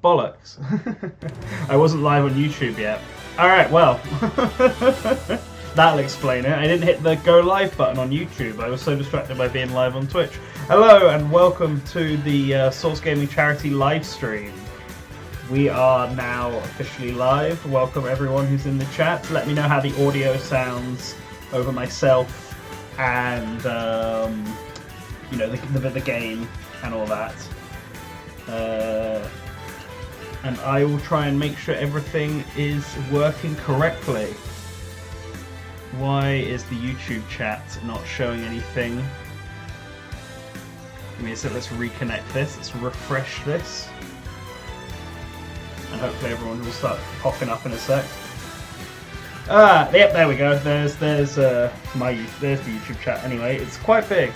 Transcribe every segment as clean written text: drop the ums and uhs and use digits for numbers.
bollocks. I wasn't live on YouTube yet. Alright, well. That'll explain it. I didn't hit the go live button on YouTube. I was so distracted by being live on Twitch. Hello and welcome to the Source Gaming Charity live stream. We are now officially live. Welcome everyone who's in the chat. Let me know how the audio sounds over myself and you know, the game and all that. And I will try and make sure everything is working correctly. Why is the YouTube chat not showing anything? Give me a sec, let's reconnect this, let's refresh this. And hopefully everyone will start popping up in a sec. Ah, yep, there we go. There's the YouTube chat. Anyway, it's quite big.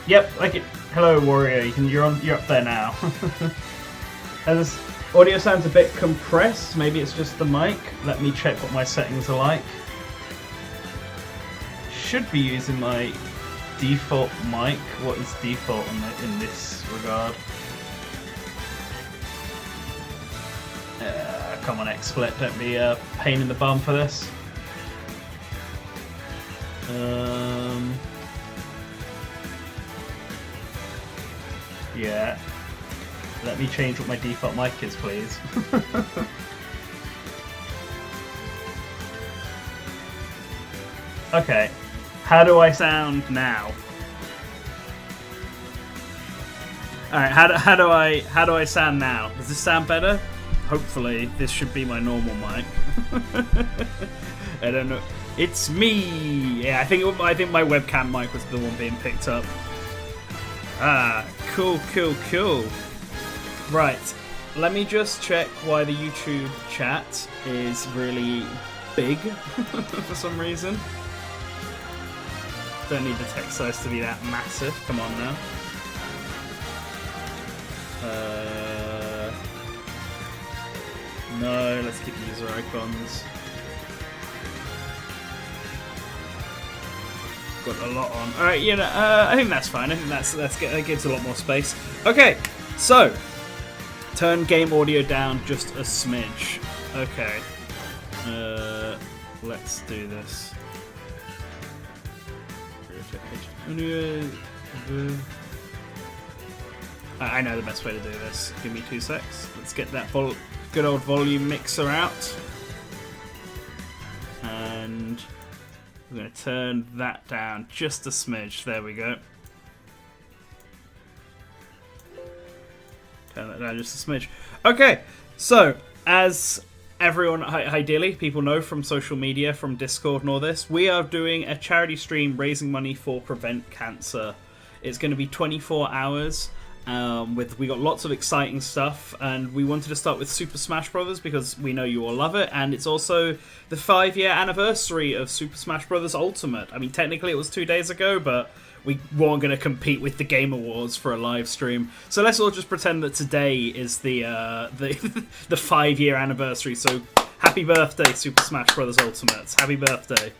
Yep, like it. Hello, Warrior. You're up there now. And this audio sounds a bit compressed. Maybe it's just the mic. Let me check what my settings are like. Should be using my default mic. What is default in this regard? Come on, XSplit, don't be a pain in the bum for this. Yeah. Let me change what my default mic is, please. Okay. How do I sound now? Alright, how do I sound now? Does this sound better? Hopefully, this should be my normal mic. I don't know. It's me. Yeah, I think my webcam mic was the one being picked up. Ah, cool. Right, let me just check why the YouTube chat is really big for some reason. Don't need the text size to be that massive. Come on now. No, let's keep user icons. Got a lot on. Alright, you know, I think that's fine. I think that gives a lot more space. Okay, so turn game audio down just a smidge. Okay. Let's do this. I know the best way to do this. Give me 2 secs. Let's get that good old volume mixer out. And we're going to turn that down just a smidge. There we go. Turn that down just a smidge. Okay, so as everyone, ideally, people know from social media, from Discord and all this, we are doing a charity stream raising money for Prevent Cancer. It's going to be 24 hours. We got lots of exciting stuff, and we wanted to start with Super Smash Bros. Because we know you all love it, and it's also the 5-year anniversary of Super Smash Bros. Ultimate. I mean, technically it was 2 days ago, but we weren't going to compete with the Game Awards for a live stream. So let's all just pretend that today is the 5-year anniversary. So happy birthday, Super Smash Bros. Ultimate. Happy birthday.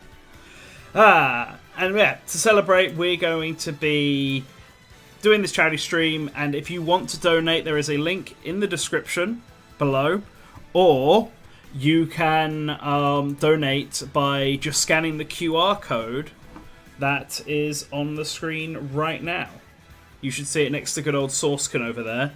And yeah, to celebrate, we're going to be doing this charity stream, and if you want to donate, there is a link in the description below, or you can donate by just scanning the QR code that is on the screen right now. You should see it next to good old Sourcecan over there.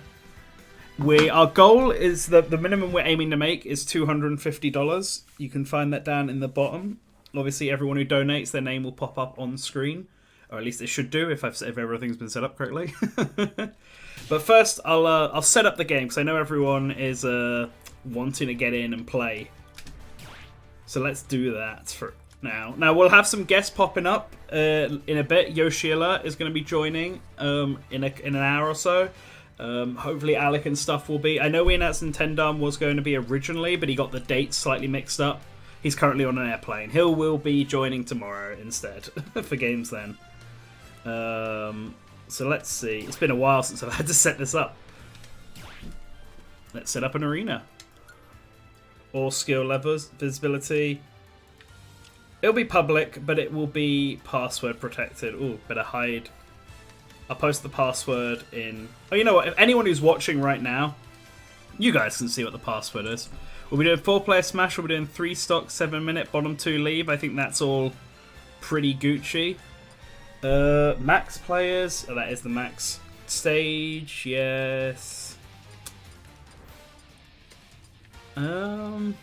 Our goal is the minimum we're aiming to make is $250. You can find that down in the bottom. Obviously, everyone who donates, their name will pop up on screen. Or at least it should do if everything's been set up correctly. But first, I'll set up the game because I know everyone is wanting to get in and play. So let's do that for now. Now we'll have some guests popping up in a bit. Yoshi Alert is going to be joining in an hour or so. Hopefully Alec and stuff will be. I know we announced Nintendo was going to be originally, but he got the dates slightly mixed up. He's currently on an airplane. He will be joining tomorrow instead for games then. So let's see. It's been a while since I've had to set this up. Let's set up an arena. All skill levels, visibility. It'll be public, but it will be password protected. Ooh, better hide. I'll post the password in... Oh, you know what? If anyone who's watching right now You guys can see what the password is. We'll be doing 4-player Smash, we'll be doing 3 stock, 7-minute, bottom 2 leave. I think that's all pretty Gucci. Max players. Oh, that is the max stage, yes. Ooh,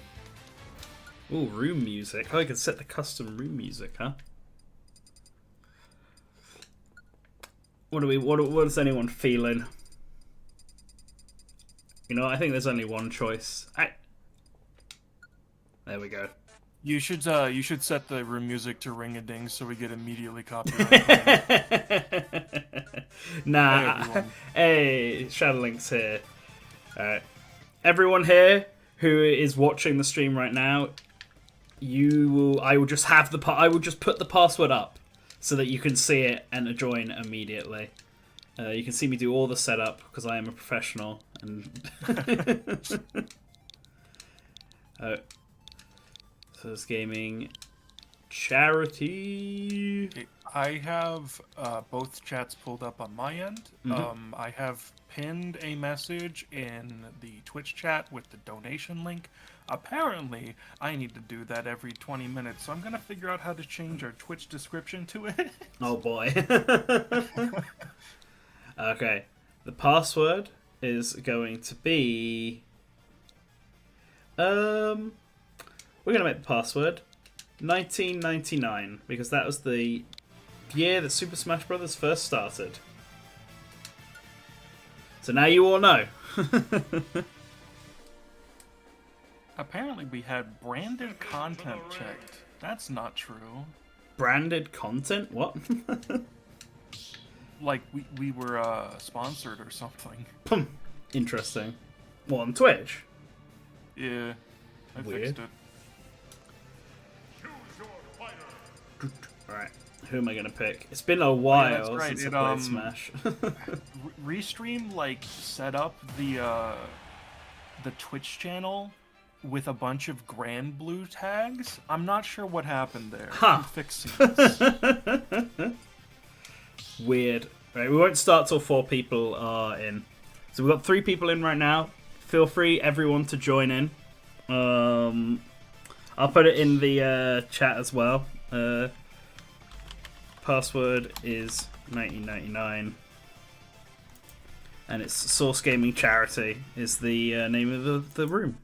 room music. Oh, I can set the custom room music, huh? What is anyone feeling? You know, I think there's only one choice. There we go. You should set the room music to ring a ding so we get immediately copyright. Nah. Hey, Shadowlink's here. Alright. Everyone here who is watching the stream right now, I will just put the password up so that you can see it and join immediately. You can see me do all the setup because I am a professional and so it's gaming charity. I have both chats pulled up on my end. I have pinned a message in the Twitch chat with the donation link. Apparently, I need to do that every 20 minutes, so I'm going to figure out how to change our Twitch description to it. Oh boy. Okay, the password is going to be... we're going to make the password 1999, because that was the year that Super Smash Bros. First started. So now you all know. Apparently we had branded content checked. That's not true. Branded content? What? Like we were sponsored or something. Interesting. What, on Twitch? Yeah, I Weird. fixed it. Alright, who am I gonna pick? It's been a while right. since I played Smash. Restream set up the Twitch channel with a bunch of Grand Blue tags. I'm not sure what happened there. Huh. I'm fixing this. Weird. Right, we won't start till 4 people are in. So we've got 3 people in right now. Feel free, everyone, to join in. I'll put it in the chat as well. Password is 1999. And it's Source Gaming Charity is the name of the room.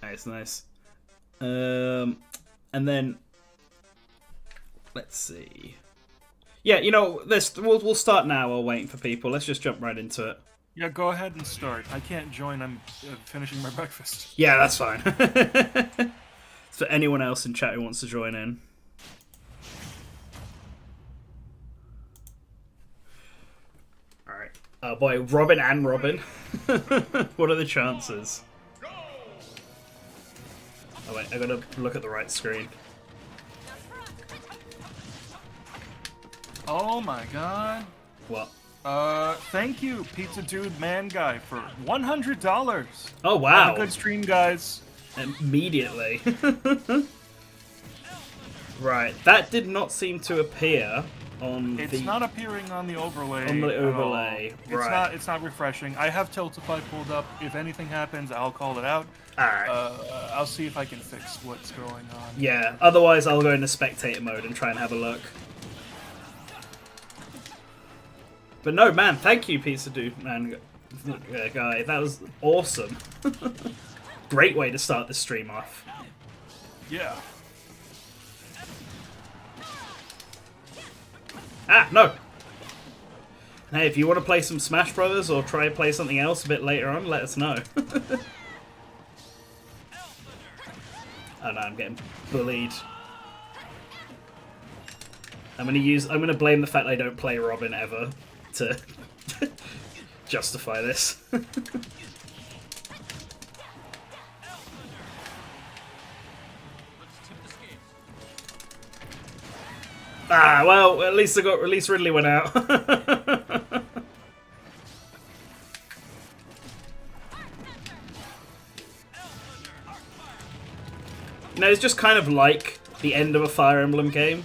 Nice, nice. And then let's see. Yeah, you know, we'll start now while waiting for people. Let's just jump right into it. Yeah, go ahead and start. I can't join. I'm finishing my breakfast. Yeah, that's fine. For anyone else in chat who wants to join in. Alright. Oh boy, Robin and Robin. What are the chances? Oh wait, I gotta look at the right screen. Oh my god. What? Thank you, Pizza Dude Man Guy, for $100. Oh wow. Have a good stream, guys. Immediately. Right, that did not seem to appear on It's not appearing on the overlay. On the overlay, right. It's not refreshing. I have Tiltify pulled up. If anything happens, I'll call it out. Alright. I'll see if I can fix what's going on. Yeah, otherwise I'll go into spectator mode and try and have a look. But no, man, thank you, Pizza Dude, man, guy. That was awesome. Great way to start the stream off. Yeah. Ah, no! Hey, if you want to play some Smash Brothers or try and play something else a bit later on, let us know. Oh no, I'm getting bullied. I'm gonna blame the fact I don't play Robin ever to justify this. Ah, well, at least Ridley went out. You know, it's just kind of like the end of a Fire Emblem game.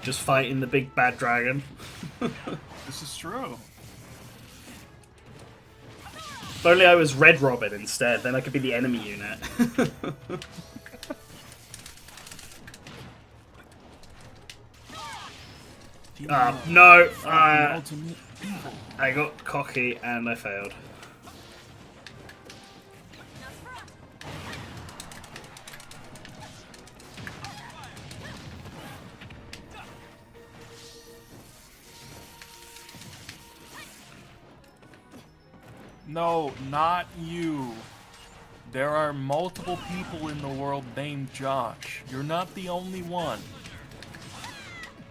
Just fighting the big bad dragon. This is true. If only I was Red Robin instead, then I could be the enemy unit. No! I got cocky and I failed. No, not you. There are multiple people in the world named Josh. You're not the only one.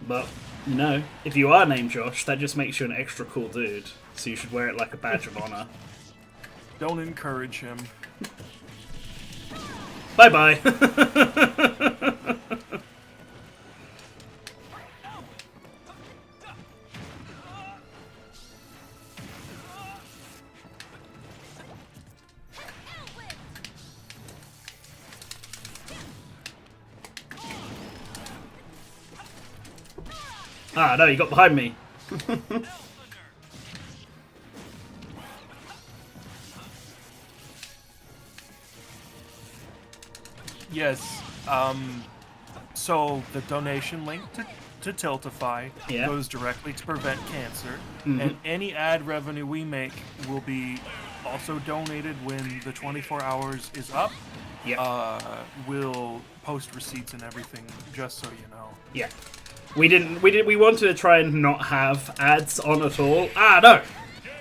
But, no, if you are named Josh, that just makes you an extra cool dude. So you should wear it like a badge of honor. Don't encourage him. Bye-bye! Ah, no, you got behind me. Yes, so the donation link to Tiltify goes directly to prevent cancer, and any ad revenue we make will be also donated when the 24 hours is up. Yeah. We'll post receipts and everything, just so you know. Yeah. We wanted to try and not have ads on at all. Ah, no!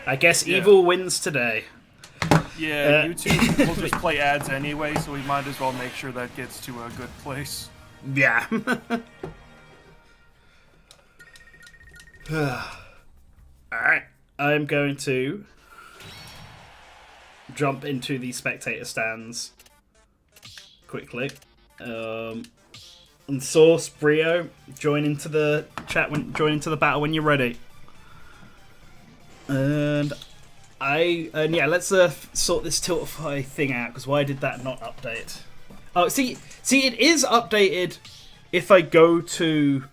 I guess evil wins today. Yeah, YouTube will just play ads anyway, so we might as well make sure that gets to a good place. Yeah. Alright, I'm going to jump into the spectator stands quickly. And Source, Brio, join into the chat, join into the battle when you're ready. And yeah, let's sort this Tiltify thing out, because why did that not update? Oh, see, it is updated if I go to...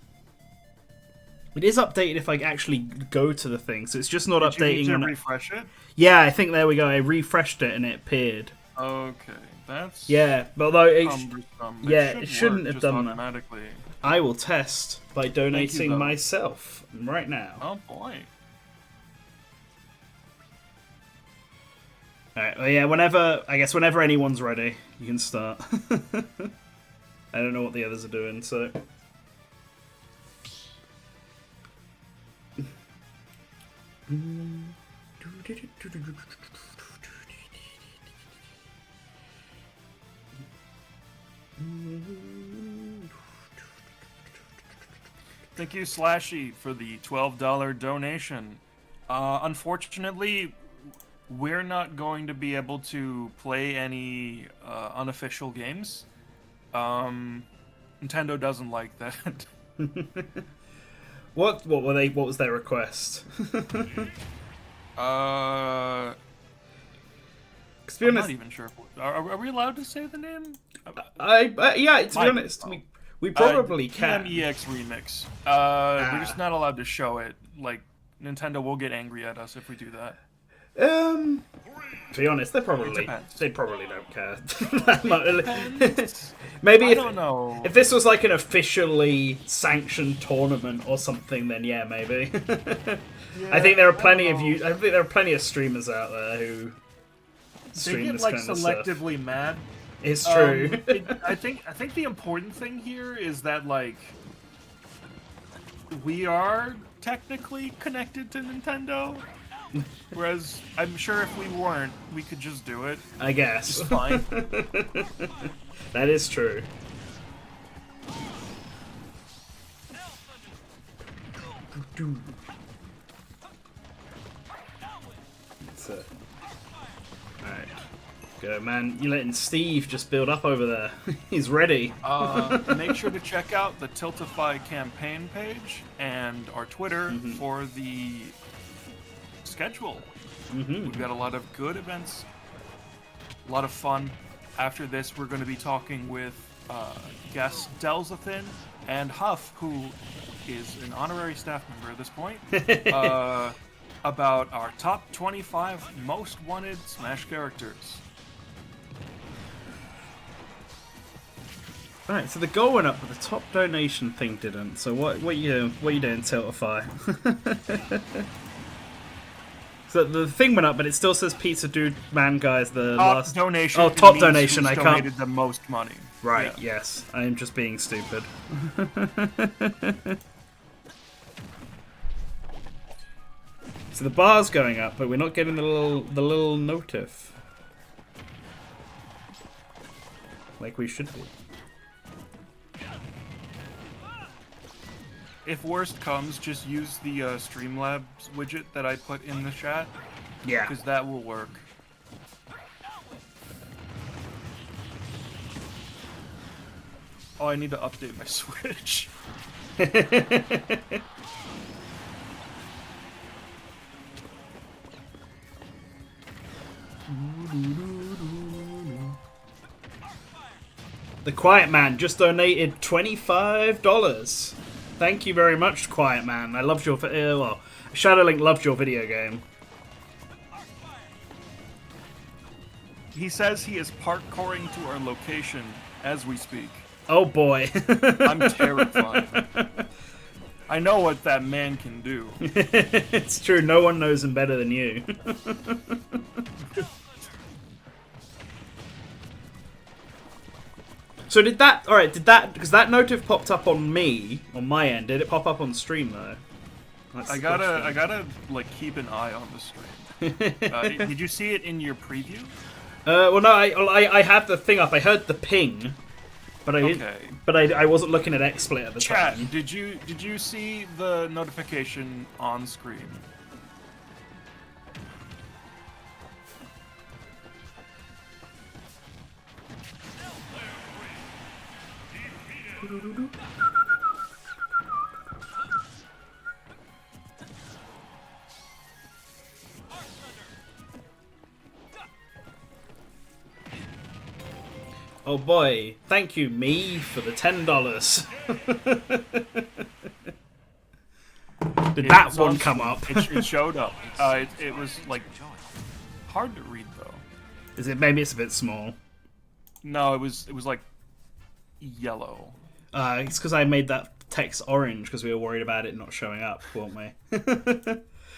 It is updated if I actually go to the thing, so it's just not updating. Did you need to refresh it? Yeah, I think there we go. I refreshed it and it appeared. Okay, that's... Yeah, but although it shouldn't have done automatically. that. I will test by donating myself right now. Oh boy. Alright, well, yeah, whenever anyone's ready, you can start. I don't know what the others are doing, so... Thank you, Slashy, for the $12 donation. Unfortunately, we're not going to be able to play any unofficial games. Nintendo doesn't like that. What were they? What was their request? I'm not even sure. Are we allowed to say the name? Yeah. To be honest, we probably can. EX Remix. We're just not allowed to show it. Like, Nintendo will get angry at us if we do that. To be honest, they probably don't care. Maybe I don't know. If this was like an officially sanctioned tournament or something, then yeah, maybe. I think there are plenty of I think there are plenty of streamers out there who stream this kind of stuff. They get selectively mad. It's true. I think the important thing here is that like we are technically connected to Nintendo. Whereas, I'm sure if we weren't, we could just do it. I guess. It's fine. That is true. That's it. Alright. Go, man. You're letting Steve just build up over there. He's ready. Make sure to check out the Tiltify campaign page and our Twitter for the schedule. We've got a lot of good events, a lot of fun. After this, we're going to be talking with guests Delzathan and Huff, who is an honorary staff member at this point. about our top 25 most wanted Smash characters. Right, so the goal went up, but the top donation thing didn't. So what you doing, Tiltify? So the thing went up, but it still says Pizza Dude Man Guy's the last donation. Oh, top means donation. who's I donated can't. the most money. Right. Yeah. Yes, I am just being stupid. So the bar's going up, but we're not getting the little notif like we should be. If worst comes, just use the Streamlabs widget that I put in the chat. Yeah. Because that will work. Oh, I need to update my Switch. The Quiet Man just donated $25. Thank you very much, Quiet Man. I loved your well, Shadowlink loved your video game. He says he is parkouring to our location as we speak. Oh boy. I'm terrified. I know what that man can do. It's true, no one knows him better than you. So did that, because that notif popped up on me, on my end, did it pop up on stream though? I gotta like keep an eye on the stream. Did you see it in your preview? Well no, I had the thing up, I heard the ping, but I didn't, but I wasn't looking at XSplit at the time. Did you see the notification on screen? Oh boy, thank you, me, for the $10. Did that one come up? It showed up. It was like hard to read though. Is it? Maybe it's a bit small. No, it was like yellow. It's because I made that text orange because we were worried about it not showing up, weren't we?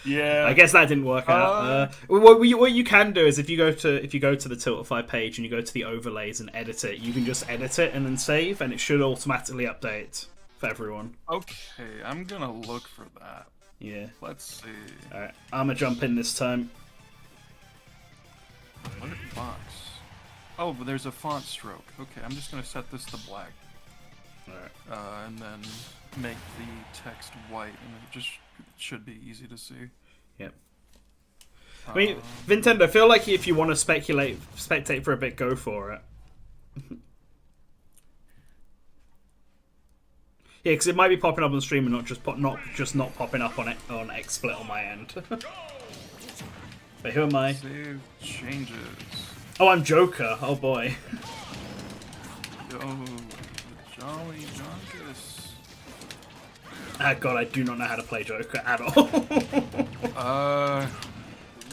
Yeah. I guess that didn't work out. What you can do is if you go to the Tiltify page and you go to the overlays and edit it, you can just edit it and then save, and it should automatically update for everyone. Okay, I'm gonna look for that. Yeah. Let's see. All right, I'm gonna jump in this time. What are fonts? Oh, but there's a font stroke. Okay, I'm just gonna set this to black. All right. And then make the text white, and it just should be easy to see. Yep. I mean, Nintendo, I feel like if you want to spectate for a bit, go for it. Yeah, because it might be popping up on stream and not just popping up on XSplit on my end. But who am I? Save changes. Oh, I'm Joker. Oh boy. Yo, Jolly Junkus. Ah, God, I do not know how to play Joker at all.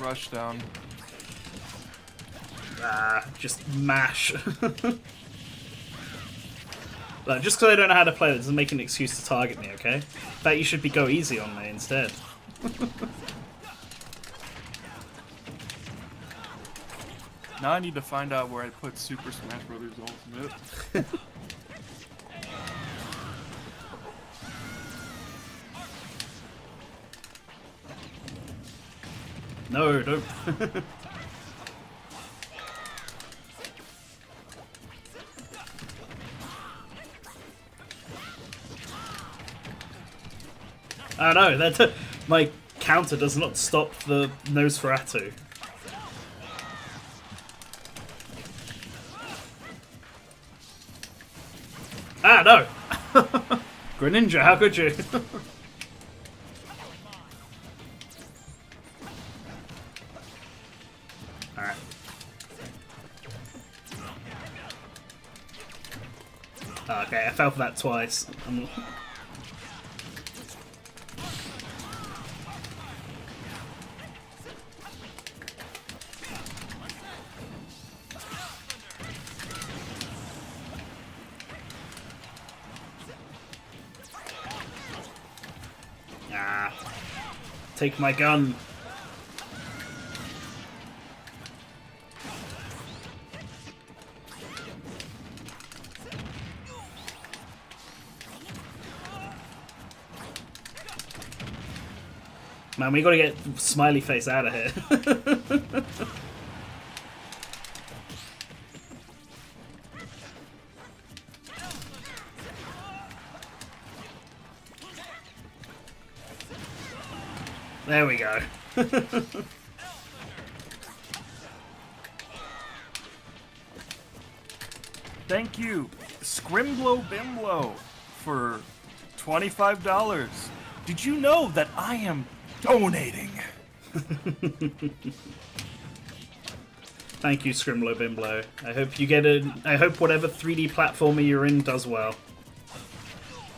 Rush down. Just mash. Look, just because I don't know how to play, that doesn't make an excuse to target me, okay? That you should go easy on me instead. Now I need to find out where I put Super Smash Bros. Ultimate. No, don't. I know, that my counter does not stop the Nosferatu. Ah, no! Greninja, how could you? Alright. Okay, I fell for that twice. Take my gun. Man, we gotta get Smiley Face out of here. There we go. Thank you, Scrimblow Bimblow, for $25. Did you know that I am donating? Thank you, Scrimlow Bimblow. I hope you get a. I hope whatever 3D platformer you're in does well.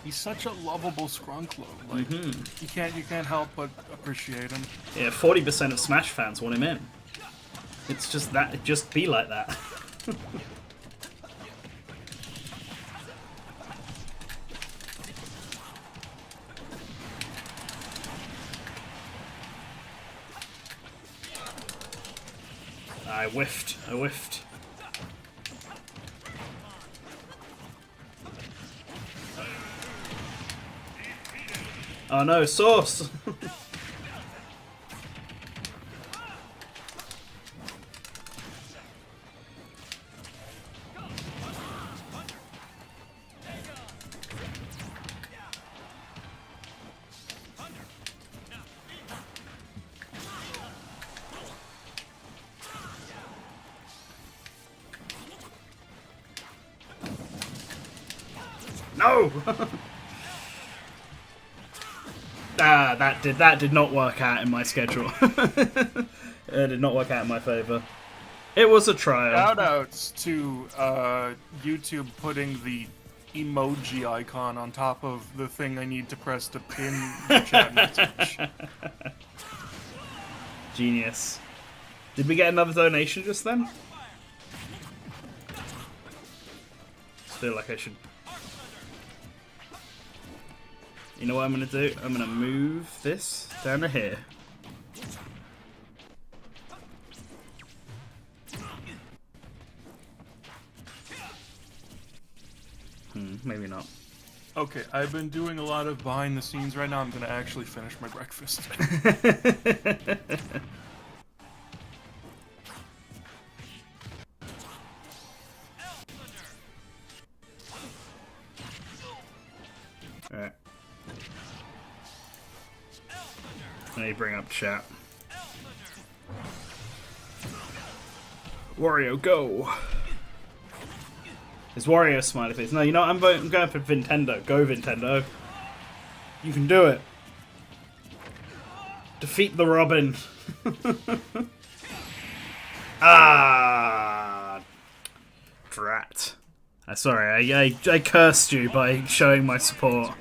He's such a lovable Scrunklo. Like you can't help but appreciate him. Yeah, 40% of Smash fans want him in. It's just that. It just be like that. I whiffed. I whiffed. Oh no, sauce! No! That did not work out in my schedule. It did not work out in my favor. It was a trial. Shoutouts to YouTube putting the emoji icon on top of the thing I need to press to pin the chat message. Genius. Did we get another donation just then? I feel like I should. You know what I'm going to do? I'm going to move this down to here. Maybe not. Okay, I've been doing a lot of behind the scenes right now. I'm going to actually finish my breakfast. Alright. I need to bring up chat. Wario, go! Is Wario smiley face? No, you know what? I'm going for Nintendo. Go, Nintendo. You can do it. Defeat the Robin. Ah, drat. Sorry, I cursed you by showing my support.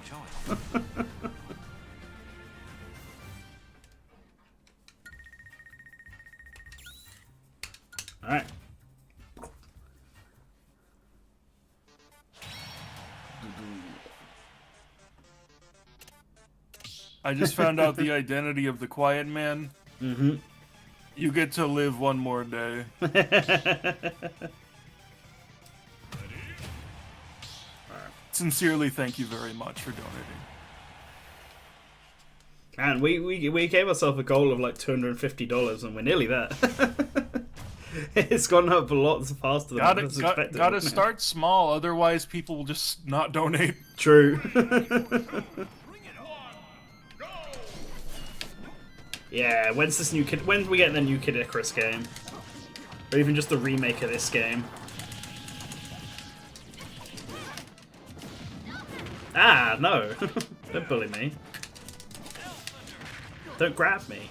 Alright. I just found out the identity of the Quiet Man. Mm-hmm. You get to live one more day. Sincerely, thank you very much for donating. Man, we gave ourselves a goal of like $250 and we're nearly there. It's gone up a lot faster than I was expecting. Gotta start small, otherwise people will just not donate. True. Yeah, when's this new kid? When do we get the new Kid Icarus game? Or even just a remake of this game? Ah, no. Don't bully me. Don't grab me.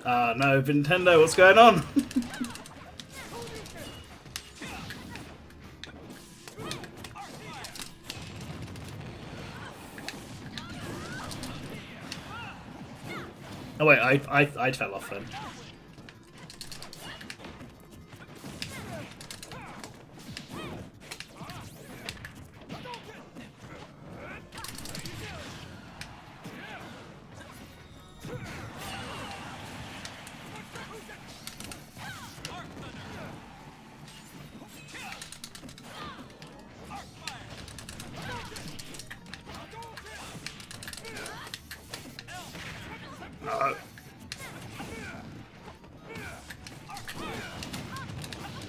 Ah, no, Nintendo, what's going on? Oh wait, I fell off then.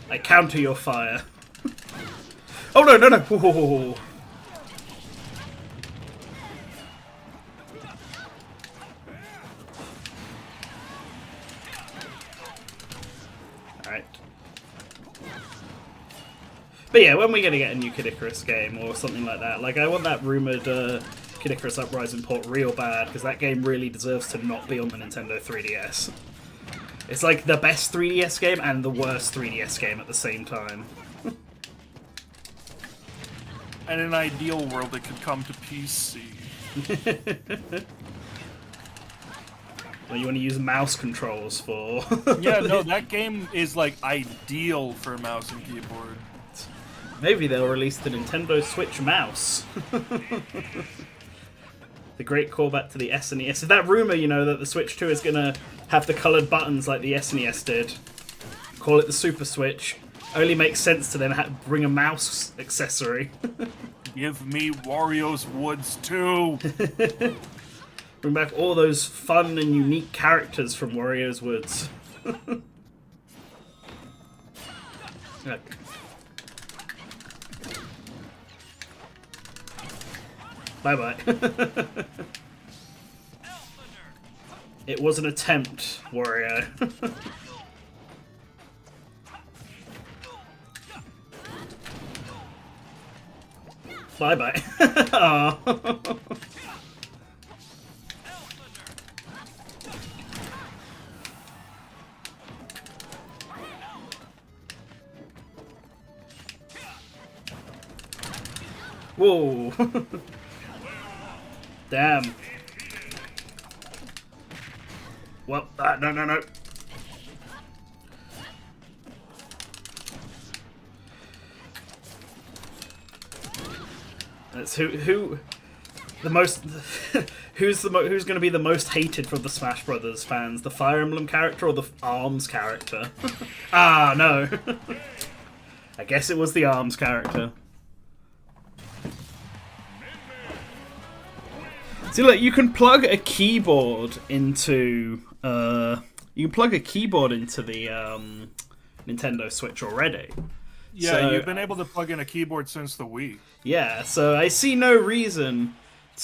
I counter your fire. Oh no, no, no! Whoa. Alright. But yeah, when are we gonna get a new Kid Icarus game or something like that? Like, I want that rumored Kid Icarus Uprising port real bad, because that game really deserves to not be on the Nintendo 3DS. It's like the best 3DS game and the worst 3DS game at the same time. In an ideal world, it could come to PC. Well, you want to use mouse controls for... Yeah, no, that game is, like, ideal for mouse and keyboard. Maybe they'll release the Nintendo Switch mouse. The great callback to the SNES. Is that rumor, you know, that the Switch 2 is going to have the coloured buttons like the SNES did? Call it the Super Switch. Only makes sense to then bring a mouse accessory. Give me Wario's Woods 2! Bring back all those fun and unique characters from Wario's Woods. Look. Bye-bye. It was an attempt, Wario. Bye-bye. Aww. Whoa. Damn. Well, no, no, no. That's who the most who's going to be the most hated from the Smash Brothers fans, the Fire Emblem character or the Arms character? Ah, no. I guess it was the Arms character. See, look, you can plug a keyboard into the Nintendo Switch already. Yeah, so, you've been able to plug in a keyboard since the Wii. Yeah, so I see no reason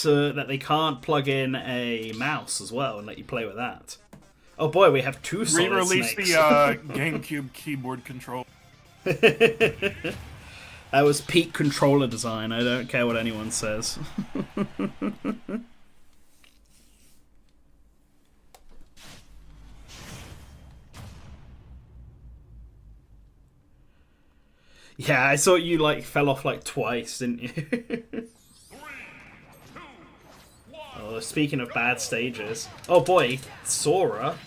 that they can't plug in a mouse as well and let you play with that. Oh boy, we have two solid Re-release snakes. the GameCube keyboard control. That was peak controller design. I don't care what anyone says. Yeah, I saw you like fell off like twice, didn't you? Oh, speaking of bad stages. Oh boy, Sora.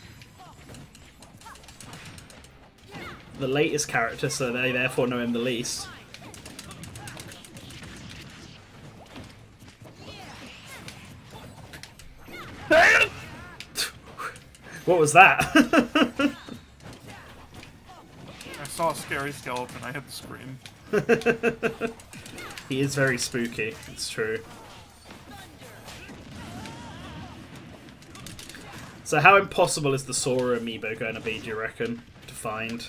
The latest character, so they therefore know him the least. What was that? I saw a scary skeleton, I had to scream. He is very spooky, it's true. So how impossible is the Sora amiibo going to be, do you reckon, to find?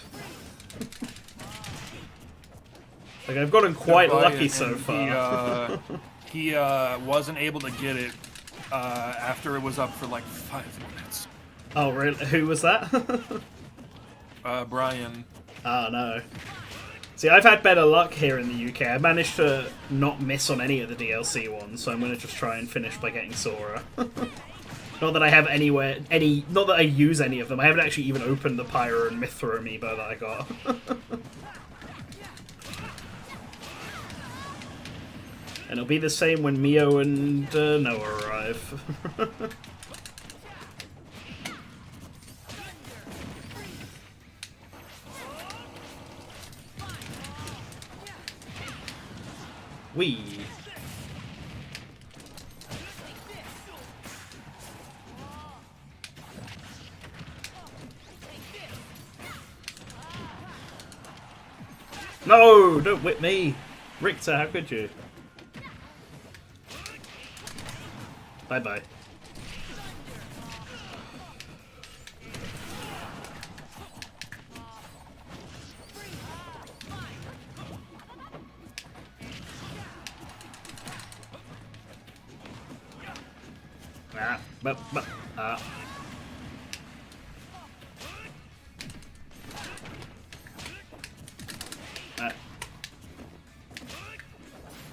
Like, I've gotten quite lucky so far. He wasn't able to get it after it was up for like 5 minutes. Oh, really? Who was that? Brian. Oh, no. See, I've had better luck here in the UK. I managed to not miss on any of the DLC ones, so I'm going to just try and finish by getting Sora. Not that I have not that I use any of them. I haven't actually even opened the Pyro and Mithra amiibo that I got. And it'll be the same when Mio and Noah arrive. Wee. No, don't whip me. Richter, how could you? Bye-bye.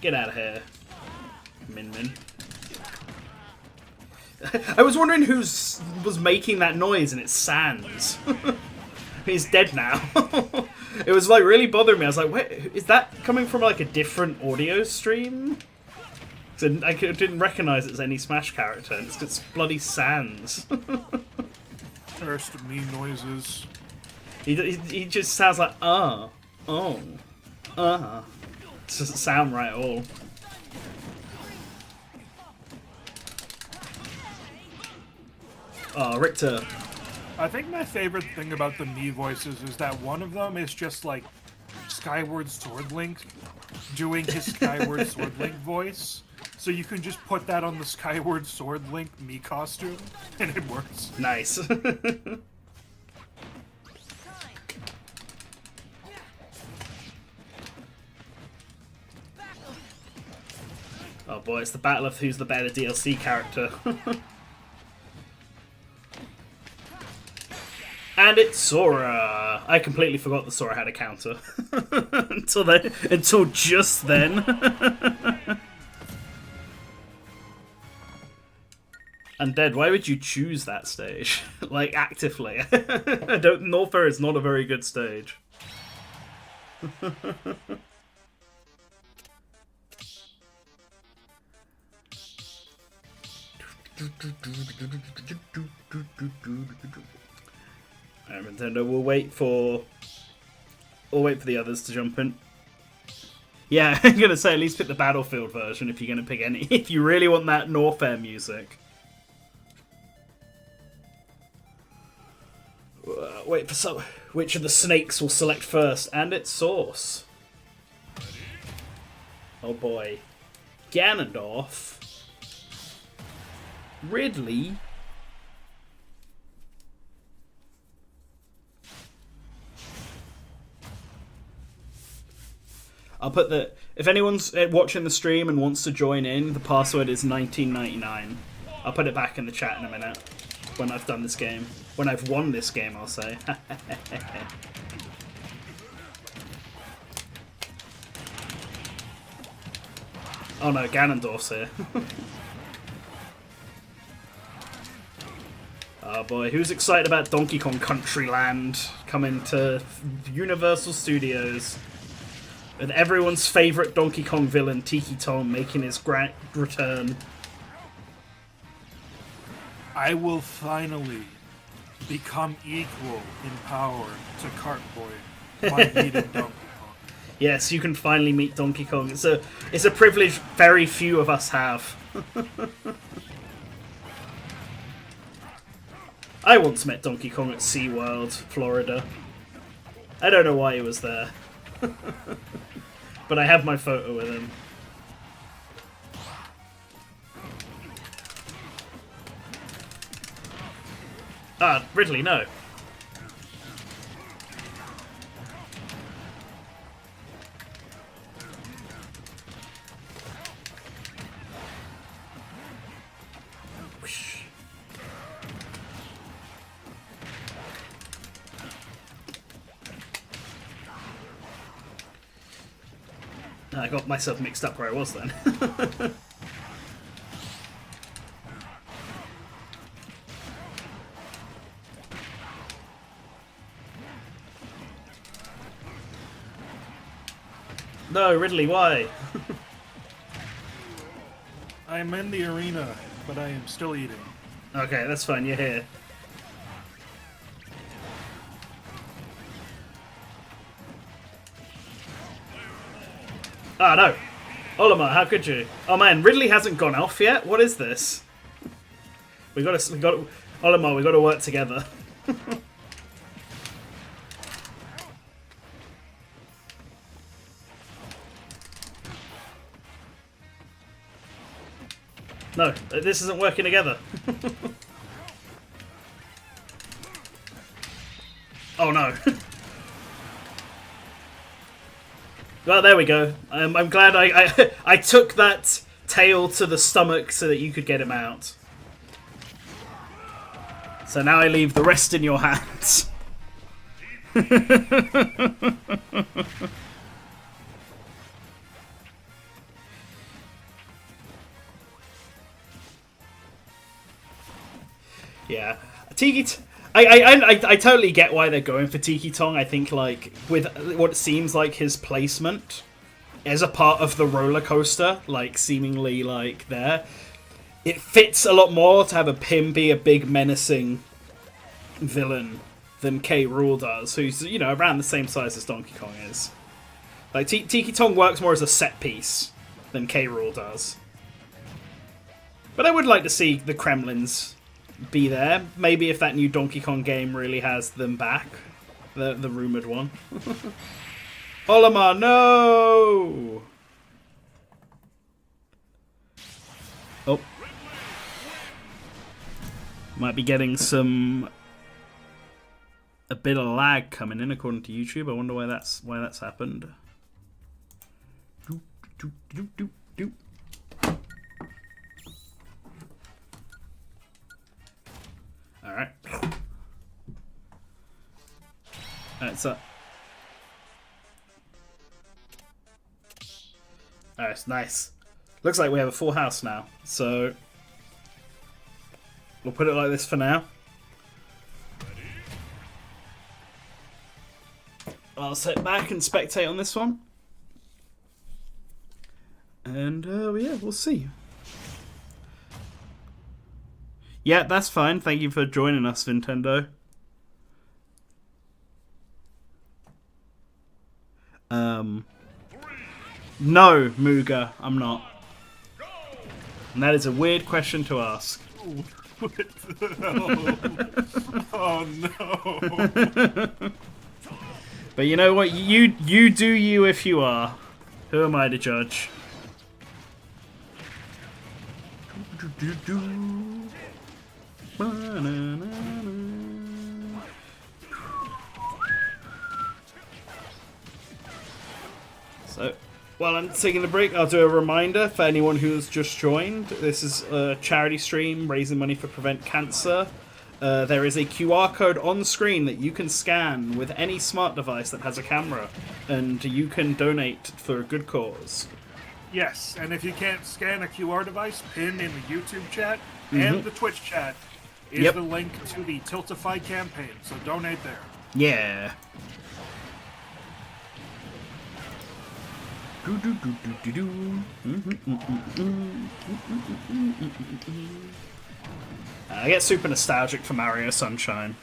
Get out of here, Min Min. I was wondering who was making that noise, and it's Sans. He's dead now. It was like really bothering me. I was like, wait, is that coming from like a different audio stream? So I didn't recognize it as any Smash character, and it's bloody Sans. First me noises. He just sounds like It doesn't sound right at all. Oh, Richter. I think my favorite thing about the Mii voices is that one of them is just like Skyward Sword Link doing his Skyward Sword Link voice. So you can just put that on the Skyward Sword Link Mii costume, and it works. Nice. Oh boy, it's the battle of who's the better DLC character. And it's Sora! I completely forgot that Sora had a counter. until just then. Undead, why would you choose that stage? Like, actively. Norfair is not a very good stage. Nintendo, we'll wait for the others to jump in. Yeah, I'm gonna say at least pick the Battlefield version if you're gonna pick any. If you really want that Norfair music. Wait for some. Which of the snakes will select first? And it's Source. Oh boy, Ganondorf. Ridley. I'll put the... If anyone's watching the stream and wants to join in, the password is 1999. I'll put it back in the chat in a minute. When I've done this game. When I've won this game, I'll say. Oh no, Ganondorf's here. Oh boy, who's excited about Donkey Kong Country Land coming to Universal Studios? With everyone's favourite Donkey Kong villain, Tiki Tom, making his grand return. I will finally become equal in power to Cartboy by meeting Donkey Kong. Yes, you can finally meet Donkey Kong. It's a privilege very few of us have. I once met Donkey Kong at SeaWorld, Florida. I don't know why he was there. But I have my photo with him. Ah, Ridley, no. I got myself mixed up where I was then. No, Ridley, why? I'm in the arena, but I am still eating. Okay, that's fine, you're here. Ah, no. Olimar, how could you? Oh man, Ridley hasn't gone off yet? What is this? We got Olimar, we got to work together. No, this isn't working together. Oh no. Well, there we go. I'm glad I took that tail to the stomach so that you could get him out. So now I leave the rest in your hands. Yeah, I totally get why they're going for Tiki Tong. I think like with what seems like his placement as a part of the roller coaster, like seemingly like there, it fits a lot more to have a Pim be a big menacing villain than K. Rool does, who's around the same size as Donkey Kong is. Like Tiki Tong works more as a set piece than K. Rool does. But I would like to see the Kremlins be there. Maybe if that new Donkey Kong game really has them back. The rumoured one. Olimar, no! Oh. Might be getting a bit of lag coming in according to YouTube. I wonder why that's happened. Alright. Alright, so. Alright, nice. Looks like we have a full house now, so we'll put it like this for now. I'll sit back and spectate on this one. And yeah, we'll see. Yeah, that's fine. Thank you for joining us, Nintendo. No, Muga, I'm not. And that is a weird question to ask. What the hell? Oh no. But you know what? You do you if you are. Who am I to judge? So, while I'm taking the break, I'll do a reminder for anyone who's just joined. This is a charity stream raising money for Prevent Cancer. There is a QR code on screen that you can scan with any smart device that has a camera, and you can donate for a good cause. Yes, and if you can't scan a QR device, pinned in the YouTube chat and the Twitch chat is the link to the Tiltify campaign, so donate there. Yeah. I get super nostalgic for Mario Sunshine.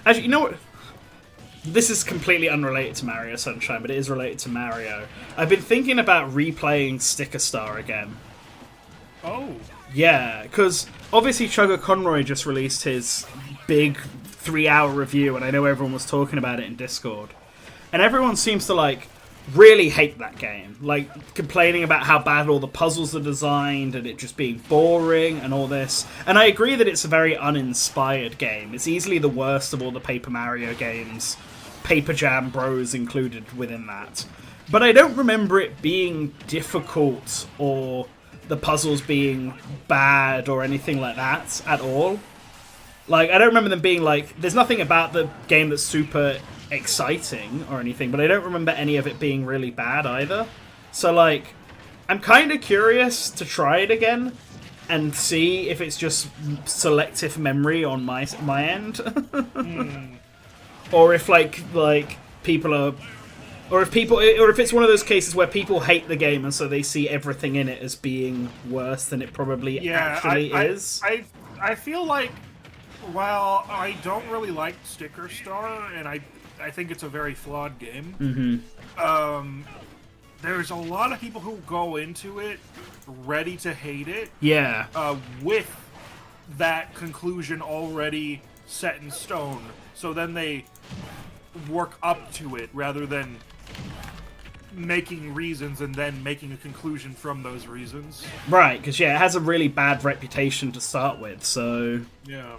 Actually, you know what? This is completely unrelated to Mario Sunshine, but it is related to Mario. I've been thinking about replaying Sticker Star again. Oh. Yeah, because obviously Chugga Conroy just released his big 3-hour review, and I know everyone was talking about it in Discord. And everyone seems to, like, really hate that game. Like, complaining about how bad all the puzzles are designed, and it just being boring, and all this. And I agree that it's a very uninspired game. It's easily the worst of all the Paper Mario games, Paper Jam Bros included within that. But I don't remember it being difficult, or the puzzles being bad, or anything like that, at all. Like, I don't remember them being like, there's nothing about the game that's super exciting or anything, but I don't remember any of it being really bad either. So, like, I'm kind of curious to try it again and see if it's just selective memory on my end. Or if, like, people are... Or if it's one of those cases where people hate the game and so they see everything in it as being worse than it probably actually is. I feel like, while I don't really like Sticker Star, and I I think it's a very flawed game. Mm-hmm. There's a lot of people who go into it ready to hate it. Yeah. With that conclusion already set in stone. So then they work up to it rather than making reasons and then making a conclusion from those reasons. Right, because yeah, it has a really bad reputation to start with, so... Yeah.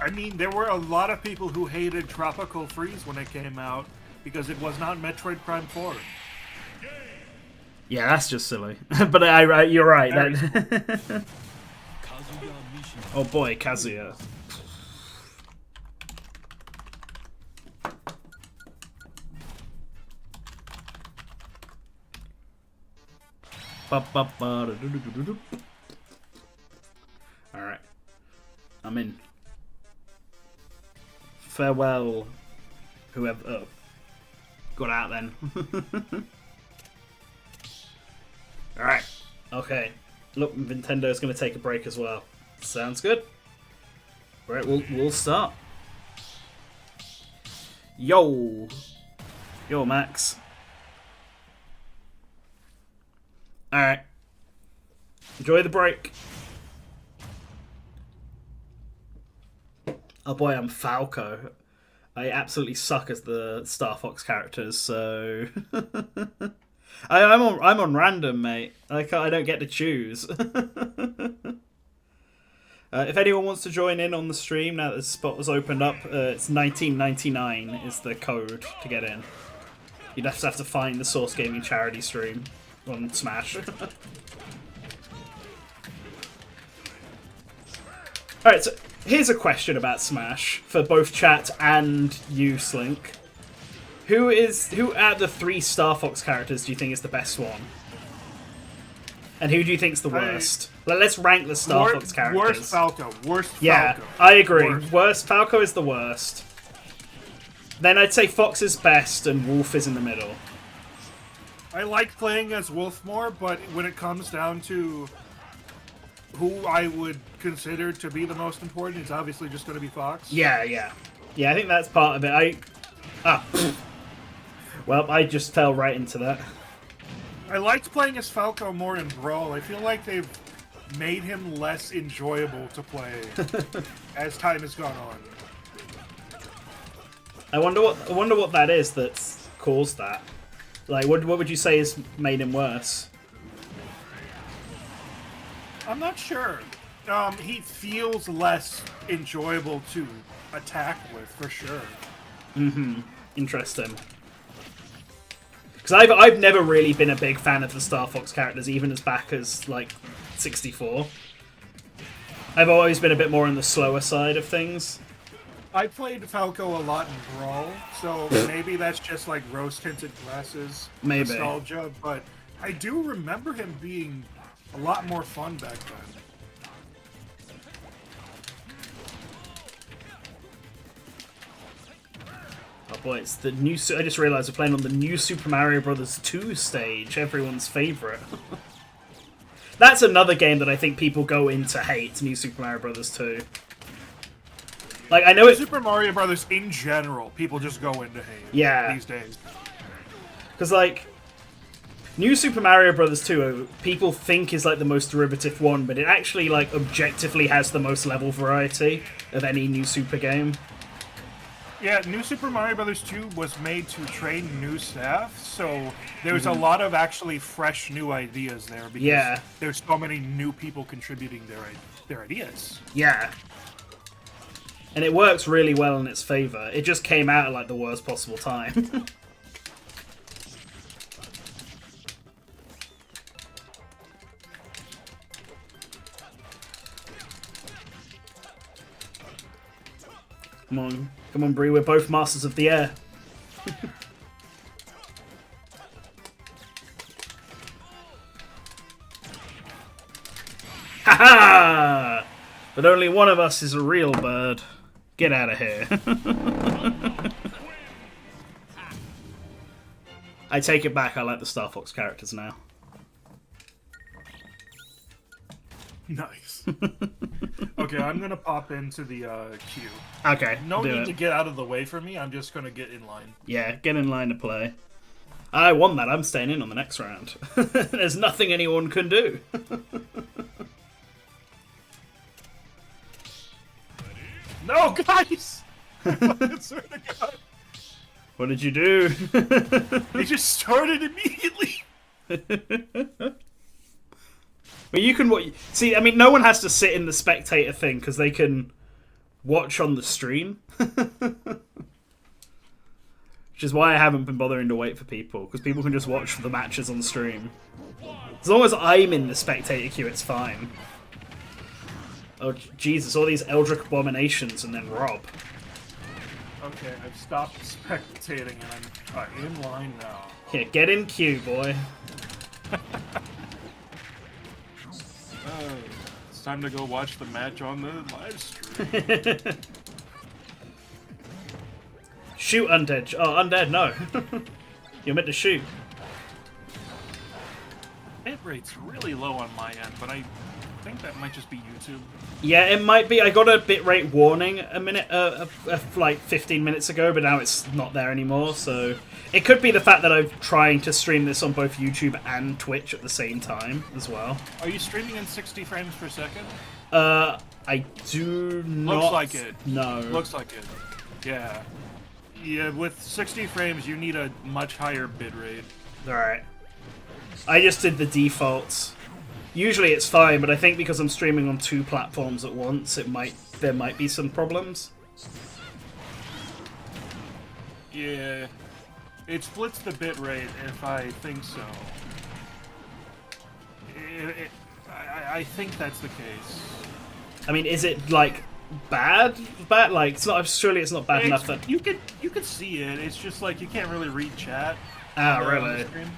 I mean, there were a lot of people who hated Tropical Freeze when it came out because it was not Metroid Prime 4. Yeah, that's just silly. But you're right. That... Oh boy, Kazuya. Alright. I'm in. Farewell, whoever... Oh. Got out then. Alright. Okay. Look, Nintendo's going to take a break as well. Sounds good. Right, we'll start. Yo! Yo, Max. Alright. Enjoy the break. Oh boy, I'm Falco. I absolutely suck as the Star Fox characters, so... I'm on random, mate. I don't get to choose. If anyone wants to join in on the stream now that the spot was opened up, it's 1999 is the code to get in. You'd have to find the Source Gaming charity stream on Smash. Alright, so here's a question about Smash for both chat and you, Slink. Who out of the 3 Star Fox characters do you think is the best one? And who do you think's the worst? Let's rank the Star Fox characters. Worst Falco. Worst Falco. Yeah, I agree. Worst Falco is the worst. Then I'd say Fox is best and Wolf is in the middle. I like playing as Wolf more, but when it comes down to who I would consider to be the most important, it's obviously just going to be Fox. Yeah. Yeah, I think that's part of it. Well, I just fell right into that. I liked playing as Falco more in Brawl. I feel like they've made him less enjoyable to play as time has gone on. I wonder what that is that's caused that. Like, what would you say has made him worse? I'm not sure. He feels less enjoyable to attack with, for sure. Mm-hmm. Interesting. Because I've never really been a big fan of the Star Fox characters, even as back as, like, 64. I've always been a bit more on the slower side of things. I played Falco a lot in Brawl, so maybe that's just, like, rose-tinted glasses nostalgia, but I do remember him being a lot more fun back then. Oh boy, it's the new... I just realised we're playing on the new Super Mario Bros. 2 stage, everyone's favourite. That's another game that I think people go in to hate, New Super Mario Bros. 2. Like, I know it's... Super Mario Brothers in general, people just go into hate these days. Because, like, New Super Mario Bros. 2, people think is, like, the most derivative one, but it actually, like, objectively has the most level variety of any New Super game. Yeah, New Super Mario Bros. 2 was made to train new staff, so there's a lot of actually fresh new ideas there because there's so many new people contributing their ideas. Yeah. And it works really well in its favour. It just came out at, like, the worst possible time. Come on, Bree, we're both masters of the air. Ha-ha! But only one of us is a real bird. Get out of here. I take it back, I like the Star Fox characters now. Nice. Okay, Okay, I'm gonna pop into the queue. Okay, No do need it. to get out of the way for me. I'm just gonna get in line. Yeah, get in line to play. I won that. I'm staying in on the next round. There's nothing anyone can do. No, guys! I swear to God. What did you do? They just started immediately. But you can watch. See, I mean, no one has to sit in the spectator thing because they can watch on the stream. Which is why I haven't been bothering to wait for people, because people can just watch the matches on stream. As long as I'm in the spectator queue, it's fine. Oh, Jesus, all these Eldritch Abominations and then Rob. Okay, I've stopped spectating and I'm in line now. Yeah, get in queue, boy. It's time to go watch the match on the live stream. Shoot, Undead. Oh, Undead, no. You're meant to shoot. Hit rate's really low on my end, but I think that might just be YouTube. Yeah, it might be. I got a bitrate warning like 15 minutes ago, but now it's not there anymore, so... It could be the fact that I'm trying to stream this on both YouTube and Twitch at the same time, as well. Are you streaming in 60 frames per second? I do not... Looks like it. No. Looks like it. Yeah. Yeah, with 60 frames, you need a much higher bitrate. Alright. I just did the defaults. Usually it's fine, but I think because I'm streaming on 2 platforms at once, there might be some problems. Yeah. It splits the bitrate if I think so. I think that's the case. I mean, is it, like, bad? Bad? Like, it's not. Surely it's not bad enough that... You could see it, it's just like you can't really read chat. Ah, on the really? screen.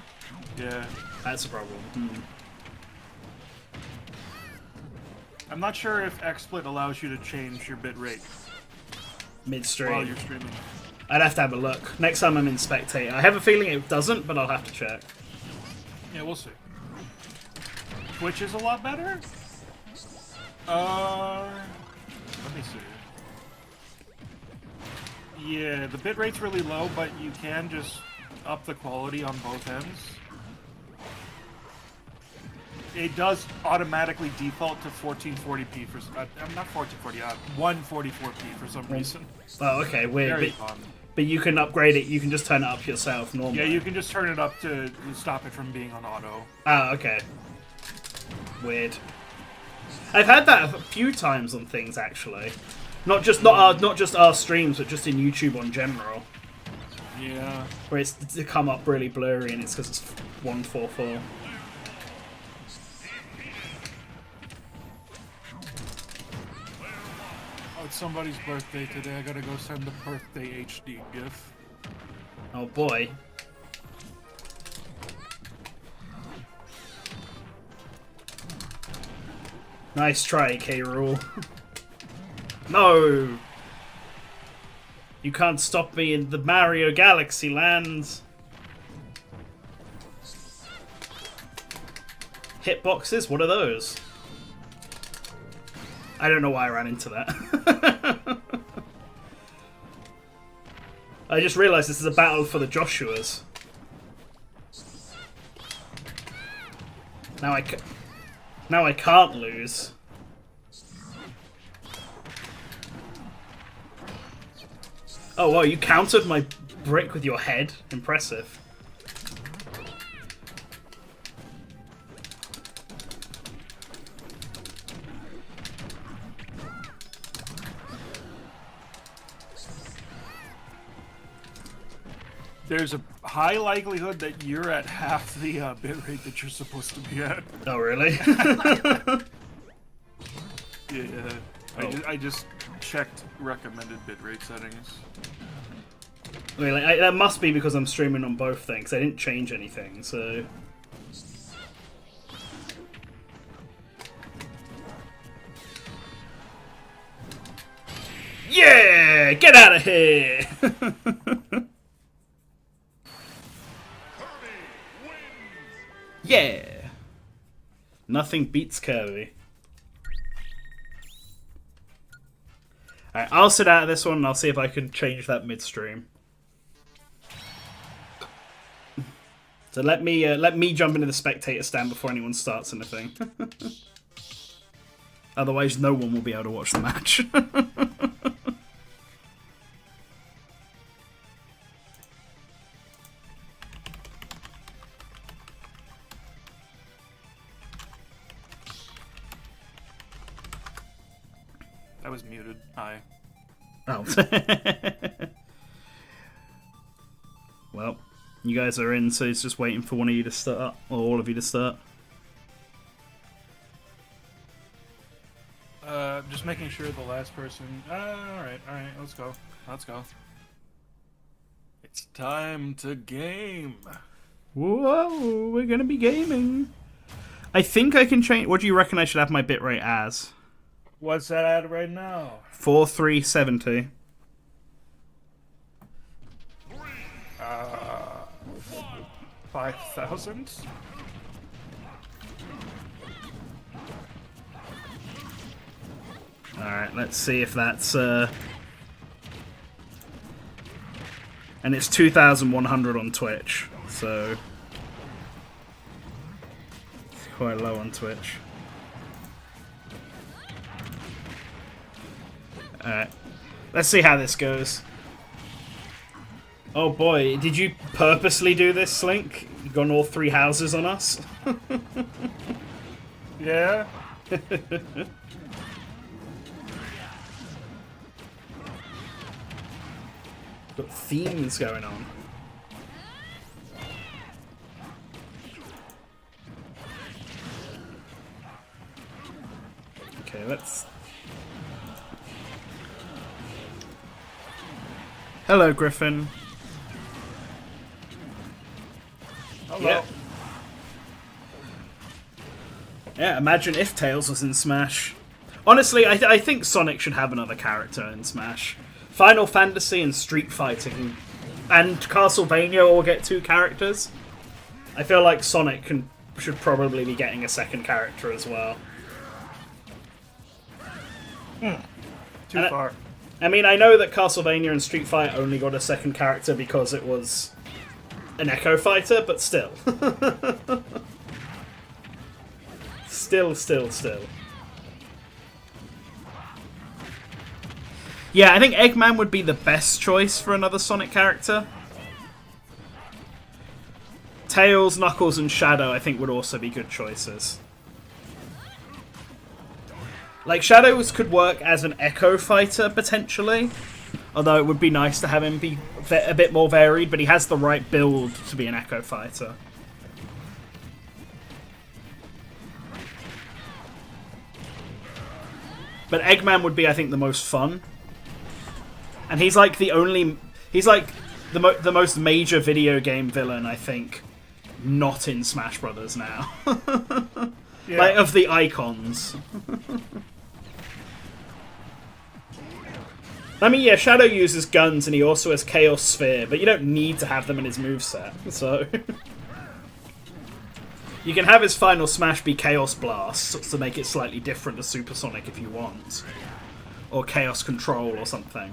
Yeah. That's a problem. Hmm. I'm not sure if XSplit allows you to change your bitrate Midstream. while you're streaming. I'd have to have a look. Next time I'm in Spectator. I have a feeling it doesn't, but I'll have to check. Yeah, we'll see. Twitch is a lot better? Let me see. Yeah, the bitrate's really low, but you can just up the quality on both ends. It does automatically default to 1440p for not 1440, 144p for some reason. Oh, okay, weird. Very fun. But you can upgrade it. You can just turn it up yourself normally. Yeah, you can just turn it up to stop it from being on auto. Ah, okay. Weird. I've had that a few times on things actually. Not just our streams, but just in YouTube on general. Yeah. Where it's to come up really blurry, and it's because it's 144. Oh, it's somebody's birthday today. I gotta go send a birthday HD gif. Oh boy. Nice try, K-Rule. No! You can't stop me in the Mario Galaxy lands. Hitboxes? What are those? I don't know why I ran into that. I just realised this is a battle for the Joshuas. Now I can't lose. Oh, wow, you countered my brick with your head? Impressive. There's a high likelihood that you're at half the bitrate that you're supposed to be at. Oh, really? Yeah. Oh. I just checked recommended bitrate settings. Really, that must be because I'm streaming on both things. I didn't change anything, so... Yeah! Get out of here! Yeah! Nothing beats Kirby. Alright, I'll sit out of this one and I'll see if I can change that midstream. So let me jump into the spectator stand before anyone starts anything. Otherwise, no one will be able to watch the match. I was muted. Hi. Oh. Well, you guys are in, so it's just waiting for one of you to start, or all of you to start. Just making sure the last person... alright, let's go. It's time to game. Whoa, we're gonna be gaming. I think I can change... What do you reckon I should have my bitrate as? What's that at right now? 4370. 5,000? Alright, let's see if that's... And it's 2,100 on Twitch, so... It's quite low on Twitch. Alright, let's see how this goes. Oh boy, did you purposely do this, Slink? You gone all 3 houses on us? Yeah? Got themes going on. Okay, let's... Hello, Griffin. Hello. Yeah, imagine if Tails was in Smash. Honestly, I think Sonic should have another character in Smash. Final Fantasy and Street Fighter and Castlevania all get 2 characters. I feel like Sonic should probably be getting a second character as well. Too far. I mean, I know that Castlevania and Street Fighter only got a second character because it was an Echo Fighter, but still. Still. Yeah, I think Eggman would be the best choice for another Sonic character. Tails, Knuckles, and Shadow, I think, would also be good choices. Like, Shadows could work as an Echo Fighter, potentially. Although it would be nice to have him be a bit more varied, but he has the right build to be an Echo Fighter. But Eggman would be, I think, the most fun. And he's like the only... He's like the most major video game villain, I think, not in Smash Brothers now. Yeah. Like, of the icons. I mean, yeah, Shadow uses guns and he also has Chaos Sphere, but you don't need to have them in his moveset, so... You can have his final smash be Chaos Blast to make it slightly different to Supersonic if you want. Or Chaos Control or something.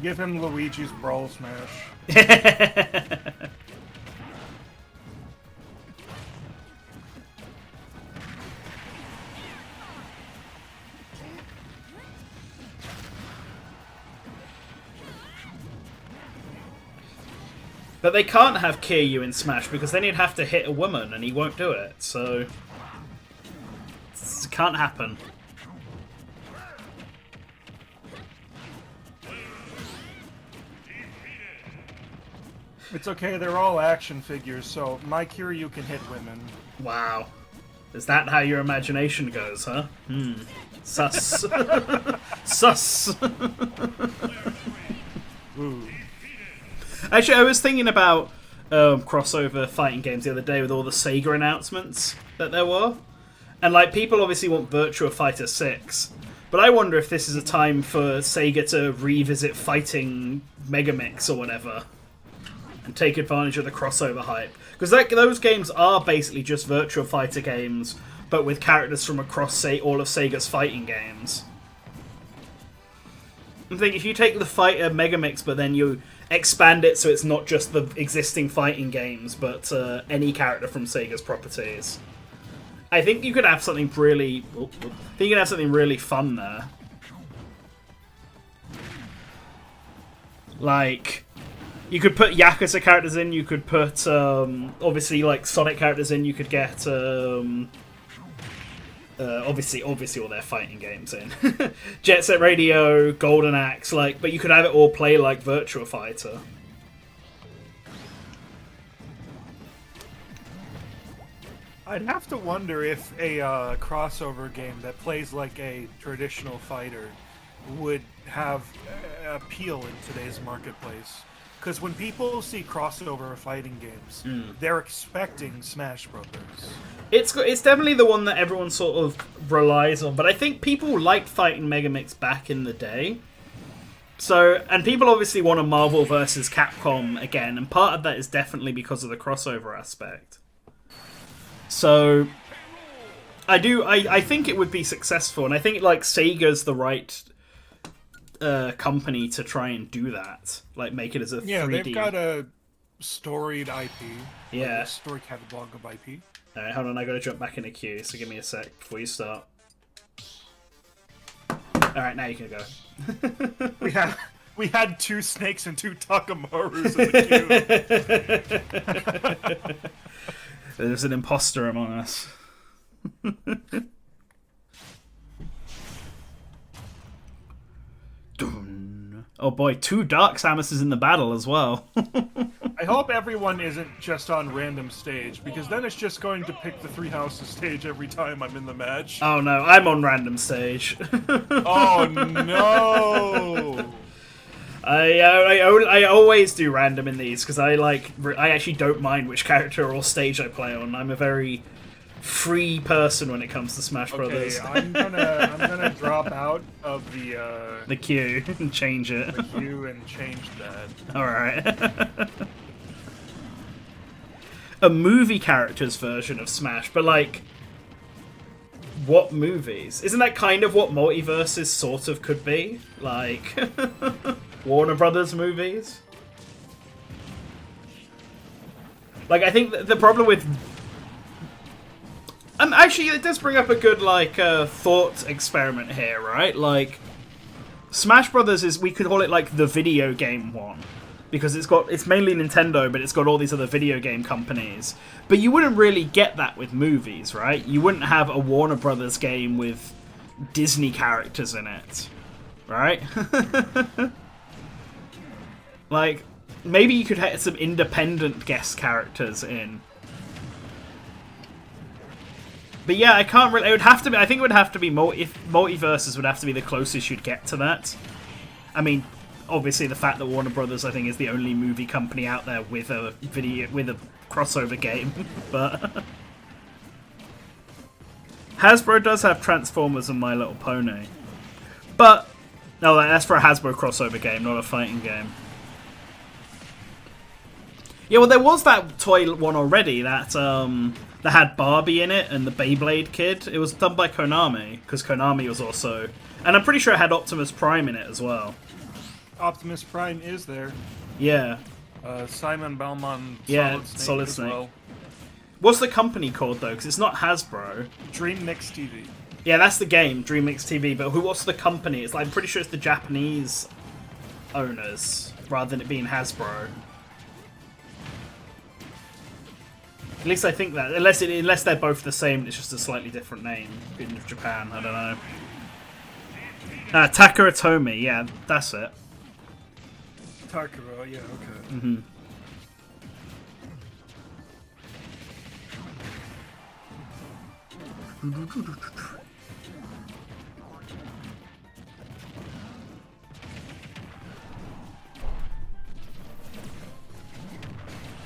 Give him Luigi's Brawl Smash. But they can't have Kiryu in Smash because then he'd have to hit a woman and he won't do it, so... It can't happen. It's okay, they're all action figures, so my Kiryu can hit women. Wow. Is that how your imagination goes, huh? Sus. Sus. Ooh. Actually, I was thinking about crossover fighting games the other day with all the Sega announcements that there were. And, like, people obviously want Virtua Fighter 6. But I wonder if this is a time for Sega to revisit fighting Megamix or whatever. And take advantage of the crossover hype. Because those games are basically just Virtua Fighter games, but with characters from across, say, all of Sega's fighting games. I think if you take the fighter Megamix, but then you expand it so it's not just the existing fighting games, but any character from Sega's properties, I think you could have something really. I think you could have something really fun there. Like, you could put Yakuza characters in. You could put obviously like Sonic characters in. You could get obviously all their fighting games in. Jet Set Radio, Golden Axe, like, but you could have it all play like Virtua Fighter. I'd have to wonder if a crossover game that plays like a traditional fighter would have appeal in today's marketplace. Because when people see crossover fighting games, they're expecting Smash Brothers. It's definitely the one that everyone sort of relies on, but I think people liked fighting Megamix back in the day. So, and people obviously want a Marvel versus Capcom again, and part of that is definitely because of the crossover aspect. So, I think it would be successful, and I think like Sega's the right company to try and do that, like make it as a 3D. They've got a storied IP. Yeah, a story catalog of IP. All right, hold on, I gotta jump back in the queue, so give me a sec before you start. All right, now you can go. We had 2 snakes and 2 Takamarus in the queue. There's an imposter among us. Oh boy, 2 Dark Samuses in the battle as well. I hope everyone isn't just on random stage, because then it's just going to pick the 3 houses stage every time I'm in the match. Oh no, I'm on random stage. Oh no! I always do random in these because I actually don't mind which character or stage I play on. I'm a very free person when it comes to Smash Brothers. I'm gonna drop out of the queue and change it. The queue and change that. All right. A movie characters version of Smash, but like, what movies? Isn't that kind of what multiverses sort of could be? Like, Warner Brothers movies? Like, I think the problem with... actually, it does bring up a good, like, thought experiment here, right? Like, Smash Brothers is... We could call it, like, the video game one. Because it's mainly Nintendo, but it's got all these other video game companies. But you wouldn't really get that with movies, right? You wouldn't have a Warner Brothers game with Disney characters in it, right? Like, maybe you could have some independent guest characters in. But yeah, I can't really... It would have to be... I think it would have to be... Multiverses would have to be the closest you'd get to that. I mean... Obviously, the fact that Warner Brothers, I think, is the only movie company out there with a crossover game, but Hasbro does have Transformers and My Little Pony, but no, that's for a Hasbro crossover game, not a fighting game. Yeah, well, there was that toy one already that that had Barbie in it and the Beyblade Kid. It was done by Konami because Konami was also, and I'm pretty sure it had Optimus Prime in it as well. Optimus Prime is there. Yeah. Simon Belmont. Yeah, Solid Snake. Well. What's the company called though? Because it's not Hasbro. Dream Mix TV. Yeah, that's the game, Dream Mix TV. But what's the company? It's like, I'm pretty sure it's the Japanese owners rather than it being Hasbro. At least I think that, unless they're both the same, it's just a slightly different name in Japan. I don't know. Takara Tomy, yeah, that's it. Takara, yeah, okay. Mm-hmm.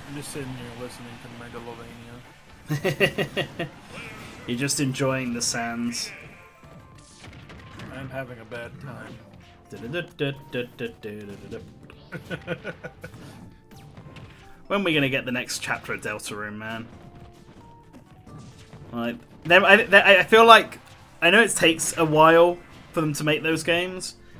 I'm just sitting here listening to Megalovania. You're just enjoying the sounds. I'm having a bad time. When are we gonna get the next chapter of Deltarune, man? Like, I feel like I know it takes a while for them to make those games,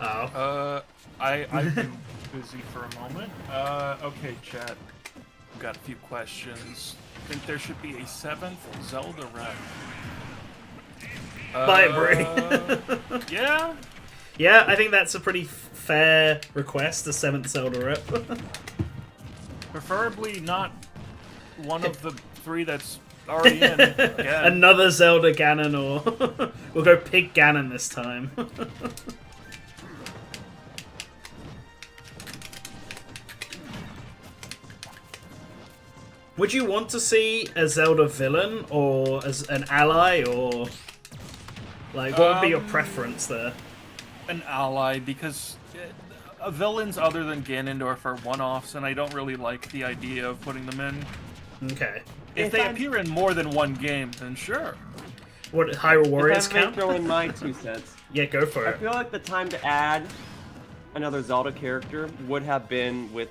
Oh. I've been busy for a moment. Okay, chat. We've got a few questions. Think there should be a 7th Zelda rep. Bye, Brie. Yeah? Yeah, I think that's a pretty fair request, the 7th Zelda rep. Preferably not one of the 3 that's already in. Again. Another Zelda Ganon, or we'll go Pig Ganon this time. Would you want to see a Zelda villain, or as an ally, or like what would be your preference there? An ally, because villains other than Ganondorf are one-offs, and I don't really like the idea of putting them in. Okay. If they appear in more than one game, then sure. What, Hyrule Warriors If I may count? throw in my 2 cents. Yeah, go for I it. feel like the time to add another Zelda character would have been with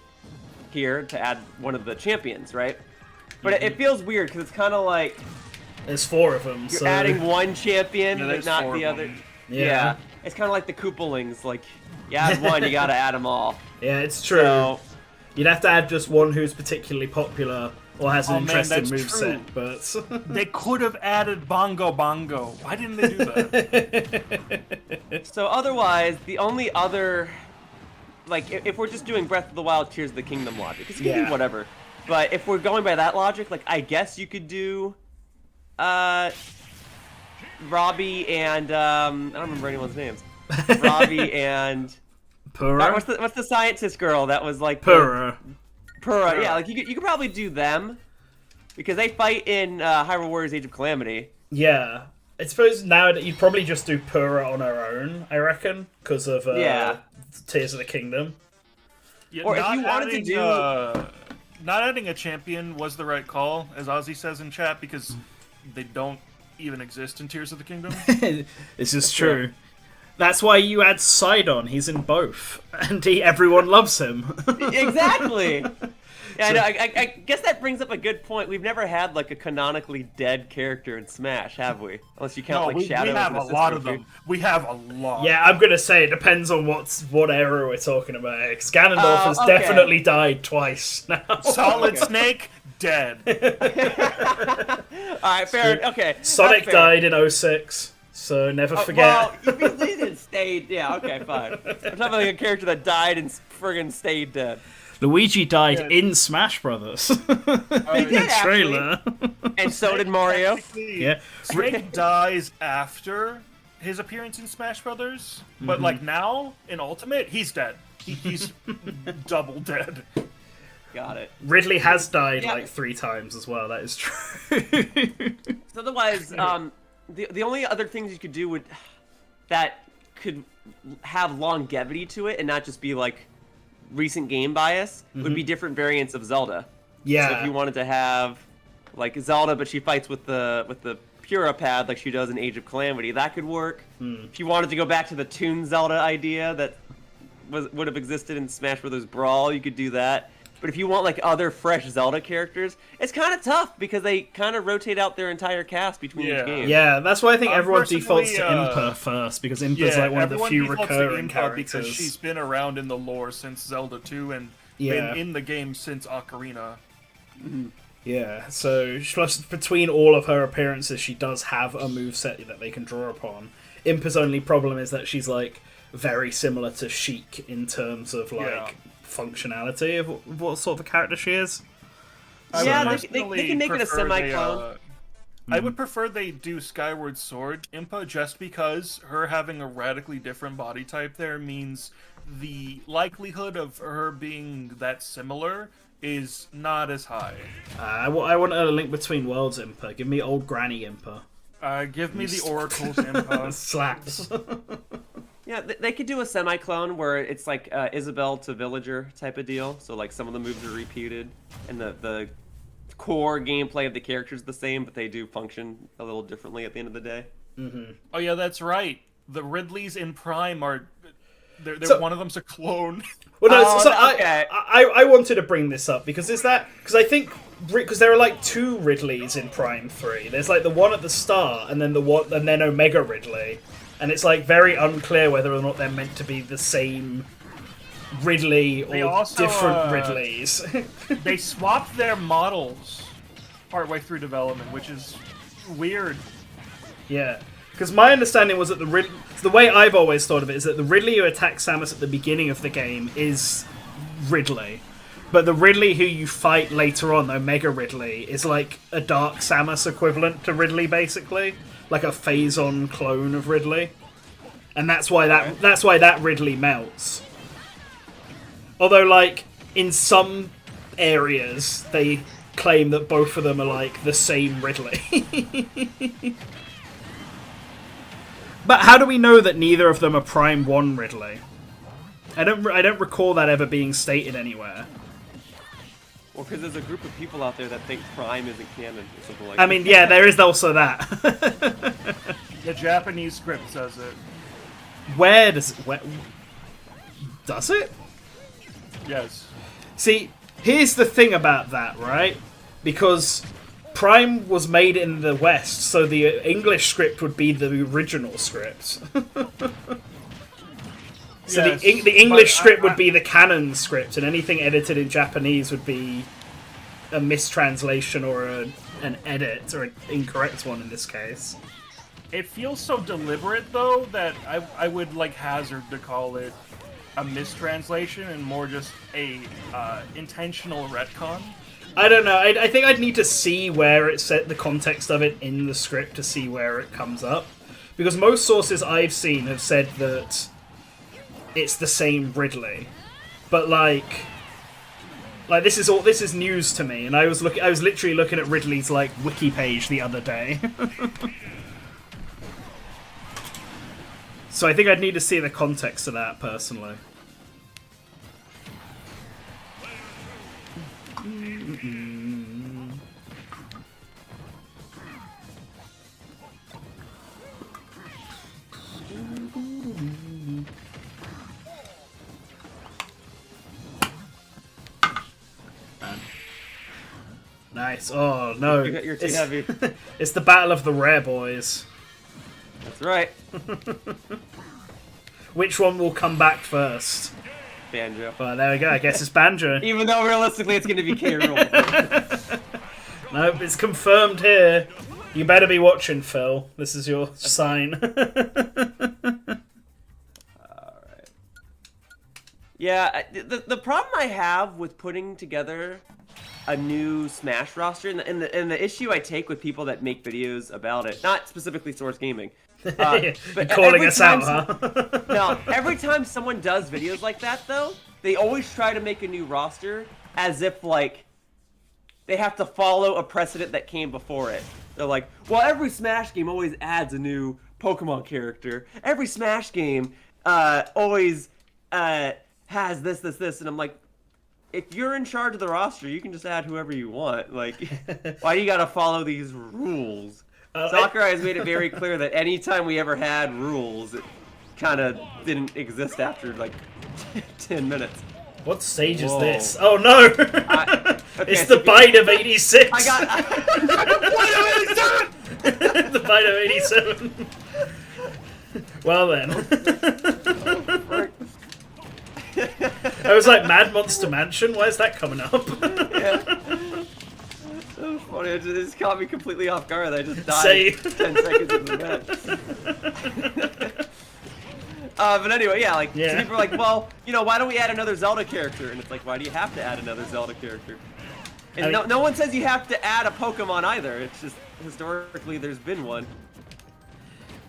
here to add one of the champions, right? But it feels weird because it's kind of like There's 4 of them, you're so adding one champion, Yeah, but there's not 4 the of other. them. Yeah. It's kind of like the Koopalings. Like, you add one, you gotta add them all. yeah, it's true. So, You'd have to add just one who's particularly popular or has an Oh, man, interesting that's moveset, true. but They could have added Bongo Bongo. Why didn't they do that? so otherwise, the only other, like, if we're just doing Breath of the Wild, Tears of the Kingdom logic, it's gonna Yeah. be whatever. But if we're going by that logic, like, I guess you could do, Robbie and I don't remember anyone's names. Robbie and Purah? what's the scientist girl that was like Purah. Purah? Yeah, like you could probably do them because they fight in Hyrule Warriors: Age of Calamity. Yeah. I suppose now that you'd probably just do Purah on her own, I reckon, because of Yeah. Tears of the Kingdom. Yeah, Or if not you wanted to adding, do- not adding a champion was the right call, as Ozzy says in chat, because they don't even exist in Tears of the Kingdom. This is true. That's why you add Sidon. He's in both, and everyone loves him. Exactly. Yeah, I know. I guess that brings up a good point. We've never had like a canonically dead character in Smash, have we? Unless you count No, like we Shadow. have as a an lot of assistant them. We have a lot. Yeah, I'm gonna say it depends on what era we're talking about. Because Ganondorf Oh, has okay. definitely died twice now. Solid Snake, dead. All right, fair. Okay. Sonic that's fair. died in 06, so never forget. Well, you didn't stay. Yeah, okay, fine. I'm talking about like a character that died and friggin' stayed dead. Luigi died Yeah. in Smash Brothers. He The did, trailer. And so did Mario. Technically, Yeah. Snake dies after his appearance in Smash Brothers, but like now in Ultimate, he's dead. He's double dead. Got it. Ridley has died Yeah. like 3 times as well. That is true. So otherwise, the only other things you could do would that could have longevity to it and not just be like recent game bias would be different variants of Zelda. Yeah. So if you wanted to have like Zelda, but she fights with the Pura pad like she does in Age of Calamity, that could work. If you wanted to go back to the Toon Zelda idea that would have existed in Smash Bros. Brawl, you could do that. But if you want like other fresh Zelda characters, it's kind of tough because they kind of rotate out their entire cast between Yeah. each game. Yeah, that's why I think everyone Personally, defaults to Impa first, because Impa's Yeah, like one of the everyone few defaults to recurring Impa characters. because she's been around in the lore since Zelda 2 and Yeah. been in the game since Ocarina. Yeah, so plus between all of her appearances, she does have a moveset that they can draw upon. Impa's only problem is that she's like very similar to Sheik in terms of like Yeah. functionality of what sort of a character she is. Yeah, would they can personally make it a prefer semi-clone. I would prefer they do Skyward Sword Impa just because her having a radically different body type there means the likelihood of her being that similar is not as high. I want a link between worlds Impa. Give me old granny Impa. Give me the Oracle's Impa. Slaps. Yeah, they could do a semi-clone where it's like Isabelle to Villager type of deal. So like some of the moves are repeated, and the core gameplay of the characters is the same, but they do function a little differently at the end of the day. Oh yeah, that's right. The Ridleys in Prime are. They're So- one of them's a clone. Well, no, Oh, so okay. I wanted to bring this up because I think because there are like 2 Ridleys in Prime 3. There's like the one at the start, and then the one, and then Omega Ridley. and it's like very unclear whether or not they're meant to be the same Ridley or different Ridleys. They swapped their models partway through development, which is weird. Yeah, because my understanding was that the way I've always thought of it is that the Ridley who attacks Samus at the beginning of the game is Ridley, but the Ridley who you fight later on, Omega Ridley, is like a Dark Samus equivalent to Ridley, basically, like a Phazon clone of Ridley, and that's why that Ridley melts. Although, like, in some areas, they claim that both of them are, like, the same Ridley. But how do we know that neither of them are Prime 1 Ridley? I don't recall that ever being stated anywhere. Well, because there's a group of people out there that think Prime isn't canon or something like that. I mean, yeah, there is also that. The Japanese script says it. Where does it... Does it? Yes. See, here's the thing about that, right? Because Prime was made in the West, so the English script would be the original script. So yes, the English script would be the canon script, and anything edited in Japanese would be a mistranslation or an edit, or an incorrect one in this case. It feels so deliberate, though, that I would like hazard to call it a mistranslation and more just a intentional retcon. I don't know. I think I'd need to see where it set the context of it in the script to see where it comes up, because most sources I've seen have said that it's the same Ridley, but like this is news to me, and I was literally looking at Ridley's like wiki page the other day. So I think I'd need to see the context of that personally. Nice. Oh no! You're too heavy. It's the battle of the rare boys. That's right. Which one will come back first? Banjo. Well, there we go. I guess it's Banjo. Even though realistically it's going to be K. Rool. Nope, it's confirmed here. You better be watching, Phil. This is your sign. Alright. Yeah, the problem I have with putting together a new Smash roster, and the issue I take with people that make videos about it, not specifically Source Gaming, but calling us out, huh? No, every time someone does videos like that, though, they always try to make a new roster as if, like, they have to follow a precedent that came before it. They're like, well, every Smash game always adds a new Pokemon character. Every Smash game always has this, and I'm like, if you're in charge of the roster, you can just add whoever you want. Like, why do you gotta follow these rules? Sakurai has made it very clear that anytime we ever had rules, it kind of didn't exist after, like, 10 minutes. What stage is this? Oh, no! It's the Bite of 86! I got the Bite of 87! Well, then. I was like, Mad Monster Mansion? Why is that coming up? Yeah. So funny, it just caught me completely off guard. I just died 10 seconds into the match. But anyway, yeah, like, so people are like, well, you know, why don't we add another Zelda character? And it's like, why do you have to add another Zelda character? And I mean, no one says you have to add a Pokemon either. It's just, historically, there's been one.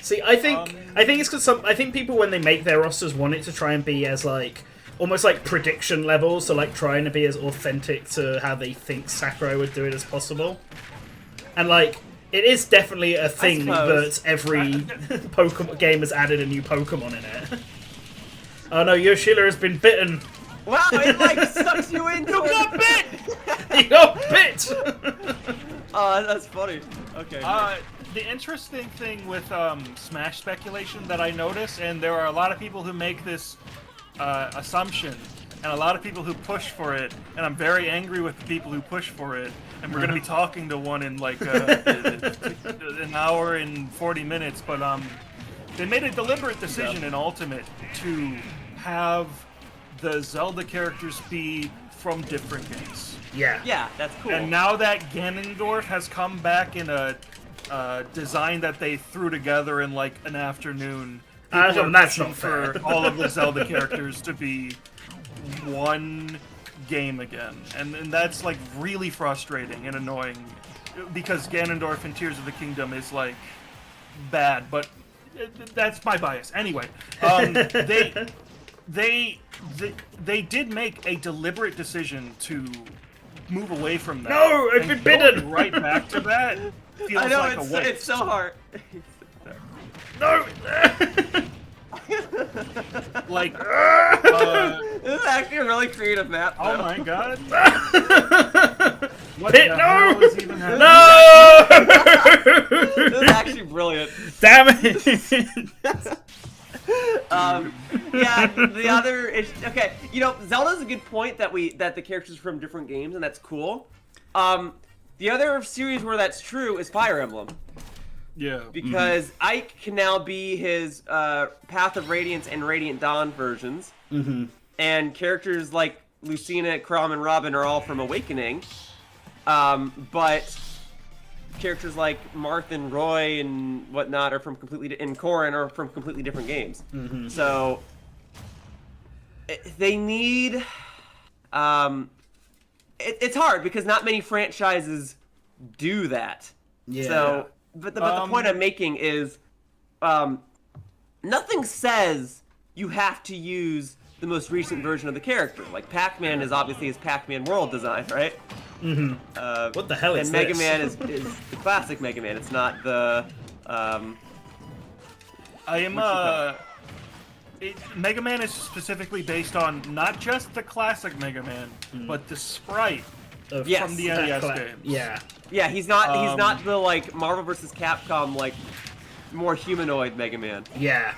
See, I think it's because I think people, when they make their rosters, want it to try and be as, like, almost like prediction level, so like trying to be as authentic to how they think Sakurai would do it as possible. And like, it is definitely a thing that every Pokemon game has added a new Pokemon in it. Oh no, Yoshila has been bitten. Wow, it like sucks you in. You got bit! You got bit! Oh, that's funny. Okay. The interesting thing with Smash speculation that I notice, and there are a lot of people who make this assumption, and a lot of people who push for it, and I'm very angry with the people who push for it, and we're going to be talking to one in like an hour and 40 minutes, but They made a deliberate decision in Ultimate to have the Zelda characters be from different games. Yeah. Yeah, that's cool. And now that Ganondorf has come back in a design that they threw together in like an afternoon, people are that's pushing not fair. for all of the Zelda characters to be one game again, and that's like really frustrating and annoying because Ganondorf in Tears of the Kingdom is like bad, but that's my bias. Anyway, they did make a deliberate decision to move away from that. No, I've been bitten. Going right back to that feels I know, like a waste. it's so hard. No. Like, This is actually a really creative map. oh though. my god. What Hit, the no! hell is even happening? No! This is actually brilliant. Damn it! Yeah, the other is okay. You know, Zelda's a good point that the characters are from different games, and that's cool. The other series where that's true is Fire Emblem. Yeah. Because Ike can now be his Path of Radiance and Radiant Dawn versions. And characters like Lucina, Chrom, and Robin are all from Awakening. But characters like Marth and Roy and whatnot are from and Corrin are from completely different games. So they need... it's hard because not many franchises do that. Yeah. So... But the point I'm making is, nothing says you have to use the most recent version of the character. Like Pac-Man is obviously his Pac-Man world design, right? What the hell is and Mega this? Man is the classic Mega Man. It's not the. Mega Man is specifically based on not just the classic Mega Man, but the sprite Yes, from the NES games. Yeah. Yeah, he's not the like Marvel vs. Capcom like more humanoid Mega Man. Yeah.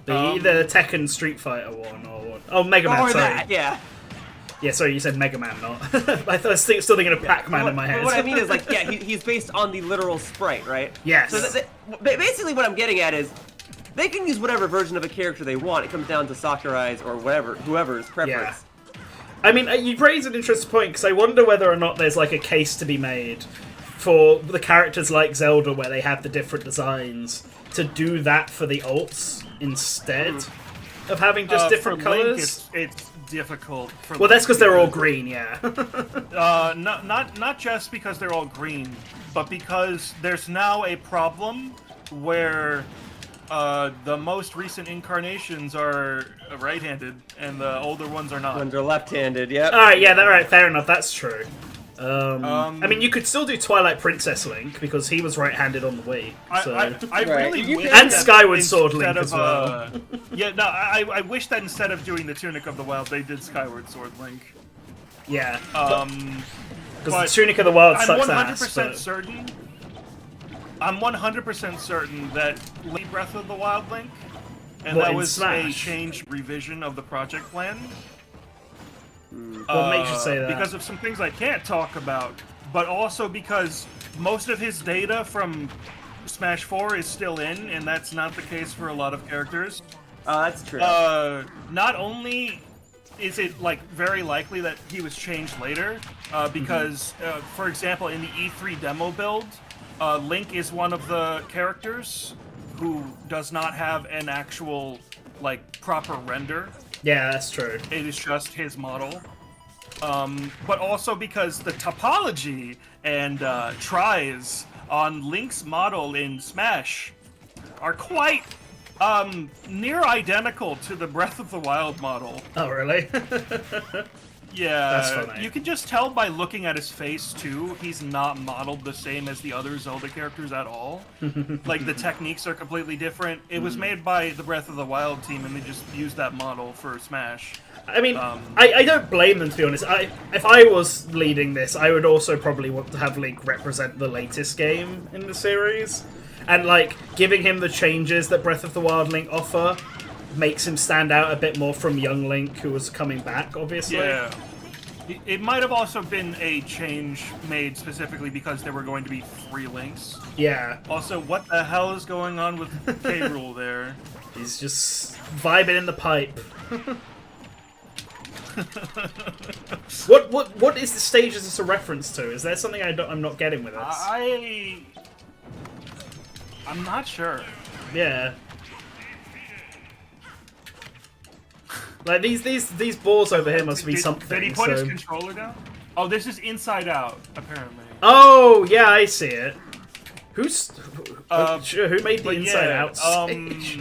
The Tekken Street Fighter one or what? Oh, Mega Man. Or Sorry. that, yeah. Yeah, sorry, you said Mega Man, not. I thought I was still thinking of Pac-Man in my head. What I mean is like, yeah, he's based on the literal sprite, right? Yes. So basically, what I'm getting at is. They can use whatever version of a character they want. It comes down to Sakurai's or whoever's preference. I mean, you raise an interesting point, because I wonder whether or not there's like a case to be made for the characters like Zelda, where they have the different designs, to do that for the alts instead of having just different for Link, colors. it's difficult. For Well, that's Link because they're all green, yeah. not just because they're all green, but because there's now a problem where the most recent incarnations are right-handed, and the older ones are not. When they're left-handed, yep. Alright, yeah, alright, fair enough, that's true. I mean, you could still do Twilight Princess Link, because he was right-handed on the Wii. So. I really You wish can- And that Skyward Sword Link instead as of, well. yeah, no, I wish that instead of doing the Tunic of the Wild, they did Skyward Sword Link. Yeah. But Because the Tunic of the Wild I'm sucks 100% ass, but... certain. I'm 100% certain that Link Breath of the Wild Link, and What, that in was Smash? a changed revision of the project plan. What makes you say that? Because of some things I can't talk about, but also because most of his data from Smash 4 is still in, and that's not the case for a lot of characters. Oh, that's true. Not only is it like very likely that he was changed later, because, for example, in the E3 demo build, Link is one of the characters who does not have an actual, like, proper render. Yeah, that's true. It is just his model. But also because the topology and tries on Link's model in Smash are quite near identical to the Breath of the Wild model. Oh, really? Yeah, That's funny. you can just tell by looking at his face, too. He's not modeled the same as the other Zelda characters at all. Like, the techniques are completely different. It was made by the Breath of the Wild team, and they just used that model for Smash. I mean, I don't blame them, to be honest. If I was leading this, I would also probably want to have Link represent the latest game in the series. And, like, giving him the changes that Breath of the Wild Link offer makes him stand out a bit more from young Link, who was coming back, obviously. Yeah. It might have also been a change made specifically because there were going to be 3 links. Yeah. Also, what the hell is going on with K. Rool there? He's just vibing in the pipe. What is the stage is this a reference to? Is there something I'm not getting with this? I'm not sure. Yeah. Like these balls over here must be something. Did he put his controller down? Oh, this is Inside Out, apparently. Oh yeah, I see it. Who made the Inside Out stage?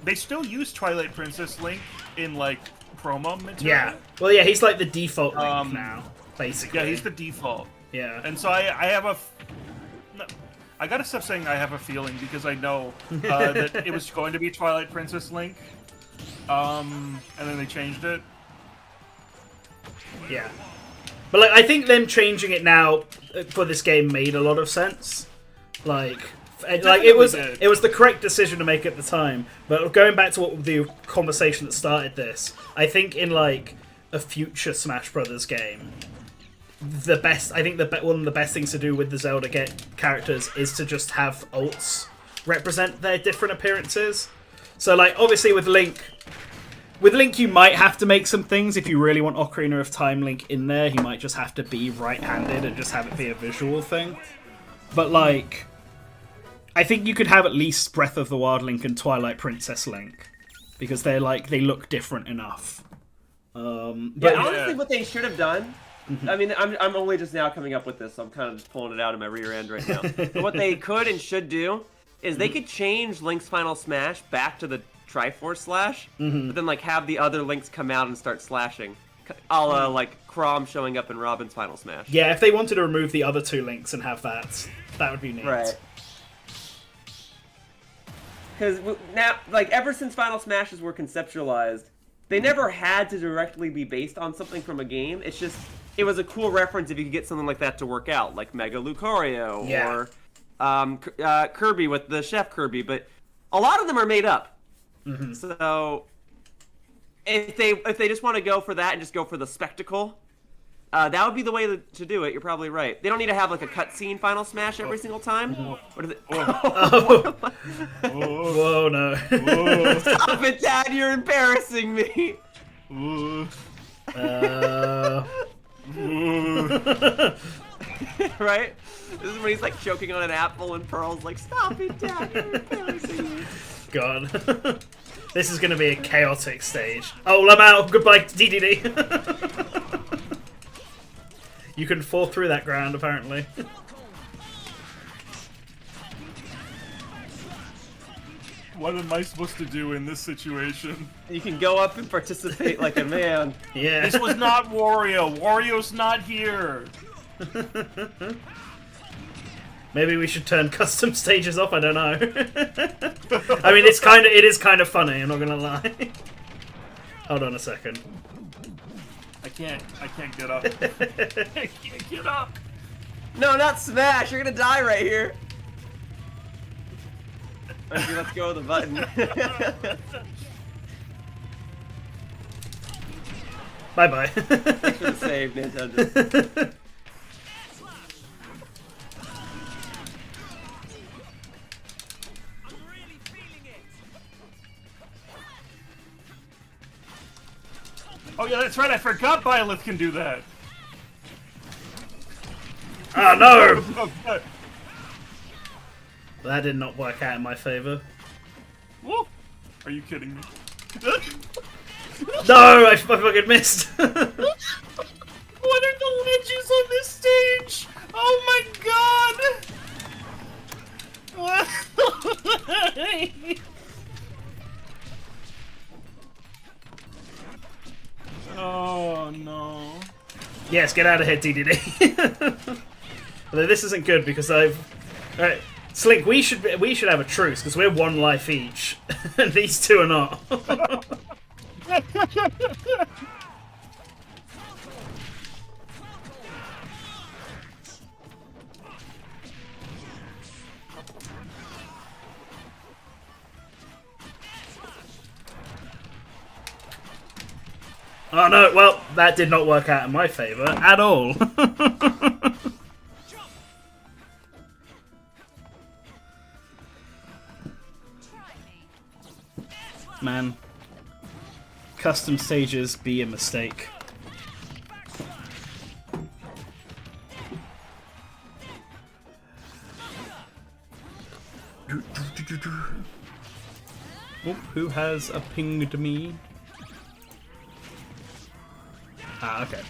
They still use Twilight Princess Link in like promo material. Yeah. Well, yeah, he's like the default Link now, basically. Yeah, he's the default. Yeah. And so I have a. I gotta stop saying I have a feeling because I know that it was going to be Twilight Princess Link. And then they changed it. Yeah. But like, I think them changing it now for this game made a lot of sense. Like it was the correct decision to make at the time. But going back to what the conversation that started this, I think in like a future Smash Brothers game, one of the best things to do with the Zelda characters is to just have ults represent their different appearances. So like obviously with Link you might have to make some things if you really want Ocarina of Time Link in there. He might just have to be right-handed and just have it be a visual thing. But like, I think you could have at least Breath of the Wild Link and Twilight Princess Link because they look different enough. But honestly, what they should have done. I mean, I'm only just now coming up with this, so I'm kind of just pulling it out of my rear end right now. But what they could and should do is they could change Link's Final Smash back to the Triforce Slash, but then like have the other Links come out and start slashing, a la like Chrom showing up in Robin's Final Smash. Yeah, if they wanted to remove the other 2 Links and have that would be neat. Right. Because now, like ever since Final Smashes were conceptualized, they never had to directly be based on something from a game. It's just it was a cool reference if you could get something like that to work out, like Mega Lucario or Kirby with the Chef Kirby, but a lot of them are made up. So if they just want to go for that and just go for the spectacle, that would be the way to do it. You're probably right. They don't need to have like a cutscene Final Smash every single time. What is it? Whoa, no. Stop it, Dad! You're embarrassing me. Right? This is when he's like choking on an apple and Pearl's like, "Stop it, Dad! You're embarrassing me." God. This is going to be a chaotic stage. Oh, well, I'm out. Goodbye, DDD. You can fall through that ground, apparently. What am I supposed to do in this situation? You can go up and participate like a man. Yeah. This was not Wario. Wario's not here. Maybe we should turn custom stages off. I don't know. I mean, it is kind of funny. I'm not gonna lie. Hold on a second. I can't get up. I can't get up. No, not Smash. You're gonna die right here. Okay, let's go with the button. Bye-bye. Thanks for the save, Nintendo. Oh yeah, that's right. I forgot Byleth can do that. Oh no! That did not work out in my favor. Whoa. Are you kidding me? No, I fucking missed. What are the ledges on this stage? Oh my god! Oh no. Yes, get out of here, DDD. Although this isn't good because Alright, Slink, we should have a truce because we're 1 life each, and these 2 are not. Oh no, well, that did not work out in my favour at all. Man, custom stages be a mistake. Oh, who has a pinged me? Ah, okay.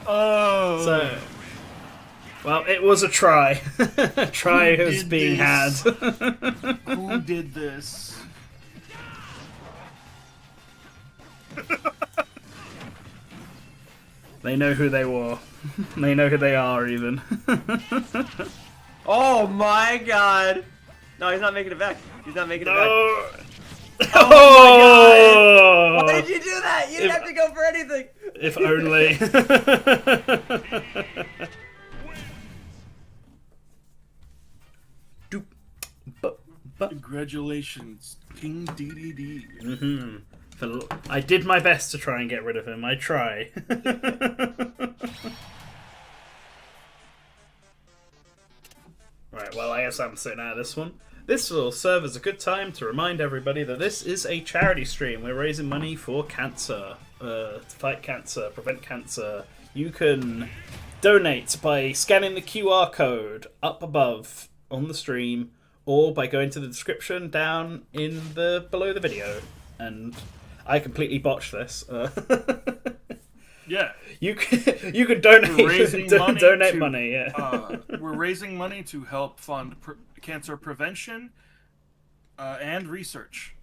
Oh. So, well, it was a try. A try is being had. Who did this? They know who they were. They know who they are, even. Oh my god! No, he's not making it back. He's not making it back. No! Oh my god! Why did you do that? You didn't have to go for anything! If only. Congratulations, King DDD. I did my best to try and get rid of him. I try. Right, well, I guess I'm sitting out of this one. This will serve as a good time to remind everybody that this is a charity stream. We're raising money for cancer. To fight cancer, prevent cancer. You can donate by scanning the QR code up above on the stream, or by going to the description down in the below the video. And I completely botched this. Yeah. You can donate. We're raising money donate to, money. Yeah. We're raising money to help fund cancer prevention and research.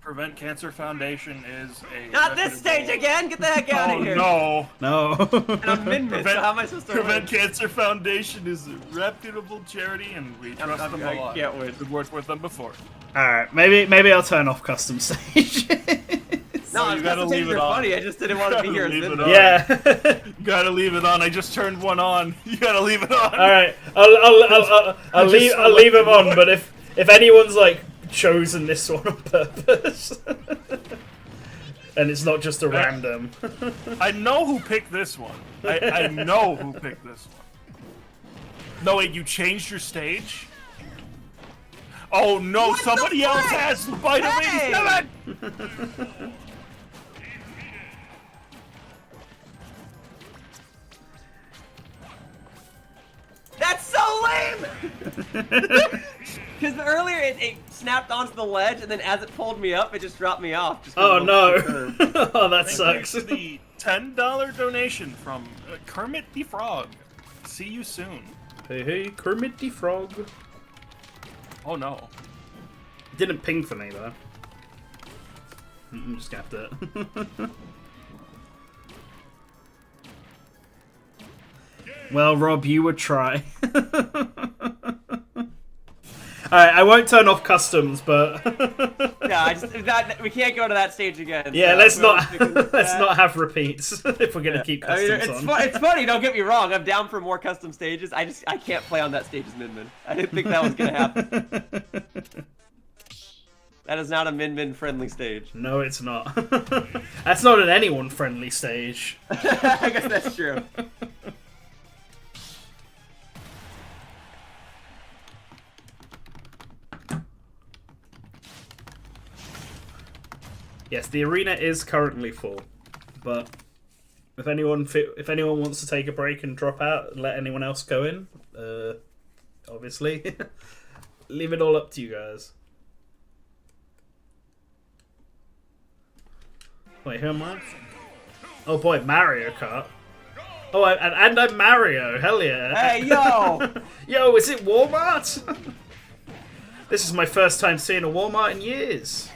Prevent Cancer Foundation is a Not this stage again! Get the heck out of here! No. No. And I'm min-min, so how am I supposed to Prevent win? Cancer Foundation is a reputable charity, and we trust them a lot. I can't win. We've worked with them before. Alright, maybe I'll turn off custom stage. you No, I'm gotta just leave it on. funny. I just didn't want to be here. Leave as it min-min. on. Yeah. You gotta leave it on. I just turned one on. You gotta leave it on. Alright, I'll leave him on, but if anyone's like chosen this one on purpose and it's not just a random. I know who picked this one. I know who picked this one. No, wait, you changed your stage? Oh no, What somebody the else frick? has Spider-Man Hey! 7! That's so lame! Because earlier it snapped onto the ledge, and then as it pulled me up, it just dropped me off. Just 'cause Oh of the no. curve. Oh, that Thank you sucks. for the $10 donation from Kermit the Frog. See you soon. Hey, Kermit the Frog. Oh no. Didn't ping for me though. I'm just gonna have to. Well, Rob, you would try. Alright, I won't turn off customs, but Yeah, we can't go to that stage again. yeah, so let's we'll not just stick with let's that. not have repeats if we're gonna keep I mean, customs on. it's funny. Don't get me wrong. I'm down for more custom stages. I can't play on that stage as Min-Min. I didn't think that was gonna happen. That is not a Min-Min friendly stage. No, it's not. That's not an anyone friendly stage. I guess that's true. Yes, the arena is currently full, but if anyone wants to take a break and drop out and let anyone else go in, obviously, leave it all up to you guys. Wait, who am I? Oh boy, Mario Kart. Oh, and I'm Mario. Hell yeah! Hey, yo! Yo, is it Walmart? This is my first time seeing a Walmart in years.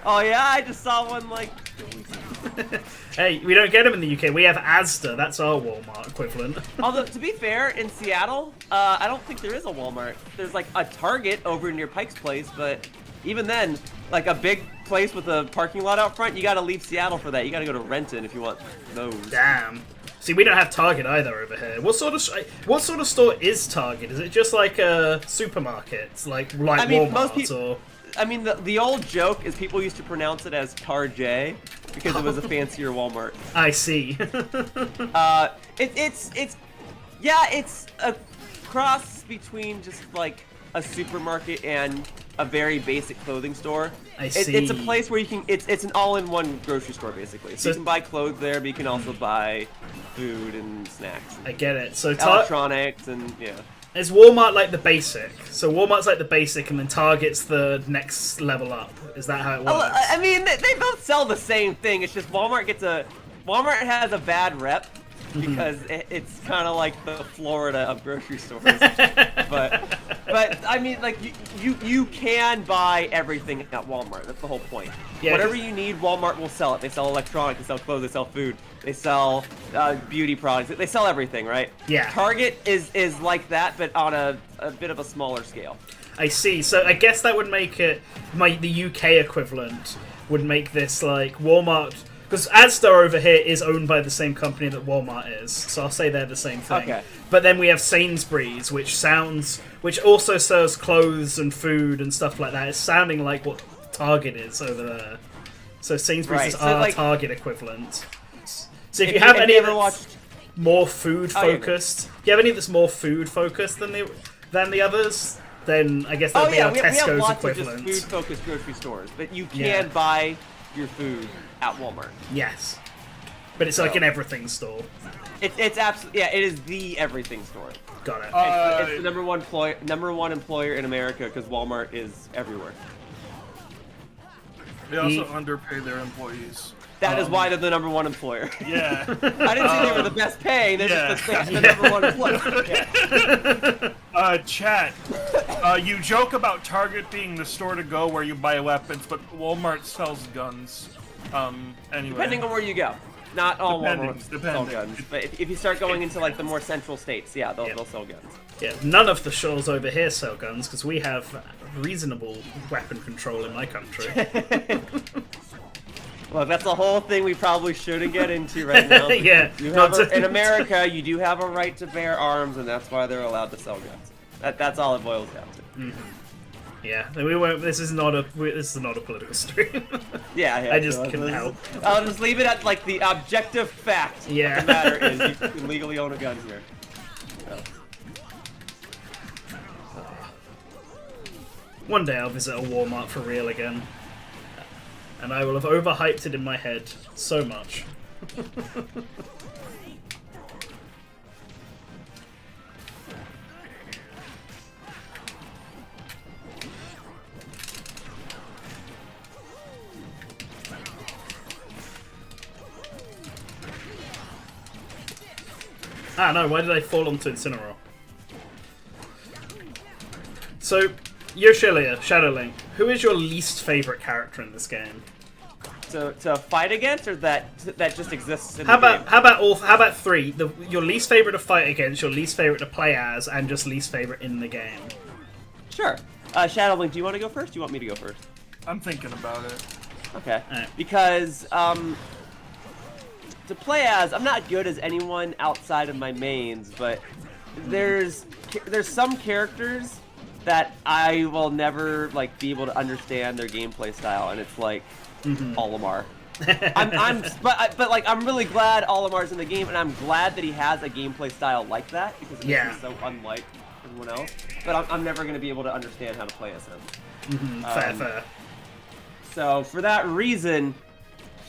Oh yeah, I just saw one like 2 weeks ago. Hey, we don't get them in the UK. We have Asda. That's our Walmart equivalent. Although, to be fair, in Seattle, I don't think there is a Walmart. There's like a Target over near Pike's Place, but even then, like a big place with a parking lot out front, you gotta leave Seattle for that. You gotta go to Renton if you want those. Damn. See, we don't have Target either over here. What sort of store is Target? Is it just like a supermarket, like I mean, Walmart most people. or? I mean, the old joke is people used to pronounce it as Tar-J because it was a fancier Walmart. I see. It's a cross between just like a supermarket and a very basic clothing store. I see. It's a place where you can. It's an all-in-one grocery store basically. So you can buy clothes there, but you can also buy food and snacks. I get it. So electronics and yeah. Is Walmart like the basic? So Walmart's like the basic, and then Target's the next level up. Is that how it works? I mean, they both sell the same thing. It's just Walmart has a bad rep because it's kind of like the Florida of grocery stores. but I mean, like you can buy everything at Walmart. That's the whole point. Yeah, whatever you need, Walmart will sell it. They sell electronics, they sell clothes, they sell food, they sell beauty products. They sell everything, right? Yeah. Target is like that, but on a bit of a smaller scale. I see. So I guess that would make it the UK equivalent would make this like Walmart. Because Asda over here is owned by the same company that Walmart is, so I'll say they're the same thing. Okay. But then we have Sainsbury's, which also sells clothes and food and stuff like that. It's sounding like what Target is over there. So Sainsbury's is our Target equivalent. So if you have any that's more food focused, do you have any that's more food focused than the others? Then I guess that'd be our Tesco's we have lots equivalent. Of just food-focused grocery stores, but you can buy your food at Walmart. Yes, but it's like an everything store. It's absolutely it is the everything store. Got it. It's the number one employer in America because Walmart is everywhere. They also underpay their employees. That is why they're the number one employer. Yeah. I didn't say they were the best paying. They're just the number one employer. Yeah. Chat. You joke about Target being the store to go where you buy weapons, but Walmart sells guns. Anyway. Depending on where you go. Not all Walmart sell guns. But if you start going into like the more central states, they'll sell guns. Yeah, none of the stores over here sell guns because we have reasonable weapon control in my country. Well, that's a whole thing we probably shouldn't get into right now. Yeah. In America, you do have a right to bear arms, and that's why they're allowed to sell guns. That's all it boils down to. Mm-hmm. Yeah, we won't. This is not a political stream. Yeah. I just couldn't help. I'll just leave it at like the objective fact. Yeah. The matter is you can legally own a gun here. So. One day I'll visit a Walmart for real again. And I will have overhyped it in my head so much. Ah, no, why did I fall onto Incineroar? So, Yoshilia, Shadow Link, who is your least favorite character in this game? To fight against, or that just exists in the game? How about three? Your least favorite to fight against, your least favorite to play as, and just least favorite in the game. Sure. Shadow Link, do you want to go first? Do you want me to go first? I'm thinking about it. Okay. Right. Because to play as, I'm not good as anyone outside of my mains, but there's some characters that I will never like be able to understand their gameplay style, and it's like Olimar. But like I'm really glad Olimar's in the game, and I'm glad that he has a gameplay style like that because it makes him so unlike everyone else. But I'm never going to be able to understand how to play as him. Fair. So for that reason,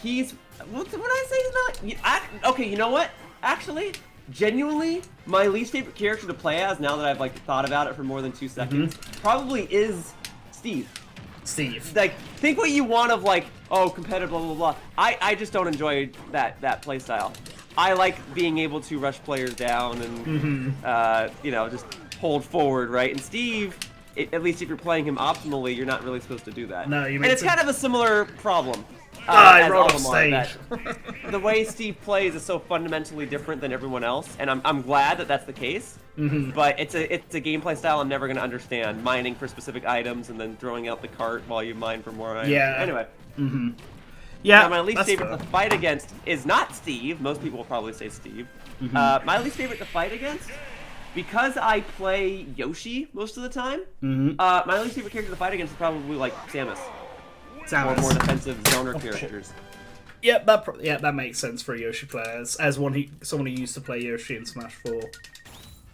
he's. What did I say? He's not. Okay, you know what? Actually, genuinely, my least favorite character to play as, now that I've like thought about it for more than 2 seconds, probably is Steve. Like, think what you want of like, oh, competitive, blah blah blah. I just don't enjoy that playstyle. I like being able to rush players down and just hold forward, right? And Steve, at least if you're playing him optimally, you're not really supposed to do that. No, you. And it's kind of a similar problem. I rolled off stage. The way Steve plays is so fundamentally different than everyone else, and I'm glad that that's the case. But it's a gameplay style I'm never going to understand. Mining for specific items and then throwing out the cart while you mine for more items. Yeah. Anyway. Yeah. Now, my least favorite to fight against is not Steve. Most people will probably say Steve. My least favorite to fight against, because I play Yoshi most of the time, my least favorite character to fight against is probably like Samus. Or more defensive zoner characters. Yep, that makes sense for a Yoshi player, as someone who used to play Yoshi in Smash 4.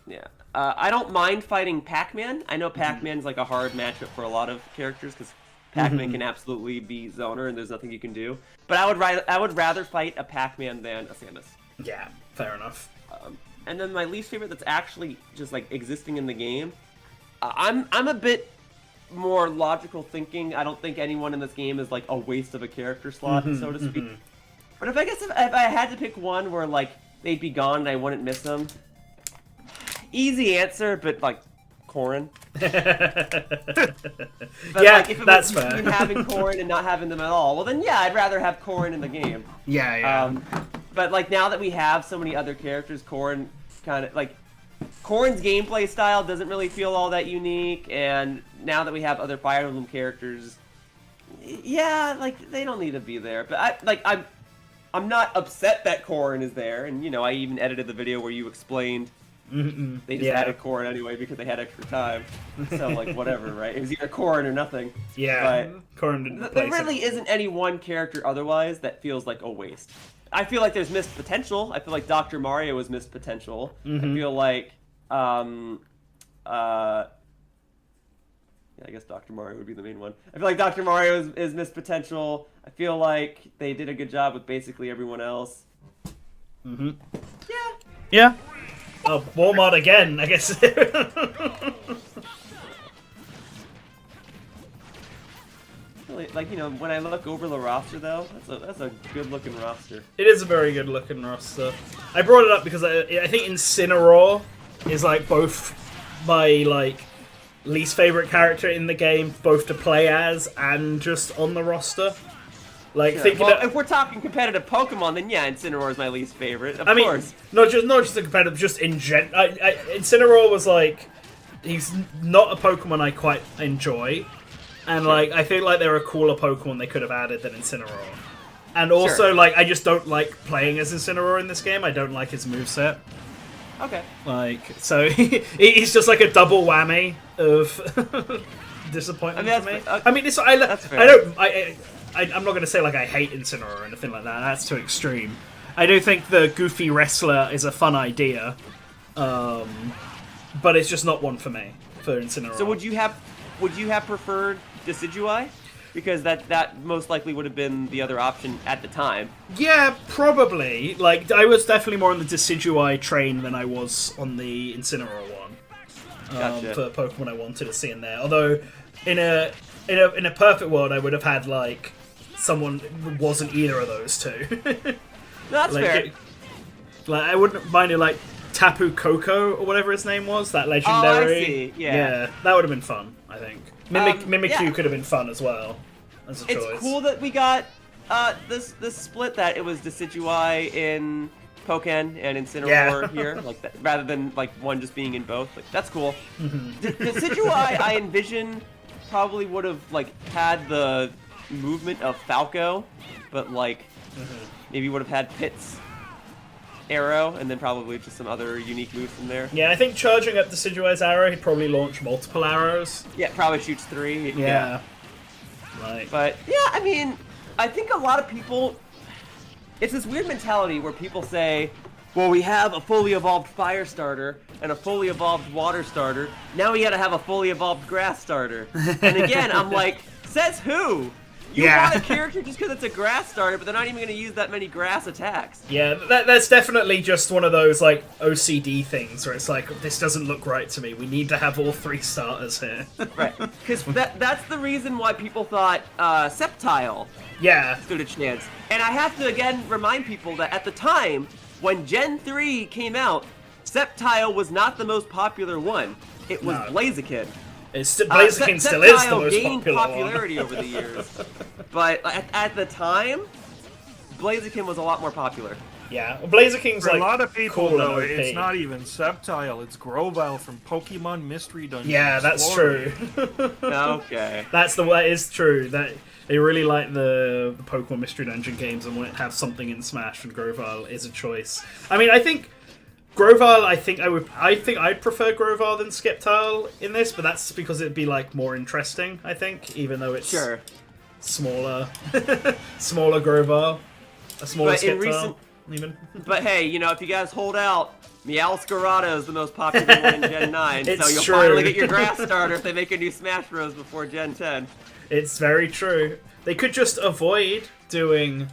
Yeah. I don't mind fighting Pac-Man. I know Pac-Man's like a hard matchup for a lot of characters, because Pac-Man can absolutely be zoner and there's nothing you can do. But I would rather fight a Pac-Man than a Samus. Yeah, fair enough. And then my least favorite that's actually just like existing in the game, I'm a bit more logical thinking. I don't think anyone in this game is like a waste of a character slot, so to speak. But if I had to pick one where like they'd be gone and I wouldn't miss them, easy answer, but like Corrin. But yeah, like, if it that's was fair. having Corrin and not having them at all, well then yeah, I'd rather have Corrin in the game. Yeah. But like now that we have so many other characters, Corrin kind of like Corrin's gameplay style doesn't really feel all that unique, and now that we have other Fire Emblem characters, yeah, like they don't need to be there. But I'm not upset that Corrin is there, and you know I even edited the video where you explained they just added Corrin anyway because they had extra time. So like whatever, right? It was either Corrin or nothing. Yeah, but Corrin didn't there really isn't any one character otherwise that feels like a waste. I feel like there's missed potential. I feel like Dr. Mario is missed potential. I feel like, yeah, I guess Dr. Mario would be the main one. I feel like Dr. Mario is missed potential. I feel like they did a good job with basically everyone else. Yeah. Oh, Walmart again, I guess. Like, you know, when I look over the roster, though, that's a good-looking roster. It is a very good-looking roster. I brought it up because I think Incineroar is, like, both my, like, least favorite character in the game, both to play as and just on the roster. Like, thinking if we're talking competitive Pokemon, then yeah, Incineroar is my least favorite, of course. Not just a competitive, just in gen. Incineroar was, like, he's not a Pokemon I quite enjoy. And, like, I feel like there are cooler Pokemon they could have added than Incineroar. And also, like, I just don't like playing as Incineroar in this game. I don't like his moveset. Okay. Like, so he's just like a double whammy of disappointment for me. I mean, that's fair. I'm not going to say, like, I hate Incineroar or anything like that. That's too extreme. I do think the goofy wrestler is a fun idea. But it's just not one for me, for Incineroar. So would you have preferred Decidueye? Because that most likely would have been the other option at the time. Yeah, probably. Like, I was definitely more on the Decidueye train than I was on the Incineroar one. Gotcha. For Pokemon I wanted to see in there. Although, in a perfect world, I would have had, like, someone who wasn't either of those two. That's fair. I wouldn't mind it, like, Tapu Koko, or whatever his name was, that legendary. Oh, I see. Yeah, that would have been fun, I think. Mimikyu could have been fun as well, as a choice. It's cool that we got this split, that it was Decidueye in Pokken and Incineroar here, like that, rather than like one just being in both. Like that's cool. Decidueye, I envision probably would have like had the movement of Falco, but like maybe would have had Pit's arrow, and then probably just some other unique moves from there. Yeah, I think charging up Decidueye's arrow, he'd probably launch multiple arrows. Yeah, probably shoots 3. Yeah. Right. But, yeah, I mean, I think a lot of people... It's this weird mentality where people say, well, we have a fully evolved fire starter and a fully evolved water starter. Now we gotta have a fully evolved grass starter. And again, I'm like, says who? You want a character just because it's a grass starter, but they're not even going to use that many grass attacks. Yeah, that's definitely just one of those, like, OCD things where it's like, this doesn't look right to me. We need to have all 3 starters here. Right. Because that's the reason why people thought Sceptile stood a chance. And I have to, again, remind people that at the time, when Gen 3 came out, Sceptile was not the most popular one. It was Blaziken. Blaziken still is the most gained popular popularity over the years, but at the time, Blaziken was a lot more popular. Yeah, Blaziken's like a lot of people cool though. and OP. It's not even Sceptile; it's Grovyle from Pokemon Mystery Dungeon. Yeah, that's true. Okay, that is true. That they really like the Pokemon Mystery Dungeon games and want to have something in Smash, and Grovyle is a choice. I mean, I think Grovar, I think I'd prefer Grovar than Skeptile in this, but that's because it'd be like more interesting. I think, even though it's smaller, smaller Grovar, a smaller Skeptile, even. But hey, you know, if you guys hold out, Meowscarada is the most popular one in Gen 9, so you'll finally get your grass starter if they make a new Smash Bros. Before Gen 10. It's very true. They could just avoid doing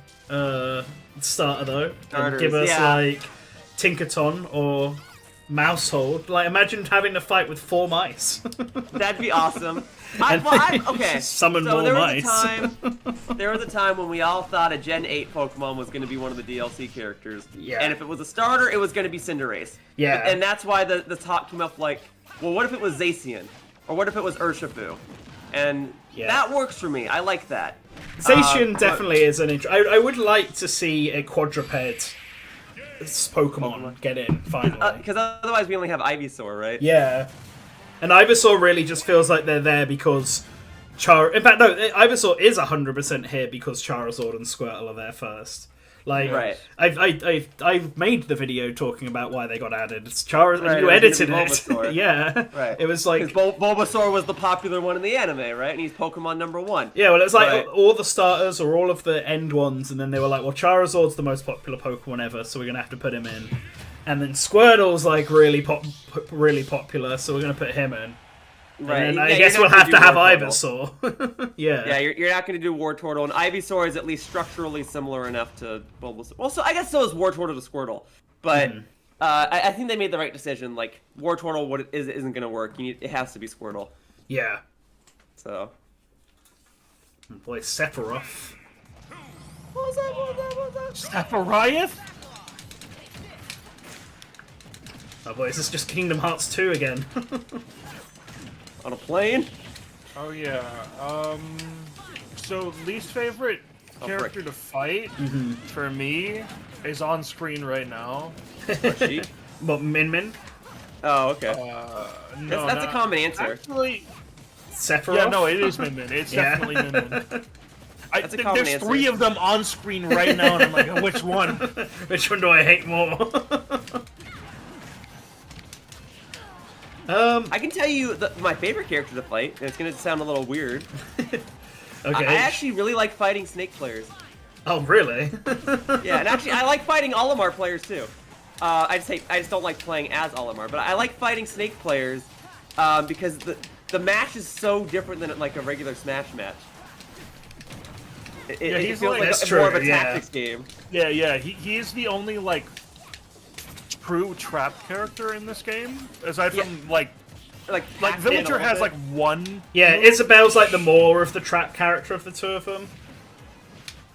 starter though, and give us like Tinkaton or Mousehold. Like, imagine having to fight with 4 mice. That'd be awesome. Okay. Summon more mice. There was a time when we all thought a Gen 8 Pokemon was going to be one of the DLC characters. Yeah. And if it was a starter, it was going to be Cinderace. Yeah. And that's why the talk came up like, well, what if it was Zacian? Or what if it was Urshifu? And that works for me. I like that. Zacian definitely is an I would like to see a quadruped Pokemon get in, finally. Because otherwise we only have Ivysaur, right? Yeah. And Ivysaur really just feels like they're there because in fact, no, Ivysaur is 100% here because Charizard and Squirtle are there first. Like, I've made the video talking about why they got added. It's you edited it. Yeah. Right. It was like... Because Bulbasaur was the popular one in the anime, right? And he's Pokemon #1. Yeah, well, it's like all the starters or all of the end ones, and then they were like, well, Charizard's the most popular Pokemon ever, so we're going to have to put him in. And then Squirtle's like really popular, so we're going to put him in. Right. And I guess we'll have to have Ivysaur. Yeah, you're not going to do Wartortle, and Ivysaur is at least structurally similar enough to Bulbasaur. Well, so I guess so is Wartortle to Squirtle. But I think they made the right decision. Like, Wartortle isn't going to work. It has to be Squirtle. Yeah. So. Boy, Sephiroth. What was that? Sephiroth? Oh boy, is this just Kingdom Hearts 2 again? On a plane? Oh yeah. So least favorite character to fight for me is on screen right now. She? What, Min Min? Oh, okay. No, that's a common answer. Actually, Sephiroth? yeah, no, it is Min Min. It's definitely Min Min. That's a common there's answer. 3 of them on screen right now, and I'm like, which one? Which one do I hate more? I can tell you my favorite character to fight, and it's going to sound a little weird. Okay. I actually really like fighting Snake players. Oh, really? Yeah, and actually I like fighting Olimar players too. I just don't like playing as Olimar, but I like fighting Snake players because the match is so different than like a regular Smash match. It feels like more of a tactics game. Yeah, he's the only like true trap character in this game, aside from like Villager has like one. Yeah, move. Isabel's like the more of the trap character of the two of them.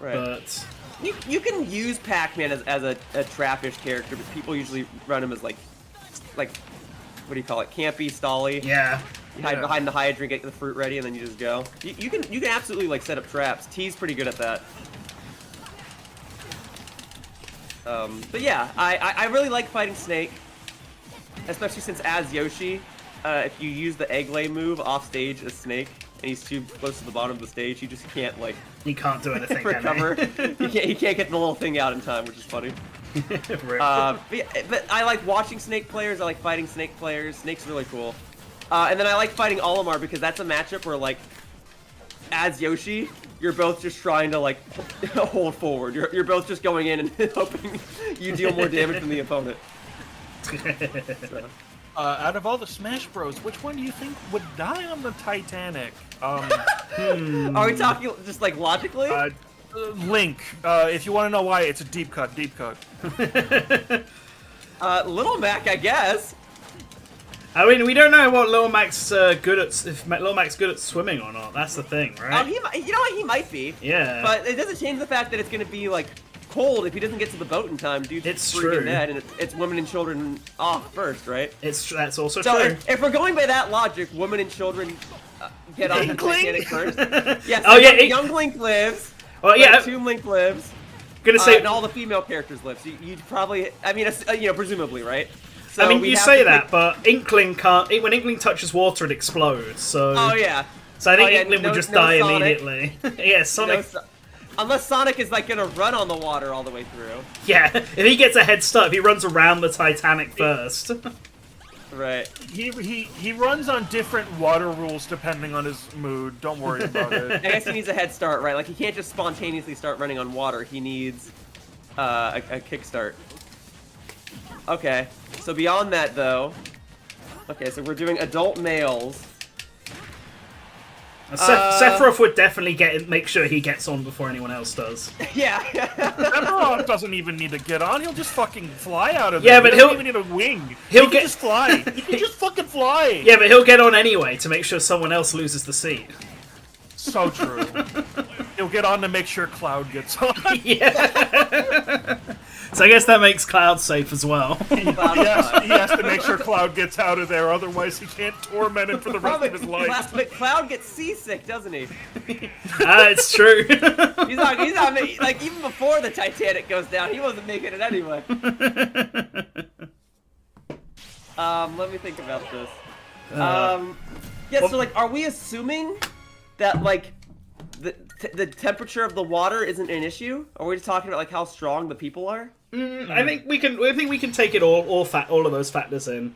Right. But you can use Pac-Man as a trappish character, but people usually run him as like what do you call it? Campy, stally. yeah. You hide behind the hydrant, get the fruit ready, and then you just go. You can absolutely like set up traps. T's pretty good at that. But yeah, I really like fighting Snake, especially since as Yoshi, if you use the egg lay move off stage as Snake and he's too close to the bottom of the stage, you just can't like He can't do anything. recover. Can he can't get the little thing out in time, which is funny. Rip. But I like watching Snake players. I like fighting Snake players. Snake's really cool. And then I like fighting Olimar because that's a matchup where like as Yoshi, you're both just trying to like hold forward. You're both just going in and hoping you deal more damage than the opponent. So. Out of all the Smash Bros, which one do you think would die on the Titanic? Are we talking just like logically? Link. If you want to know why, it's a deep cut. Deep cut. Little Mac, I guess. I mean, we don't know what Little Mac's good at. If Little Mac's good at swimming or not. That's the thing, right? He might be. Yeah. But it doesn't change the fact that it's going to be like cold if he doesn't get to the boat in time. Dude's It's freaking true. dead, and it's women and children off first, right? That's also So true. if we're going by that logic, women and children get on the Titanic first. Yes. Oh, yeah, Young Link lives. Well, yeah. Tomb Link lives. Gonna say. And all the female characters live. So you'd probably, I mean, presumably, right? So I mean, we'd you have say to that, pick- but Inkling can't. When Inkling touches water, it explodes. So. Oh yeah. So I think Oh, yeah, Inkling no- would just no die Sonic. immediately. Yeah, Sonic. Unless Sonic is like gonna run on the water all the way through. Yeah, if he gets a head start, if he runs around the Titanic first. Right. He runs on different water rules depending on his mood. Don't worry about it. I guess he needs a head start, right? Like he can't just spontaneously start running on water. He needs a kickstart. Okay. So beyond that, though. Okay, so we're doing adult males. Sephiroth would definitely make sure he gets on before anyone else does. Yeah. Sephiroth doesn't even need to get on. He'll just fucking fly out of there. Yeah, but he doesn't even need a wing. He can just fly. He can just fucking fly. Yeah, but he'll get on anyway to make sure someone else loses the seat. So true. He'll get on to make sure Cloud gets on. Yeah. So I guess that makes Cloud safe as well. He has to make sure Cloud gets out of there, otherwise he can't torment him for the rest of his life. But Cloud gets seasick, doesn't he? It's true. He's not like even before the Titanic goes down, he wasn't making it anyway. Let me think about this. So like, are we assuming that like the temperature of the water isn't an issue? Are we just talking about like how strong the people are? I think we can take it all of those factors in.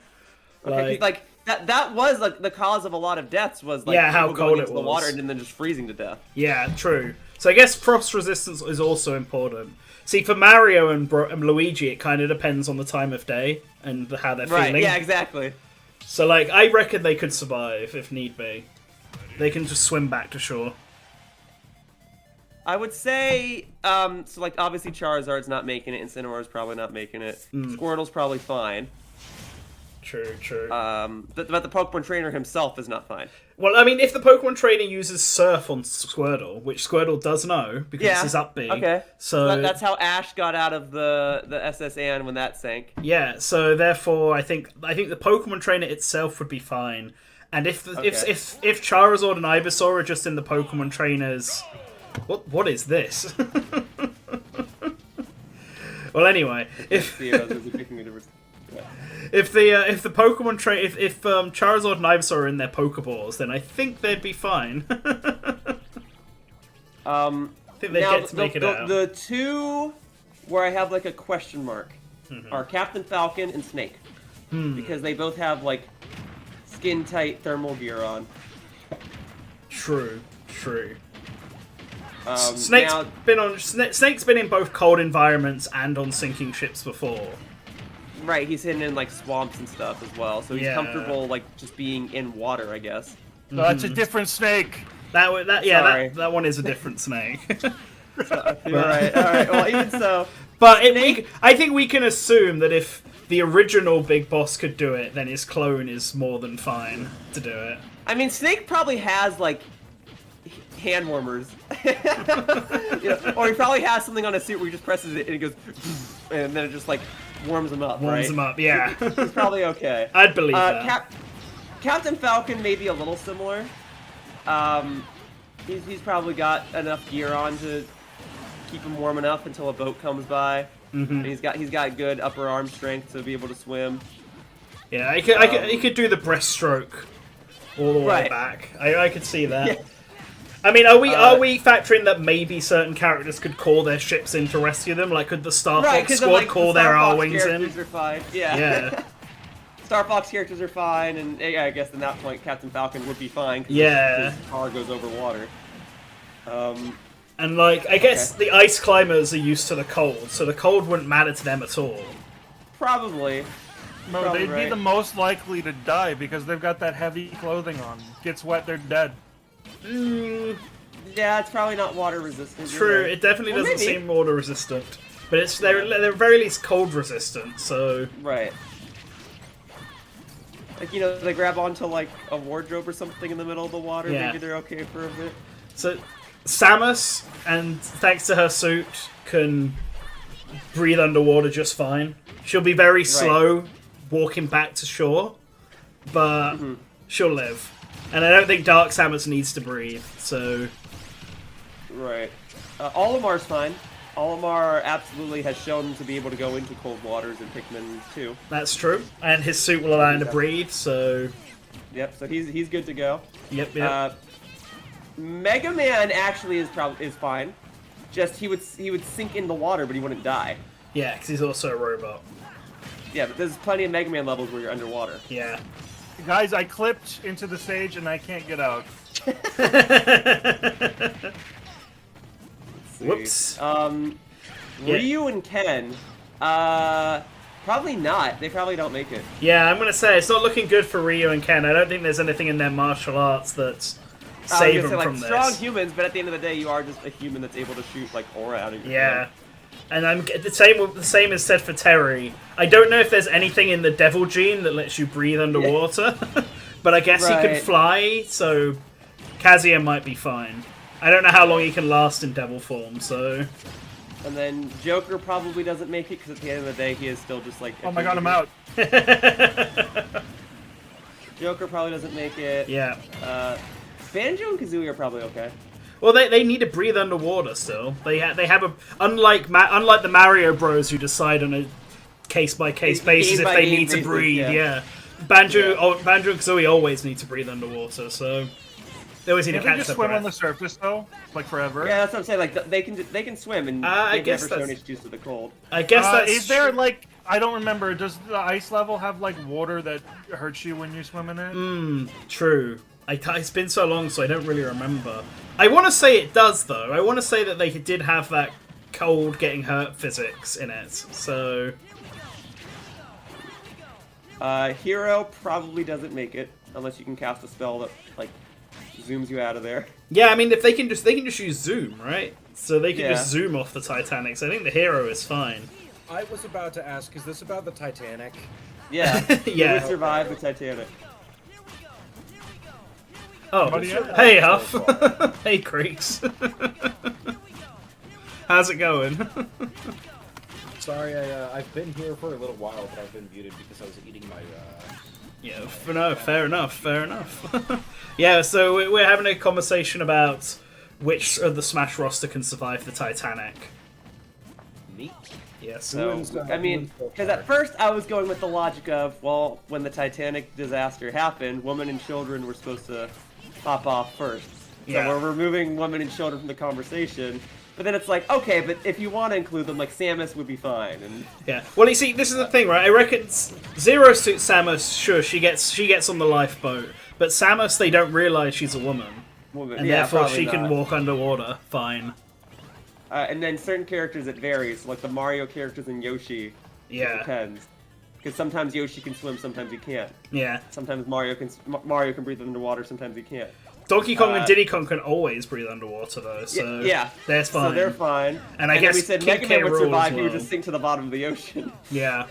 Okay, like that was like the cause of a lot of deaths was like how cold into it the was. water and then just freezing to death. Yeah, true. So I guess frost resistance is also important. See, for Mario and Luigi, it kind of depends on the time of day and how they're feeling. Right, yeah, exactly. So like, I reckon they could survive if need be. They can just swim back to shore. I would say, so like obviously Charizard's not making it, Incineroar's probably not making it. Squirtle's probably fine. True. But the Pokemon trainer himself is not fine. Well, I mean, if the Pokemon trainer uses Surf on Squirtle, which Squirtle does know because he's up B. Okay. So that's how Ash got out of the SS Anne when that sank. Yeah. So therefore, I think the Pokemon trainer itself would be fine, and if Charizard and Ivysaur are just in the Pokemon trainers. What is this? Well, anyway, if the Pokemon if Charizard and Ivysaur are in their Pokeballs, then I think they'd be fine. I think they'd get to make it out. The two where I have like a question mark are Captain Falcon and Snake, because they both have like skin tight thermal gear on. True. Snake's been in both cold environments and on sinking ships before. Right, he's hidden in like swamps and stuff as well, so he's comfortable like just being in water, I guess. No, that's a different Snake. That one is a different Snake. All right. Well, even so. But I think we can assume that if the original Big Boss could do it, then his clone is more than fine to do it. I mean, Snake probably has like hand warmers. Or he probably has something on his suit where he just presses it and it goes, and then it just like warms him up. Warms him up, yeah. He's probably okay. I'd believe that. Captain Falcon may be a little similar. He's probably got enough gear on to keep him warm enough until a boat comes by. And he's got good upper arm strength to be able to swim. Yeah, he could do the breaststroke all the way back. I could see that. Yeah. I mean, are we factoring that maybe certain characters could call their ships in to rescue them? Like, could the Star Fox squad call their R-Wings in? Are fine. Yeah. Star Fox characters are fine, and I guess at that point, Captain Falcon would be fine. His car goes over water. And like, I guess the ice climbers are used to the cold, so the cold wouldn't matter to them at all. Probably. No, they'd be the most likely to die because they've got that heavy clothing on. Gets wet, they're dead. Yeah, it's probably not water resistant. True, it definitely doesn't seem water resistant, but they're at very least cold resistant. So right, like they grab onto like a wardrobe or something in the middle of the water. Yeah. Maybe they're okay for a bit. So Samus, and thanks to her suit, can breathe underwater just fine. She'll be very slow walking back to shore, but she'll live. And I don't think Dark Samus needs to breathe, so... Right. Olimar's fine. Olimar absolutely has shown to be able to go into cold waters in Pikmin 2. That's true. And his suit will allow him to breathe, so... Yep, so he's good to go. Yep. Mega Man actually is fine. Just he would sink in the water, but he wouldn't die. Yeah, because he's also a robot. Yeah, but there's plenty of Mega Man levels where you're underwater. Yeah. Guys, I clipped into the stage and I can't get out. Whoops. Ryu and Ken, probably not. They probably don't make it. Yeah, I'm gonna say it's not looking good for Ryu and Ken. I don't think there's anything in their martial arts that's save them from this. Strong humans, but at the end of the day, you are just a human that's able to shoot like aura out of your Yeah. And I'm the same is said for Terry. I don't know if there's anything in the devil gene that lets you breathe underwater, but I guess he can fly, so Kazuya might be fine. I don't know how long he can last in devil form, so... And then Joker probably doesn't make it, because at the end of the day, he is still just like... Oh my god, I'm out! Joker probably doesn't make it. Yeah. Banjo and Kazooie are probably okay. Well, they need to breathe underwater still. They have a... Unlike the Mario Bros, who decide on a case-by-case basis if they need to breathe, yeah. Banjo and Kazooie always need to breathe underwater, so... They always need to catch just their swim breath. on the surface though, like forever. Yeah, that's what I'm saying. Like they can swim, and they've never shown it's used to the cold. I guess that's. Is there like I don't remember? Does the ice level have like water that hurts you when you swim in it? True. It's been so long, so I don't really remember. I want to say it does, though. I want to say that they did have that cold getting hurt physics in it. So. Hero probably doesn't make it unless you can cast a spell that like zooms you out of there. Yeah, I mean, if they can just use zoom, right? So they can just zoom off the Titanic. So I think the hero is fine. I was about to ask, is this about the Titanic? Yeah. Yeah. Who would survive the Titanic? Oh, hey Huff. Hey Creeks. How's it going? Sorry, I've been here for a little while, but I've been muted because I was eating my. Yeah, no, fair enough. Yeah, so we're having a conversation about which of the Smash roster can survive the Titanic. Neat. Yes. So, I mean, because at first I was going with the logic of, well, when the Titanic disaster happened, women and children were supposed to pop off first. So we're removing women and children from the conversation. But then it's like, okay, but if you want to include them, like Samus would be fine. And yeah. Well, you see, this is the thing, right? I reckon Zero Suit Samus, sure, she gets on the lifeboat, but Samus, they don't realize she's a woman, and therefore she can walk underwater fine. And then certain characters it varies, like the Mario characters and Yoshi. Yeah. It depends. Because sometimes Yoshi can swim, sometimes he can't. Yeah. Sometimes Mario can breathe underwater, sometimes he can't. Donkey Kong and Diddy Kong can always breathe underwater, though, so that's fine. So they're fine. And I guess we said King Mega Man K. would Rool survive, as he would well. just sink to the bottom of the ocean. Yeah.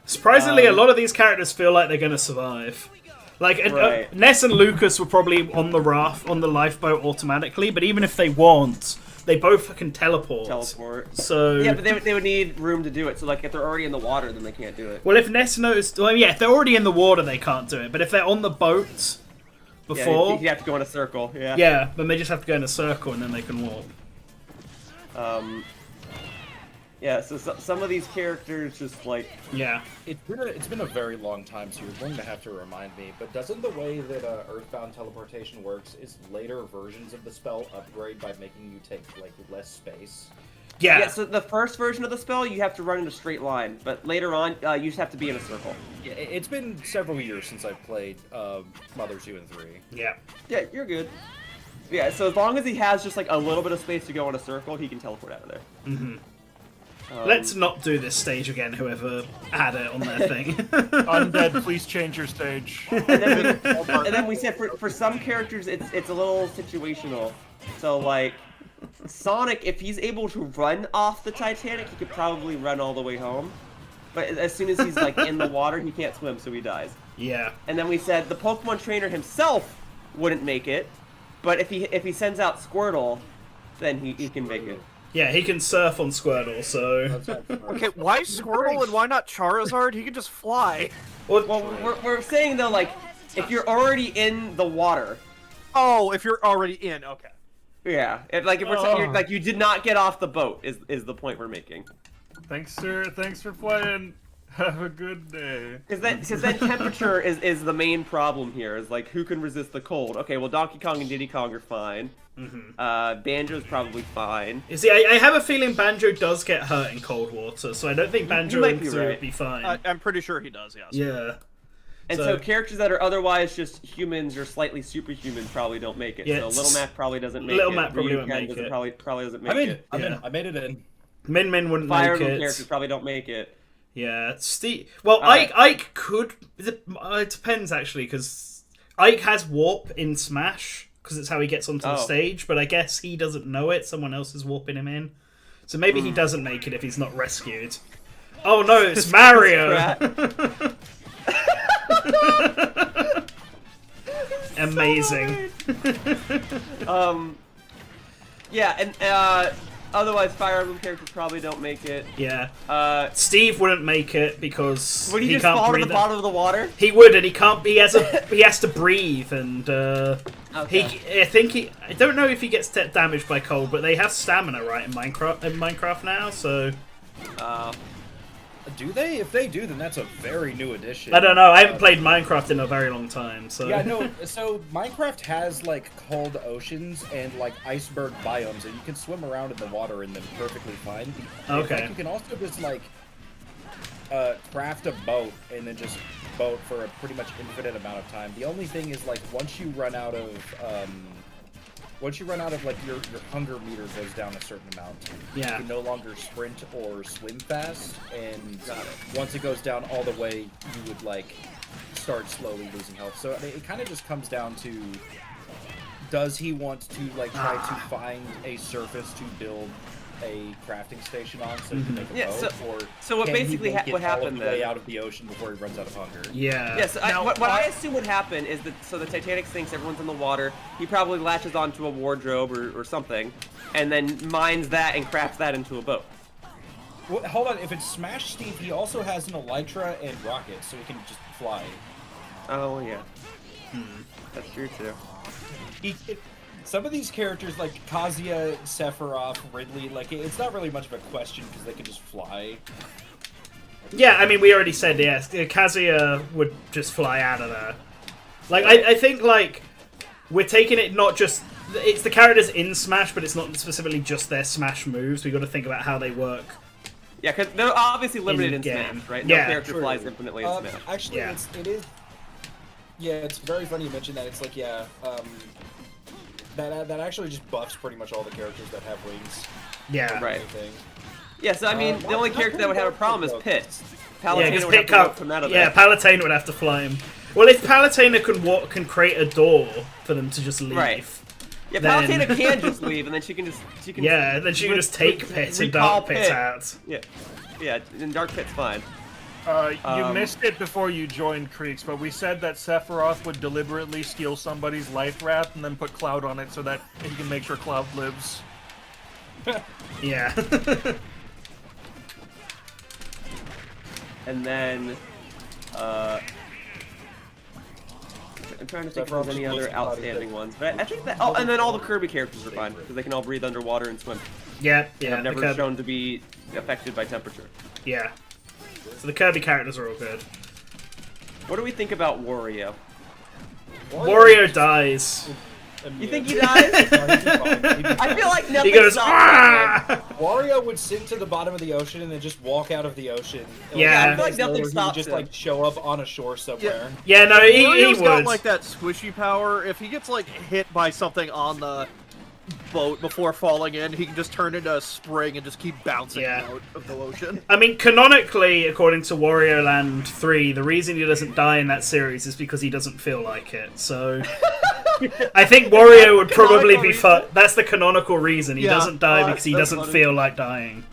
Surprisingly, a lot of these characters feel like they're going to survive. Like, Ness and Lucas were probably on the raft, on the lifeboat automatically, but even if they weren't, they both can teleport. So yeah, but they would need room to do it. So like, if they're already in the water, then they can't do it. Well, if Ness knows, well, yeah, if they're already in the water, they can't do it. But if they're on the boat before, you have to go in a circle. Yeah. Yeah, then they just have to go in a circle and then they can warp. Yeah, so some of these characters just like... Yeah. It's been a very long time, so you're going to have to remind me, but doesn't the way that Earthbound teleportation works is later versions of the spell upgrade by making you take, like, less space? Yeah, so the first version of the spell, you have to run in a straight line, but later on, you just have to be in a circle. Yeah, it's been several years since I've played Mother 2 and 3. Yeah. Yeah, you're good. Yeah, so as long as he has just, like, a little bit of space to go in a circle, he can teleport out of there. Mm-hmm. Let's not do this stage again, whoever had it on their thing. Undead, please change your stage. And then we said for some characters, it's a little situational. So, like, Sonic, if he's able to run off the Titanic, he could probably run all the way home. But as soon as he's, like, in the water, he can't swim, so he dies. Yeah. And then we said the Pokemon trainer himself wouldn't make it, but if he sends out Squirtle, then he can make it. Yeah, he can surf on Squirtle, so... Okay, why Squirtle and why not Charizard? He can just fly. Well, we're saying, though, like, if you're already in the water... Oh, if you're already in, okay. Yeah, if we're saying, like, you did not get off the boat, is the point we're making. Thanks for playing. Have a good day. Because then temperature is the main problem here. Is like who can resist the cold? Okay, well Donkey Kong and Diddy Kong are fine. Banjo's probably fine. You see, I have a feeling Banjo does get hurt in cold water, so I don't think Banjo might be would right. be fine. I'm pretty sure he does. Yes. Yeah. And so characters that are otherwise just humans or slightly superhuman probably don't make it. Yeah, So Little Mac probably doesn't make Little it. Mac probably Ryu won't Ken make doesn't it. probably doesn't make I'm in. it. I'm in. Yeah. I made it in. Min wouldn't Fire make Emblem it. characters probably don't make it. Yeah, Steve. Well, Ike could. It depends actually, because Ike has warp in Smash because it's how he gets onto the stage. But I guess he doesn't know it. Someone else is warping him in, so maybe he doesn't make it if he's not rescued. Oh no, it's Mario! Amazing. Yeah, and otherwise Fire Emblem characters probably don't make it. Yeah. Steve wouldn't make it because Would he just can't fall to breathe. the bottom of the water? He would, and he can't. He has to breathe, and Okay. I don't know if he gets damaged by cold, but they have stamina right in Minecraft now, so. Do they? If they do, then that's a very new addition. I don't know. I haven't played Minecraft in a very long time, so. Yeah, no. So Minecraft has like cold oceans and like iceberg biomes, and you can swim around in the water in them perfectly fine. Okay. Like, you can also just like craft a boat and then just boat for a pretty much infinite amount of time. The only thing is like once you run out of like your hunger meter goes down a certain amount. Yeah. You can no longer sprint or swim fast, and once it goes down all the way, you would like start slowly losing health. So it kind of just comes down to, does he want to like try to find a surface to build a crafting station on so he can make a boat, or so what can he basically make it what all happened the way then? out of the ocean before he runs out of hunger? Yeah. Yes, what I assume would happen is that the Titanic sinks, everyone's in the water. He probably latches onto a wardrobe or something, and then mines that and crafts that into a boat. Well, hold on. If it's Smash Steve, he also has an elytra and rockets, so he can just fly. Oh yeah, that's true too. Some of these characters, like Kazuya, Sephiroth, Ridley, like it's not really much of a question because they can just fly. Yeah, I mean, we already said, yes, Kazuya would just fly out of there. Like, I think, like, we're taking it not just... It's the characters in Smash, but it's not specifically just their Smash moves. We've got to think about how they work. Yeah, because they're obviously limited in In-game. Smash, right? No Yeah, character true. flies infinitely in Smash. Actually, Yeah. it is. Yeah, it's very funny you mentioned that. It's like, that actually just buffs pretty much all the characters that have wings. Yeah. Right. Anything. Yeah, so I mean, the only character that would have a problem is Pit. Yeah, Palutena because would have to walk from out of there. Palutena would have to fly him. Well, if Palutena can create a door for them to just leave. Right. Yeah, then- Palutena can just leave, and then she can Yeah, then she can just take Pit and recall Dark Pit out. Yeah, and Dark Pit's fine. You missed it before you joined Creeks, but we said that Sephiroth would deliberately steal somebody's life wrath and then put Cloud on it so that he can make sure Cloud lives. Yeah. And then, I'm trying to think if there's any other outstanding ones, but I think that. Oh, and then all the Kirby characters are fine because they can all breathe underwater and swim. Yeah, They yeah. have never shown to be affected by temperature. Yeah. So the Kirby characters are all good. What do we think about Wario? Wario dies. You think he dies? I feel like nothing. He goes, stops ah! Wario would sink to the bottom of the ocean and then just walk out of the ocean. And, Yeah. I feel like nothing he would stops just him. like show up on a shore somewhere. Yeah, no, he Wario's got would. like that squishy power. If he gets like hit by something on the boat before falling in, he can just turn into a spring and just keep bouncing Yeah. out of the ocean. I mean, canonically, according to Wario Land 3, the reason he doesn't die in that series is because he doesn't feel like it. So, I think Wario would probably be that's the canonical reason. He Yeah. doesn't die Oh, because he that's doesn't funny. feel like dying.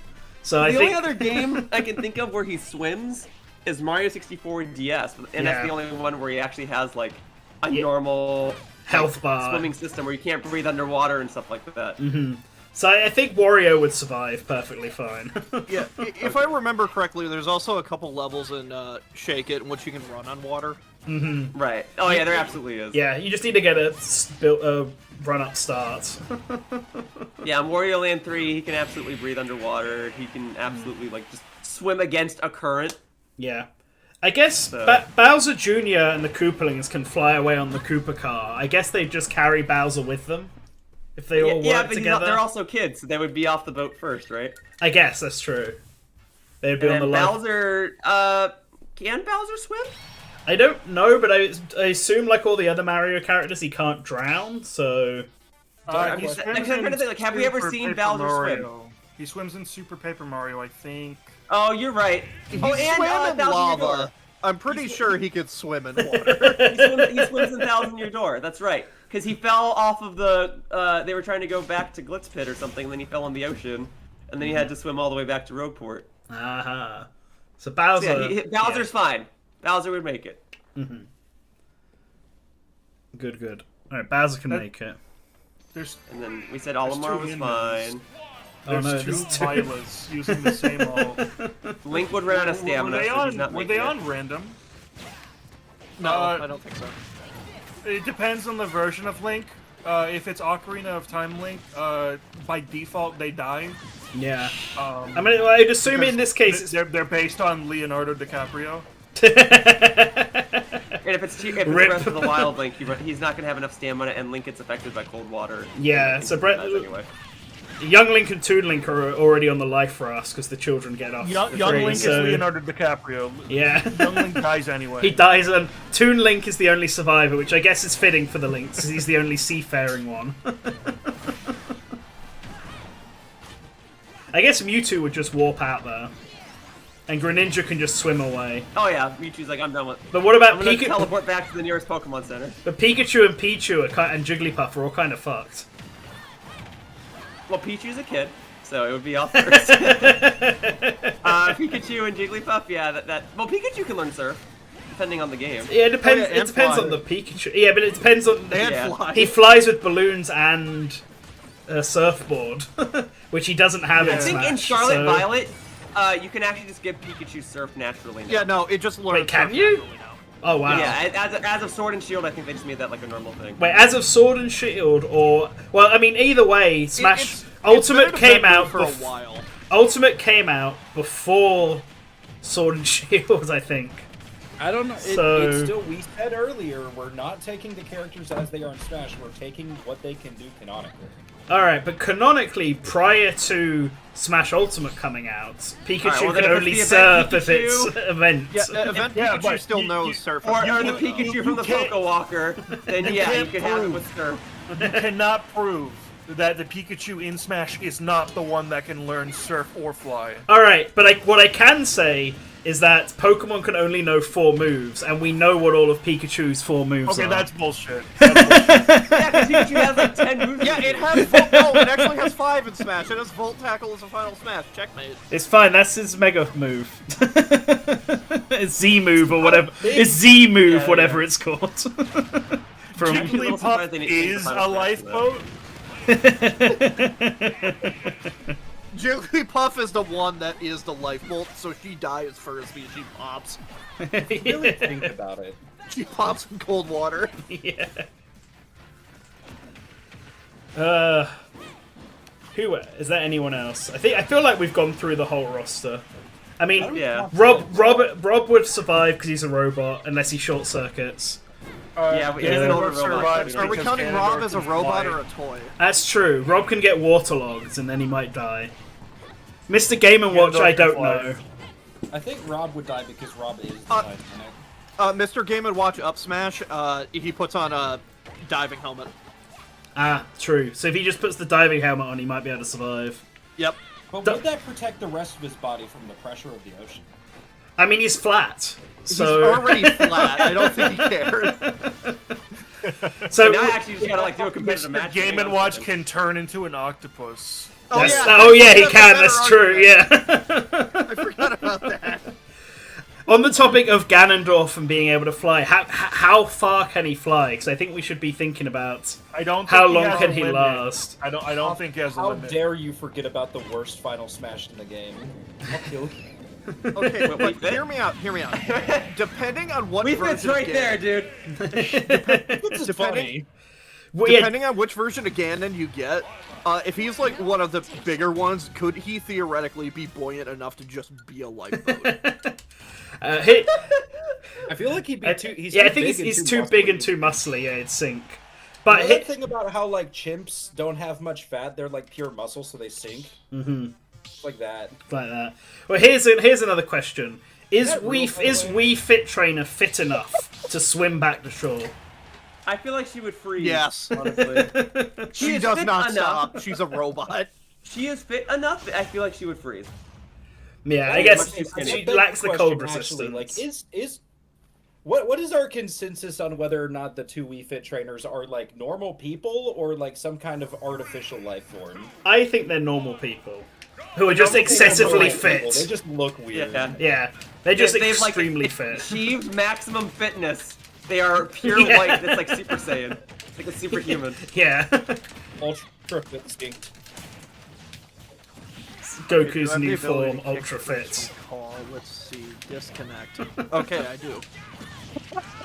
So I The think only other game I can think of where he swims is Mario 64 and DS, and that's Yeah. the only one where he actually has like a normal health bar. swimming system where you can't breathe underwater and stuff like that. So I think Wario would survive perfectly fine. Yeah, if I remember correctly, there's also a couple levels in Shake It in which you can run on water. Right. Oh yeah, there absolutely is. Yeah, you just need to get a run-up start. Yeah, in Wario Land 3, he can absolutely breathe underwater. He can absolutely like just swim against a current. Yeah. I guess So- Bowser Jr. and the Koopalings can fly away on the Koopa car. I guess they just carry Bowser with them if they all Yeah, work but together. they're also kids, so they would be off the boat first, right? I guess that's true. They'd be And on the then life. Bowser, can Bowser swim? I don't know, but I assume like all the other Mario characters, he can't drown. So I'm He just- swims I'm trying to in think, like, have we ever Super seen Paper Bowser swim? Mario. He swims in Super Paper Mario, I think. Oh, you're right. He oh, and swam in Thousand Year lava. Door. I'm pretty sure he could swim in water. He swims in Thousand Year Door. That's right. Because he fell off of the. They were trying to go back to Glitz Pit or something, and then he fell in the ocean, and then he had to swim all the way back to Rogueport. aha. So So Bowser. yeah, Bowser's fine. Bowser would make it. Good, good. All right, Bowser can make it. There's And then we said Olimar two was Indians. fine. Oh no, there's two there's two. Hylas using the same all. Link would run out of stamina, Were they so he's not on? Were making they it. on random? No, I don't think so. It depends on the version of Link. If it's Ocarina of Time Link, by default they die. Yeah. Um, I mean, I'd assume in because this case it's. they're based on Leonardo DiCaprio. And if it's Rip. Breath of the Wild Link, he's not gonna have enough stamina, and Link gets affected by cold water. Yeah, And so he Breath- dies anyway. Young Link and Toon Link are already on the life for us because the children get off. Young free, Link so- is Leonardo DiCaprio. Yeah. Young Link dies anyway. He dies, and Toon Link is the only survivor, which I guess is fitting for the Links, because he's the only seafaring one. I guess Mewtwo would just warp out there, and Greninja can just swim away. Oh yeah, Mewtwo's like, I'm done with. But what about I'm gonna Pikachu? teleport back to the nearest Pokemon Center. But Pikachu and Pichu and Jigglypuff are all kind of fucked. Well, Pichu's a kid, so it would be off first. Pikachu and Jigglypuff, yeah, that. Well, Pikachu can learn Surf, depending on the game. Yeah, it depends. Oh, yeah, it and depends fly. on the Pikachu. Yeah, but it depends on. And Yeah. fly. He flies with balloons and a surfboard, which he doesn't have Yeah. in I think Smash. in Scarlet so- Violet, you can actually just give Pikachu Surf naturally now. Yeah, no, it just learns. Wait, can surf you? naturally now. Oh wow. Yeah, as of Sword and Shield, I think they just made that like a normal thing. Wait, as of Sword and Shield, or well, I mean, either way, Smash It's Ultimate been came a out for a bef- while. Ultimate came out before Sword and Shield, I think. I don't know. So- It's still, we said earlier, we're not taking the characters as they are in Smash. We're taking what they can do canonically. All right, but canonically, prior to Smash Ultimate coming out, Pikachu Alright, well, then could if only it's the event surf if it's Pikachu- events. Yeah, event Yeah, Pikachu but still you- knows you- surf. Or the You- Pikachu you from the can't- Poké Walker, then yeah, you can't can have it prove. with Surf. You cannot prove that the Pikachu in Smash is not the one that can learn Surf or Fly. All right, but what I can say is that Pokemon can only know 4 moves, and we know what all of Pikachu's 4 moves Okay, are. that's bullshit. That's bullshit. Yeah, because Pikachu has like 10 moves. Yeah, it has. No, it actually has 5 in Smash. It has Volt Tackle as a final Smash. Checkmate. It's fine. That's his Mega move. It's Z move or whatever. It's Z move, Yeah, whatever yeah. it's called. From Actually, little Jigglypuff surprised they didn't change the is final a Smash lifeboat. Jigglypuff is the one that is the Life Bolt, so she dies first because she pops. Really think about it. She pops in cold water. Yeah. Who is there? Anyone else? I feel like we've gone through the whole roster. I mean, Yeah. Rob would survive because he's a robot unless he short circuits. Yeah, but he's an older robot. Are we because counting Ganondorf Rob as a can robot fly. or a toy? That's true. Rob can get waterlogged and then he might die. Mr. Game & Watch, I don't know. I think Rob would die because Rob is the Uh, Titanic. Mr. Game & Watch up smash, he puts on a diving helmet. Ah, true. So if he just puts the diving helmet on, he might be able to survive. Yep. But the- would that protect the rest of his body from the pressure of the ocean? I mean, he's flat. He's So, already flat. I don't think he cares. so Now I actually just gotta like do a competitive match. Game & Watch can turn into an octopus. he can. That's true. Yeah. I forgot about that. On the topic of Ganondorf and being able to fly, how far can he fly? Because I think we should be thinking about I don't. how think long has can a he limit. last. I don't think he has a How limit. dare you forget about the worst final Smash in the game? I'll kill you. Okay, but wait, hear me out. Depending on what We version fits right of there, game, dude. This is Depending- funny. Well, yeah, Depending on which version of Ganon you get, if he's like one of the bigger ones, could he theoretically be buoyant enough to just be a lifeboat? he, I feel like he'd be too. He's yeah, too I think big he's and too muscly. big and too muscly. Yeah, it'd sink. You But know he, that thing about how like chimps don't have much fat? They're like pure muscle, so they sink. Mm-hmm. Like that. Like that. Well, here's another question: Is that real, by the way? Wii Fit Trainer fit enough to swim back to shore? I feel like she would freeze. Yes. honestly. She is does fit not enough. stop. She's a robot. She is fit enough. I feel like she would freeze. Yeah, I Hey, guess much too she skinny. lacks the cold Question, resistance. actually, like, what is our consensus on whether or not the two Wii Fit trainers are like normal people or like some kind of artificial life form? I think they're normal people who are just excessively Normal people, fit. They just look weird. Yeah. Yeah, they're just They've, extremely like, fit. achieved maximum fitness. They are pure Yeah. white. It's like Super Saiyan. It's like a superhuman. Yeah, Ultra instinct. Goku's Do I new have the ability form, to kick ultra the bridge fit. from call? Let's see. Disconnect. Okay, I do.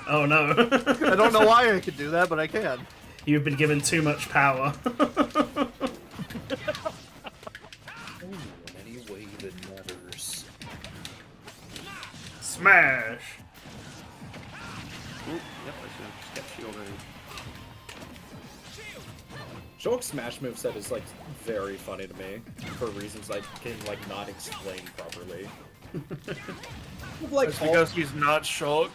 Oh no, I don't know why I could do that, but I can. you've been given too much power. In any way that matters. Smash! Yep, I should have just kept shield ready. Shulk's smash moveset is like very funny to me for reasons I can like not explain properly. Like It's because he's not Shulk.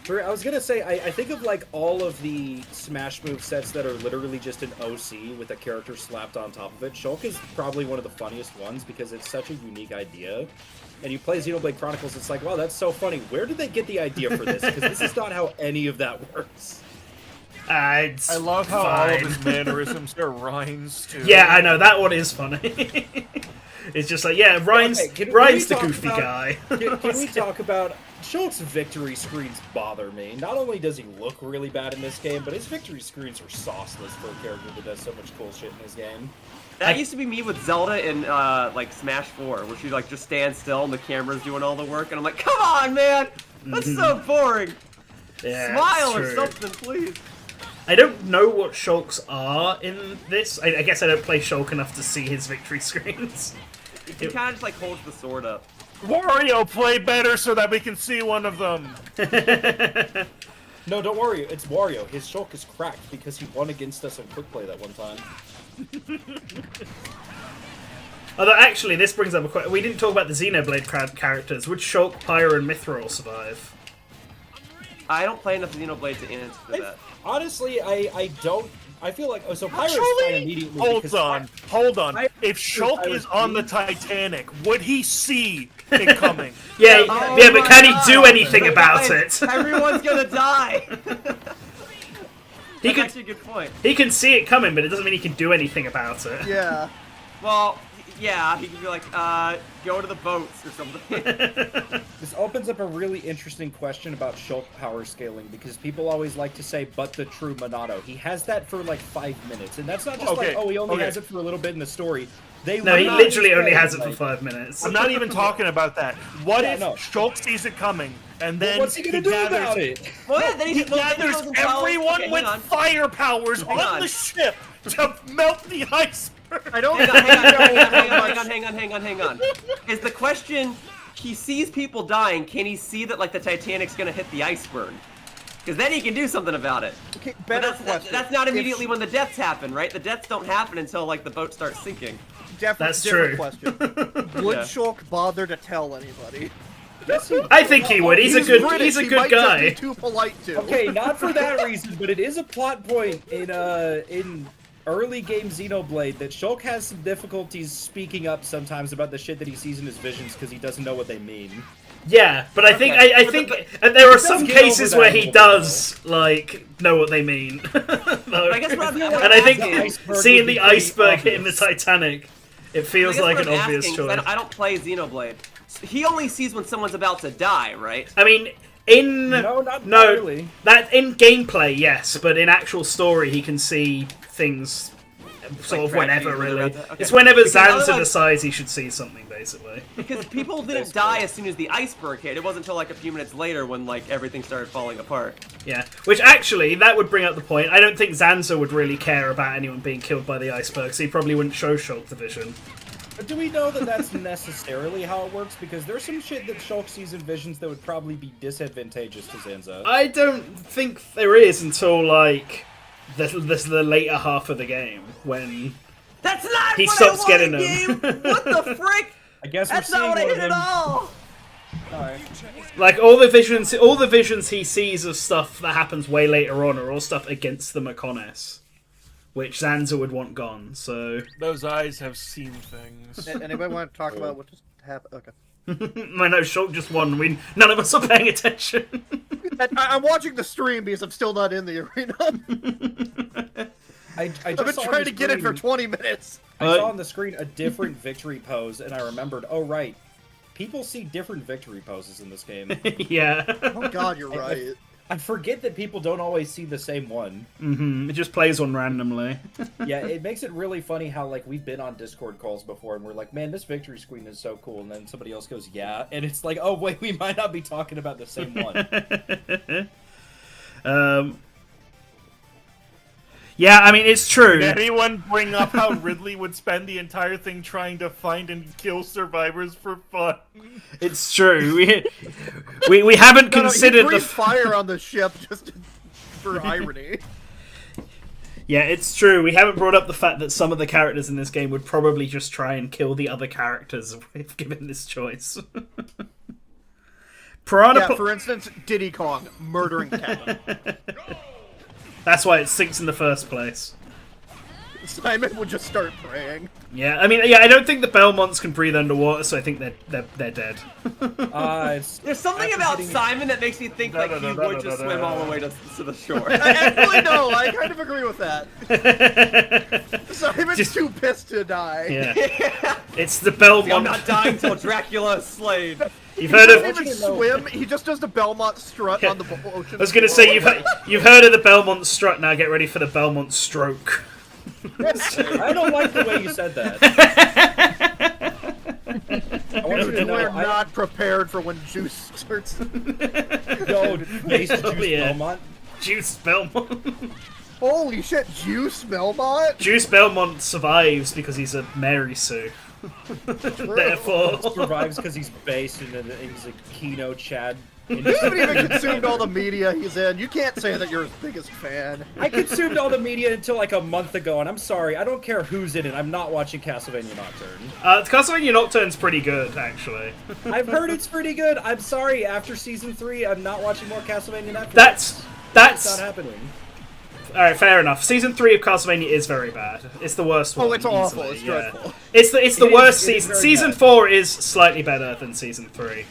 I was gonna say, I think of like all of the Smash move sets that are literally just an OC with a character slapped on top of it. Shulk is probably one of the funniest ones because it's such a unique idea. And you play Xenoblade Chronicles, it's like, wow, that's so funny. Where did they get the idea for this? Because this is not how any of that works. It's I love how fine. all of his mannerisms are rhymes too. Yeah, I know, that one is funny. It's just like, yeah, Ryan's, Okay, can we Ryan's the talk goofy about- guy. Can we talk about Shulk's victory screens bother me. Not only does he look really bad in this game, but his victory screens are sauceless for a character that does so much cool shit in this game. That used to be me with Zelda in like Smash 4, where she like just stands still and the camera's doing all the work, and I'm like, come on, man, that's so boring. Yeah, Smile it's or true. something, please. I don't know what Shulks are in this. I guess I don't play Shulk enough to see his victory screens. He kind of just like holds the sword up. Wario, play better so that we can see one of them. No, don't worry, it's Wario. His Shulk is cracked because he won against us in Quick Play that one time. Although, actually, this brings up a question. We didn't talk about the Xenoblade characters. Would Shulk, Pyra, and Mithril survive? I don't play enough Xenoblade to answer that. Honestly, I don't. I feel like so Pyra's Actually, fine immediately. hold because on. If Shulk I is on the Titanic, would he see it coming? Yeah, Oh yeah, but my can he God. do anything about Guys, it? Everyone's gonna die. He That's could, actually a good point. he can see it coming, but it doesn't mean he can do anything about it. Yeah. Well, yeah, he could be like, go to the boats or something. This opens up a really interesting question about Shulk power scaling because people always like to say, "But the true Monado." He has that for like 5 minutes, and that's not just Okay, like, "Oh, he only okay. has it for a little bit in the story." They No, he literally literally only say, has it for like, 5 minutes. I'm not even talking about that. What Yeah, if no. Shulk sees it coming and then What's he gonna do about it? Well, yeah, then He well, then gathers goes and tells- everyone okay, with hang on. fire powers Hang on on. the ship to melt the iceberg. I don't Hang on, hang on. Is the question, he sees people dying, can he see that like the Titanic's gonna hit the iceberg? Because then he can do something about it. Okay, But better that's, question. that's not If immediately when the deaths happen, right? The deaths don't happen until like the boat starts sinking. That's different true. question. Would Yeah. Shulk bother to tell anybody? Yes, he- I think he would. He's a good. British, He's a he good might just guy. be too polite to. Okay, not for that reason, but it is a plot point in early game Xenoblade that Shulk has some difficulties speaking up sometimes about the shit that he sees in his visions because he doesn't know what they mean. Yeah, but I think Okay. I think there are does some get over cases that where a he little bit, does like know what they mean. Though. I guess what I'm And I think The iceberg seeing would be the pretty iceberg hitting the obvious. Titanic, it feels I guess like what an I'm obvious asking, 'cause choice. I don't play Xenoblade. He only sees when someone's about to die, right? I mean, in No, not really. that in gameplay, yes, but in actual story, he can see things sort Like of whenever, Dracula, really. okay. It's whenever Because Zanza otherwise- decides he should see something, basically. Because people didn't die as soon as the iceberg hit. It wasn't until like a few minutes later when like everything started falling apart. Yeah, which actually, that would bring up the point. I don't think Zanza would really care about anyone being killed by the iceberg, so he probably wouldn't show Shulk the vision. But do we know that that's necessarily how it works? Because there's some shit that Shulk sees in visions that would probably be disadvantageous to Zanza. I don't think there is until, like, the later half of the game, when That's not he what stops I getting wanted, them. game! What the frick? I guess That's we're seeing not what I one of did at them. all! Alright. Like, all the visions he sees of stuff that happens way later on are all stuff against the Macones, which Zanza would want gone, so... Those eyes have seen things. Anybody want to talk about what just happened? Okay. I know, Shulk just won. None of us are paying attention. I'm watching the stream because I'm still not in the arena. I I've just been saw on trying the to get it for screen- 20 minutes. I saw on the screen a different victory pose, and I remembered, oh right, people see different victory poses in this game. Yeah. Oh god, you're right. I forget that people don't always see the same one. It just plays on randomly. Yeah, it makes it really funny how, like, we've been on Discord calls before, and we're like, man, this victory screen is so cool, and then somebody else goes, yeah, and it's like, oh wait, we might not be talking about the same one. Yeah, I mean, it's true. Did anyone bring up how Ridley would spend the entire thing trying to find and kill survivors for fun? It's true. We haven't considered you the... breathe fire on the ship just for irony. Yeah, it's true. We haven't brought up the fact that some of the characters in this game would probably just try and kill the other characters if given this choice. Piranha... Yeah, for instance, Diddy Kong murdering Kevin. That's why it sinks in the first place. Simon would just start praying. Yeah, I mean, yeah, I don't think the Belmonts can breathe underwater, so I think they're dead. There's something about Simon that makes me think like he would just swim all the way to the shore. Actually, no, I kind of agree with that. Simon's Just- too pissed to die. Yeah. It's the Belmont... I'm not dying till Dracula is slain. You've He heard doesn't of... even swim, he just does the Belmont strut on the ocean. I was going to say, you've heard of the Belmont strut, now get ready for the Belmont stroke. I don't like the way you said that. I want you to know, We're not prepared for when Juice starts. No, Mace Juice Yeah. Belmont. Juice Belmont. Holy shit, Juice Belmont? Juice Belmont survives because he's a Mary Sue. Therefore... Survives because he's based in he's a Kino Chad. You haven't even consumed all the media he's in. You can't say that you're his biggest fan. I consumed all the media until like a month ago, and I'm sorry, I don't care who's in it. I'm not watching Castlevania Nocturne. Castlevania Nocturne's pretty good, actually. I've heard it's pretty good. I'm sorry, after season 3, I'm not watching more Castlevania Nocturne. That's... It's not happening. Alright, fair enough. Season 3 of Castlevania is very bad. It's the worst one. Oh, it's awful. easily, It's yeah. dreadful. It's the It is- worst it is season. very Season bad. 4 is slightly better than Season 3.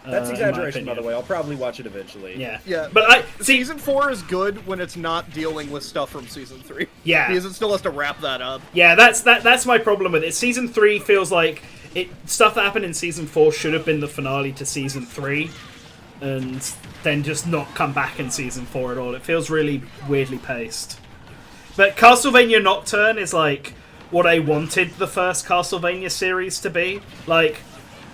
That's in my exaggeration, by the opinion. way. I'll probably watch it eventually. Yeah. Yeah, But Season 4 is good when it's not dealing with stuff from Season 3. Yeah. Because it still has to wrap that up. Yeah, that's my problem with it. Season 3 feels like stuff that happened in Season 4 should have been the finale to Season 3, and then just not come back in Season 4 at all. It feels really weirdly paced. But Castlevania Nocturne is like what I wanted the first Castlevania series to be. Like,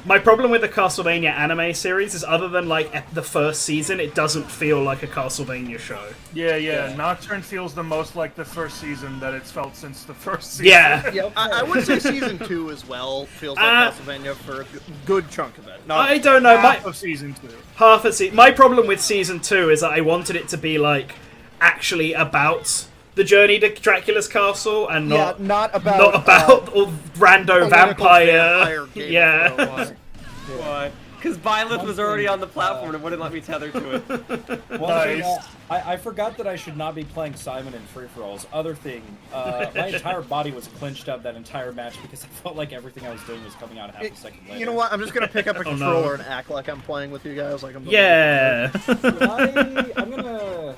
my problem with the Castlevania anime series is other than like the first season, it doesn't feel like a Castlevania show. Yeah. Nocturne feels the most like the first season that it's felt since the first season. Yeah. Yep. I would say Season 2 as well feels like Castlevania for a good chunk of it. Not I don't know. Half of season 2. Half a season. My problem with season 2 is that I wanted it to be like actually about the journey to Dracula's castle and not not about all rando vampire. Game Yeah. of Thrones. Why? Because Byleth was already on the platform and wouldn't let me tether to it. One thing, Nice. I forgot that I should not be playing Simon in free-for-alls. Other thing, my entire body was clenched up that entire match because I felt like everything I was doing was coming out half a second later. You know what? I'm just gonna pick up a Oh, no. controller and act like I'm playing with you guys. Like I'm. Yeah. I'm gonna...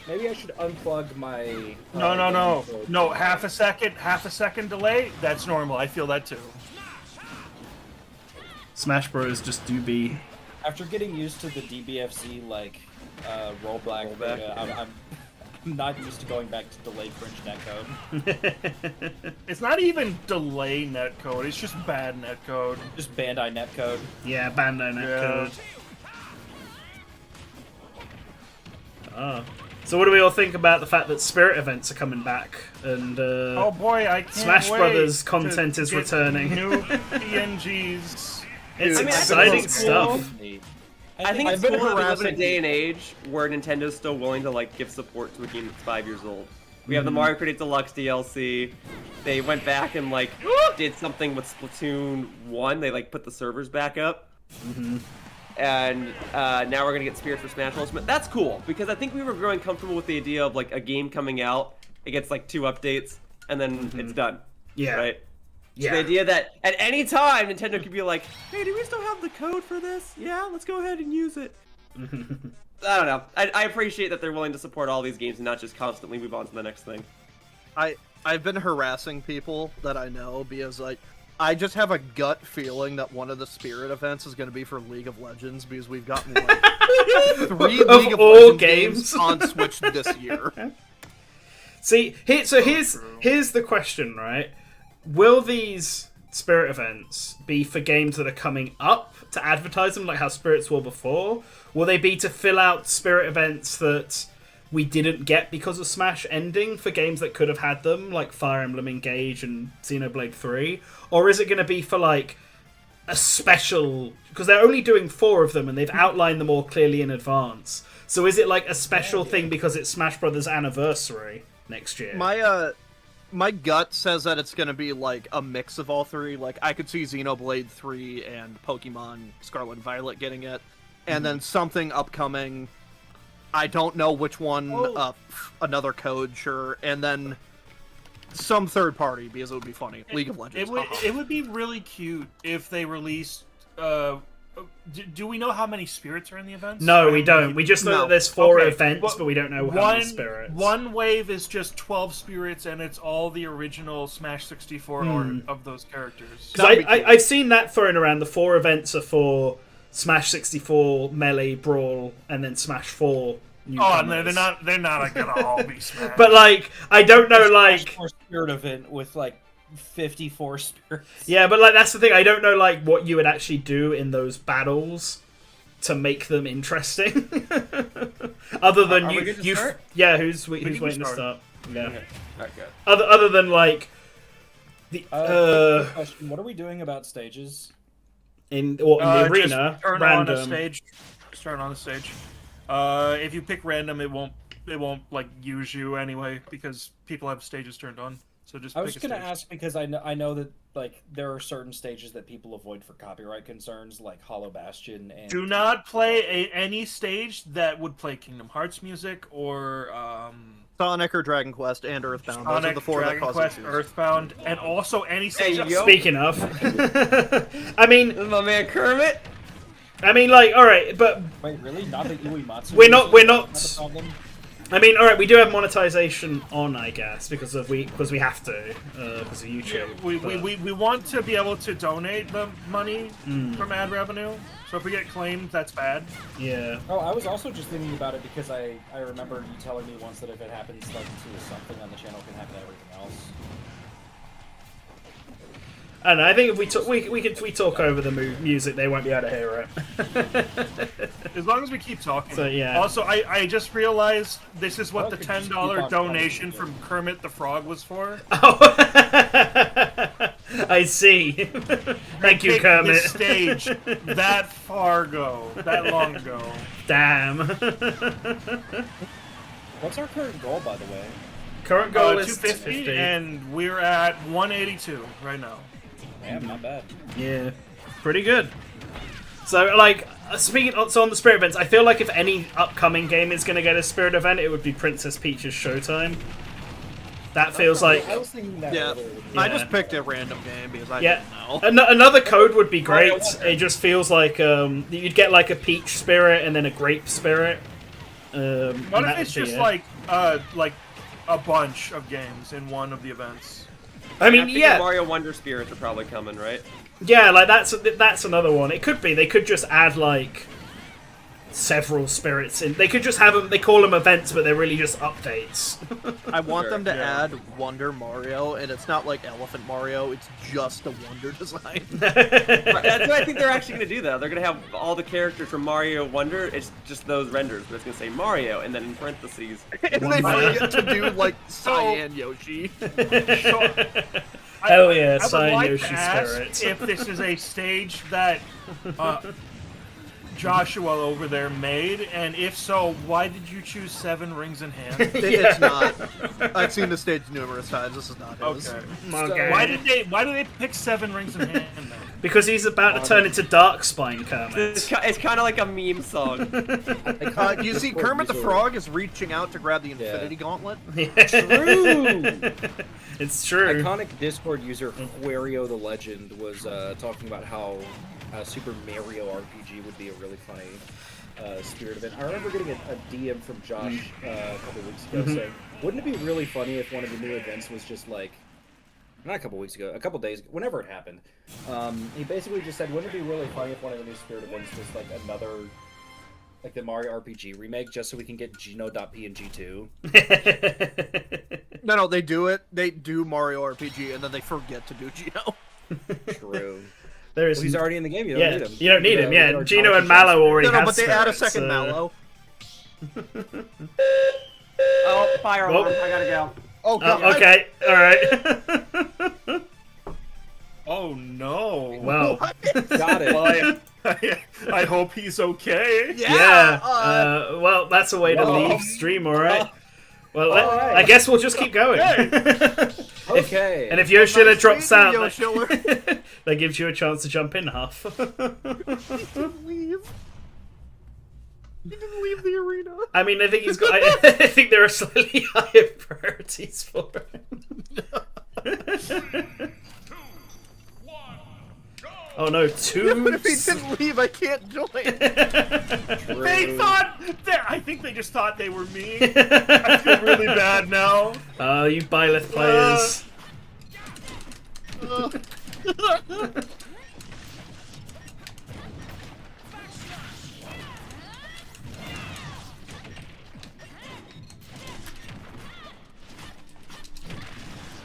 Maybe I should unplug my... No. Half a second delay. That's normal. I feel that too. Smash Bros just do be. After getting used to the DBFZ, like, rollback, Rollback, beta, Not just going back to delayed French netcode. It's not even delay netcode. It's just bad netcode. Just Bandai netcode. Yeah, Bandai Yeah. netcode. So what do we all think about the fact that Spirit events are coming back and Oh boy, I can't Smash wait Brothers to content is get returning? New PNGs. It's I mean, I think exciting it's stuff. I think I've it's been cool that we live in a harassing day and age where Nintendo's still willing to like give support to a game that's 5 years old. We have the Mario Kart 8 Deluxe DLC. They went back and like did something with Splatoon 1. They like put the servers back up. And now we're gonna get Spirit for Smash Ultimate. That's cool because I think we were growing comfortable with the idea of like a game coming out, it gets like 2 updates, and then it's done. Yeah. Right. Yeah. The idea that at any time Nintendo could be like, hey, do we still have the code for this? Yeah, let's go ahead and use it. I don't know. I appreciate that they're willing to support all these games and not just constantly move on to the next thing. I've been harassing people that I know because like I just have a gut feeling that one of the Spirit events is going to be for League of Legends because we've gotten like 3 Of League of all Legends games. on Switch this year. See, here's the question, right? Will these Spirit events be for games that are coming up to advertise them, like how Spirits were before? Will they be to fill out Spirit events that we didn't get because of Smash ending for games that could have had them, like Fire Emblem Engage and Xenoblade 3? Or is it going to be for, like, a special... Because they're only doing 4 of them, and they've outlined them all clearly in advance. So is it, like, a special thing because it's Smash Brothers' anniversary next year? My gut says that it's going to be like a mix of all 3. Like I could see Xenoblade 3 and Pokemon Scarlet and Violet getting it, and then something upcoming. I don't know which one. Another code, sure, and then some third party because it would be funny. League of Legends. It would be really cute if they released. Do we know how many spirits are in the events? No, we don't. We just know that there's 4 Okay, events, but we don't know how many spirits. One wave is just 12 spirits, and it's all the original Smash 64 art of those characters. Because I've seen that thrown around. The 4 events are for Smash 64, Melee, Brawl, and then Smash 4. Oh, no, they're not gonna all be Smash. But like, I don't know, like, Spirit event with like 54 spirits. yeah, but like that's the thing. I don't know like what you would actually do in those battles to make them interesting, other than Are we good to start? Yeah, who's waiting to start. start? Yeah. Okay. Alright, good. Other than like the Question: what are we doing about stages? in the arena, just turn random. on a stage. Turn on the stage. If you pick random, it won't like use you anyway because people have stages turned on. So just. I was pick just a gonna stage. ask because I know that like there are certain stages that people avoid for copyright concerns, like Hollow Bastion and. Do not play any stage that would play Kingdom Hearts music or Sonic or Dragon Quest and Earthbound. Those are Sonic, the 4 Dragon that cause Quest, issues. Earthbound, and also any stage. Hey, yo. Speaking of, I mean, This is my man Kermit. like, all right, but Wait, really? Not the Uematsu? We're not- That's a problem? I mean, all right, we do have monetization on, I guess, because we have to, because of YouTube. We want to be able to donate the money from ad revenue. So if we get claimed, that's bad. Yeah. Oh, I was also just thinking about it because I remember you telling me once that if it happens like to something on the channel, it can happen to everything else. I don't know. I think if we talk over the music, they won't be able to hear it. As long as we keep talking. So, yeah. Also, I just realized this is what Oh, the could you just keep $10 on donation talking? from Kermit the Frog was for. Oh, I see. Thank you, Pick Kermit. This stage that far ago, that long ago. Damn. What's our current goal, by the way? Current goal is 250, 250. and we're at 182 right now. Damn, not bad. Yeah, pretty good. So, like, so on the Spirit events, I feel like if any upcoming game is going to get a Spirit event, it would be Princess Peach's Showtime. That feels like... I was thinking that Yeah. earlier. I just picked a random game because I Yeah, didn't know. another code would be great. okay. It just feels like you'd get like a peach spirit and then a grape spirit. What and if that it's would be just it. like a bunch of games in one of the events? I mean, I think yeah, Mario Wonder Spirits are probably coming, right? yeah, like that's another one. It could be they could just add like several spirits in. They could just have them. They call them events, but they're really just updates. I want them to Yeah. add Wonder Mario, and it's not like Elephant Mario. It's just a Wonder design. That's what I think they're actually going to do, though. They're going to have all the characters from Mario Wonder. It's just those renders, but it's going to say Mario, and then in parentheses. And they forget to do like Cyan Yoshi. Hell yeah, I would Cyan like Yoshi to ask spirits. if this is a stage that Joshua over there made, and if so, why did you choose 7 rings in hand? It's not. I've seen the stage numerous times. This is not his. Okay. Okay. Why did they pick 7 rings in hand then? Because he's about to turn into Darkspine Kermit. It's kind of like a meme song. You see, Kermit the Frog is reaching out to grab the Infinity Gauntlet. True. It's true. Iconic Discord user Wario the Legend was talking about how Super Mario RPG would be a really funny spirit event. I remember getting a DM from Josh a couple weeks ago saying, wouldn't it be really funny if one of the new events was just like, not a couple weeks ago, a couple days, whenever it happened. He basically just said, wouldn't it be really funny if one of the new spirit events was like another, like the Mario RPG remake, just so we can get Geno.png too? No, they do it. They do Mario RPG, and then they forget to do Geno. True. There is. Well, he's already in the game. You don't need him. You don't need him. we Yeah, got our Gino and Donkey Mallow Kong already No, have but they add a spirits, second Mallow. Oh, fire alarm. Whoa. I gotta go. Oh, God. Okay, alright. Oh no! Well, Got it. Well, I hope he's okay. yeah. uh, Well, that's a way to Whoa. leave stream, alright. Well, Alright. I guess we'll just keep going. Okay. And if Yoshilla Nice drops meeting out, you, Yoshilla. that gives you a chance to jump in, Huff. Leave. He didn't leave the arena. I mean, I think he's got. I think there are slightly higher priorities for him. Oh no, two. But if he didn't leave, I can't join. They thought I think they just thought they were me. I feel really bad now. Oh, you Byleth players.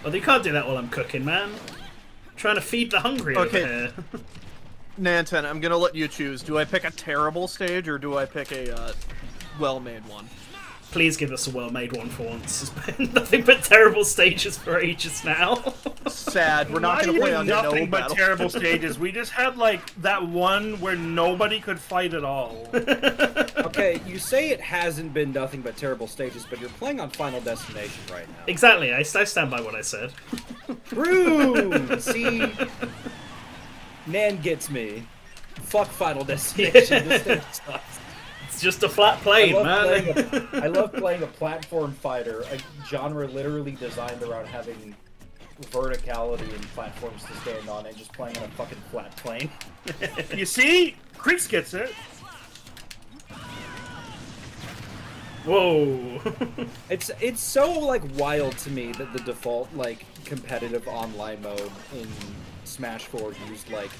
Well, you can't do that while I'm cooking, man. I'm trying to feed the hungry Okay. over here. Nanten, I'm gonna let you choose. Do I pick a terrible stage or do I pick a well-made one? Please give us a well-made one for once. There's been nothing but terrible stages for ages now. Sad. We're not gonna even play on nothing no but battle. terrible stages. We just had like that one where nobody could fight at all. Okay, you say it hasn't been nothing but terrible stages, but you're playing on Final Destination right now. Exactly, I stand by what I said. True! See, Nan gets me. Fuck Final Destination. This thing sucks. It's just a flat plane, man. I love playing a platform fighter, a genre literally designed around having verticality and platforms to stand on, and just playing on a fucking flat plane. You see, Creeks gets it. Whoa. It's so like wild to me that the default like competitive online mode in Smash 4 used like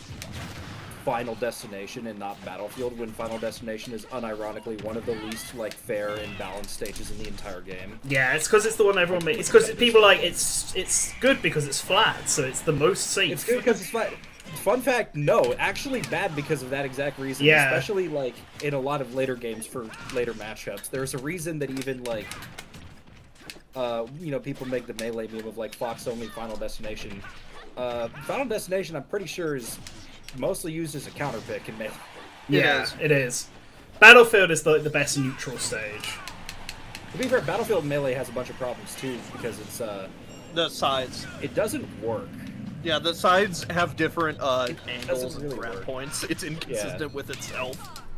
Final Destination and not Battlefield, when Final Destination is unironically one of the least like fair and balanced stages in the entire game. Yeah, it's because it's the one everyone makes. It's because people like it's good because it's flat, so it's the most safe. It's good because it's flat. Fun fact, no, actually bad because of that exact reason. Yeah. Especially like in a lot of later games for later matchups. There's a reason that even like you know, people make the melee meme of like Fox only Final Destination. Final Destination, I'm pretty sure, is mostly used as a counter pick in melee. Yeah, it is. Battlefield is the best neutral stage. To be fair, Battlefield melee has a bunch of problems too because it's The sides. it doesn't work. Yeah, the sides have different angles doesn't and really grab work. points. It's inconsistent with itself.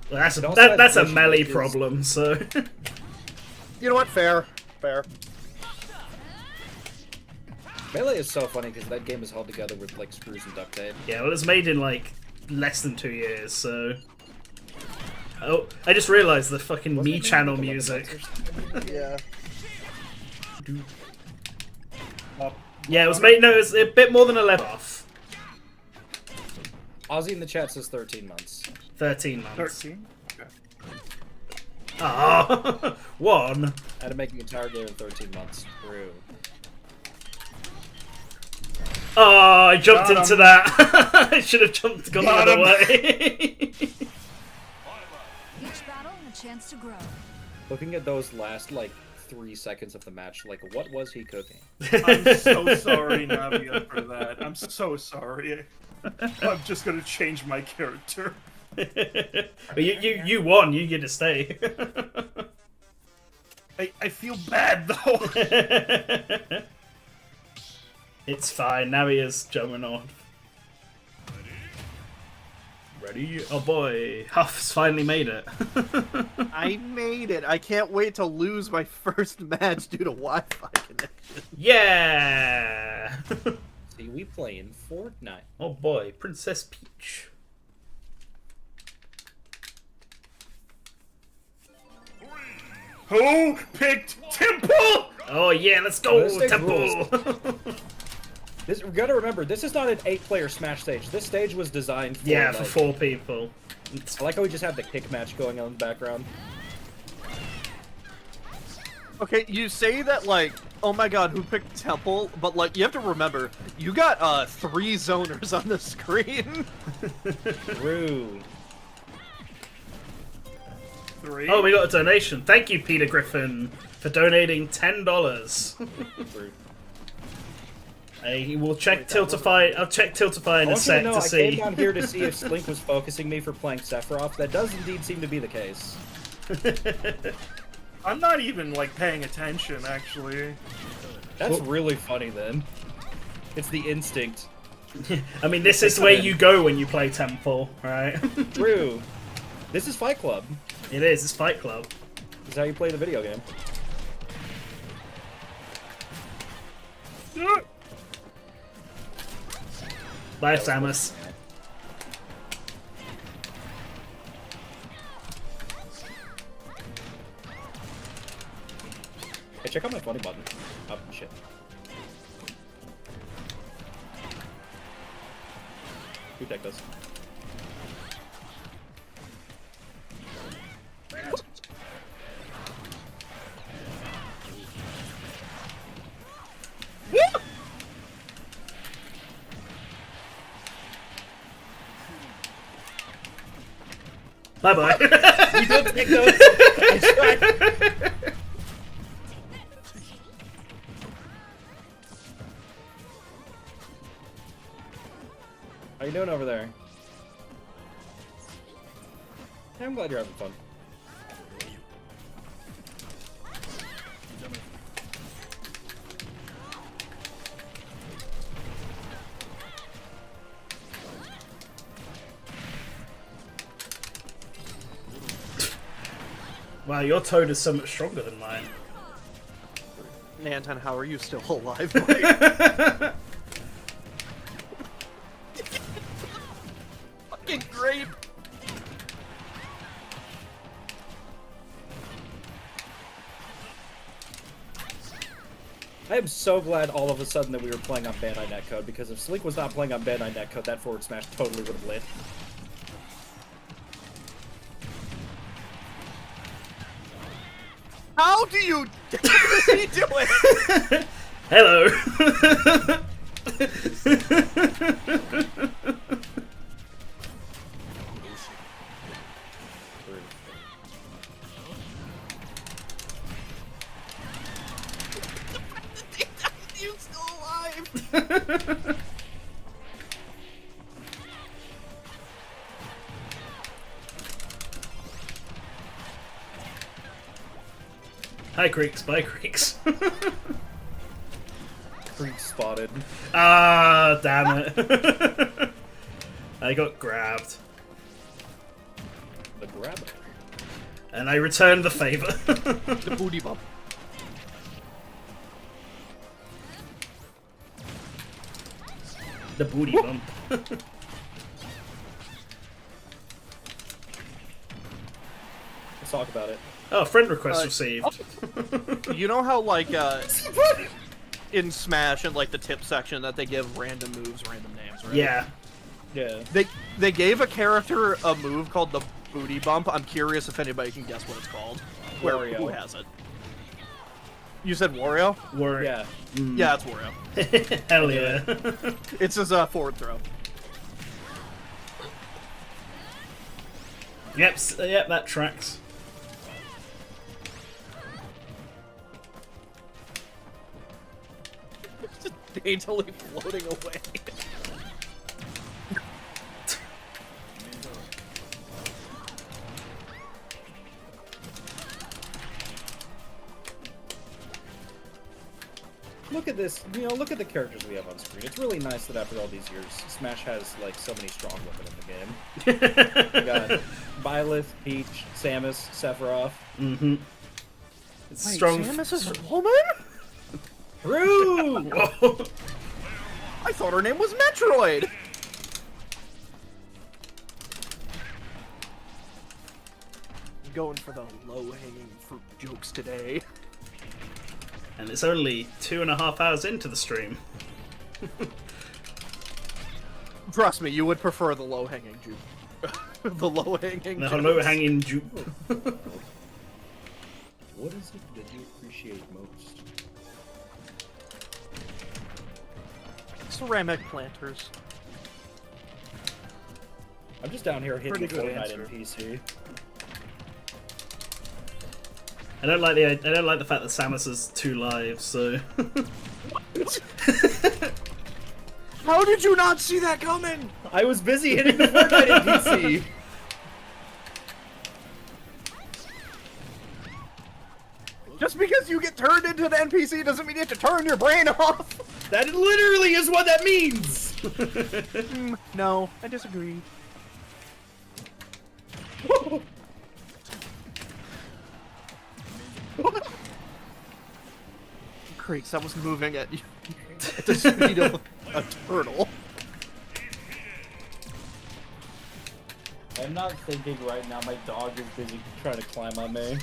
Well, that's It also has that's a glitchy melee glitches. problem. So You know what? Fair. Fair. Melee is so funny because that game is held together with like screws and duct tape. yeah, well, it's made in like less than 2 years. So oh, I just realised the fucking Wasn't Me it channel like 11 music. months or something? Yeah. Yeah, it was made. No, it was a bit more than 11 off. Ozzy in the chat says 13 months. 13 months. 13. Okay. Ah, 1. I had to make the entire game in 13 months. True. Oh, I jumped Got into him. that. I should have gone the Got other him. way. Each battle a chance to grow. Looking at those last, like, 3 seconds of the match, like, what was he cooking? I'm so sorry, Navia, for that. I'm so sorry. I'm just gonna change my character. But you won. You get to stay. I feel bad though. It's fine. Now he is jumping on. Ready? Oh boy, Huff's finally made it. I made it. I can't wait to lose my first match due to Wi-Fi connection. Yeah. See, we playing Fortnite. Oh boy, Princess Peach. Who picked Temple? Oh yeah, let's go, Let's take Temple. We gotta remember, this is not an 8-player Smash stage. This stage was designed for, Yeah, like, for 4 people. I like how we just have the kick match going on in the background. Okay, you say that like, oh my god, who picked Temple? But like, you have to remember, you got 3 zoners on the screen. True. 3. Oh, we got a donation. Thank you, Peter Griffin, for donating $10. True. I will check Tiltify. I'll check Tiltify in a I want you to sec know, to I see. came down here to see if Slink was focusing me for playing Sephiroth. That does indeed seem to be the case. I'm not even like paying attention actually. That's really funny then. It's the instinct. I mean, this is where you go when you play Temple, right? True. This is Fight Club. It is. It's Fight Club. This is how you play the video game. Bye, Samus. Hey, check out my funny button. Oh, shit. Who take this? Bye bye. We did take those. I tried. How you doing over there? Yeah, I'm glad you're having fun. Wow, your Toad is so much stronger than mine. Nanton, how are you still alive? Mike? Fucking great. I am so glad all of a sudden that we were playing on Bandai Netcode, because if Slink was not playing on Bandai Netcode, that forward smash totally would have lit. How do you do it? Hello. You still alive? Hi, Creeks. Bye, Creeks. Creep spotted. Ah, damn it. I got grabbed. The grabber. And I returned the favor. The booty bump. The booty bump. Let's talk about it. Oh, friend request received. You know how like in Smash and like the tip section that they give random moves, random names, right? Yeah. Yeah. They gave a character a move called the booty bump. I'm curious if anybody can guess what it's called. Wario. Who has it? You said Wario? Yeah. Yeah, it's Wario. Hell yeah. It's his forward throw. Yep, yep, that tracks. Just daintily floating away. Look at this, look at the characters we have on screen. It's really nice that after all these years, Smash has, like, so many strong women in the game. We got Byleth, Peach, Samus, Sephiroth. Mm-hmm. It's Wait, strong. Samus is a woman? True! I thought her name was Metroid! I'm going for the low-hanging fruit jokes today. And it's only 2.5 hours into the stream. Trust me, you would prefer the low-hanging juke. The low-hanging The jokes. low-hanging juke. What is it that you appreciate most? Ceramic planters. I'm just down here hitting Pretty good Fortnite answer. in PC. I don't like the fact that Samus has 2 lives, so How did you not see that coming? I was busy hitting the Fortnite in PC. Just because you get turned into an NPC doesn't mean you have to turn your brain off. That literally is what that means! No, I disagree. Creeks, I was moving at you at the speed of a turtle. I'm not thinking right now, my dog is busy trying to climb on me.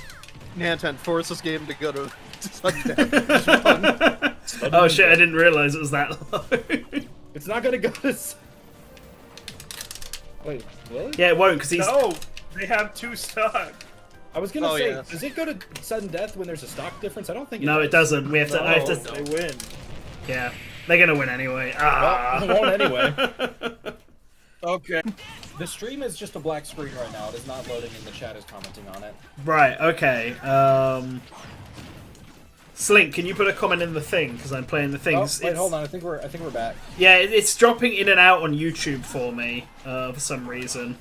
Nanten, force this game to go to sudden death. oh shit! I didn't realize it was that low. It's not gonna go to... Wait, really? Yeah, it won't because he's. No, they have 2 stars. I was gonna Oh, say, yeah. does it go to sudden death when there's a stock difference? I don't think it No, it doesn't. We have to. I have to. they win. Yeah, they're gonna win anyway. Well, Ah. they won't anyway. Okay. The stream is just a black screen right now. It is not loading and the chat is commenting on it. Right. Okay. Slink, can you put a comment in the thing? Because I'm playing the Oh, things. wait, hold on. I think we're back. Yeah, it's dropping in and out on YouTube for me for some reason.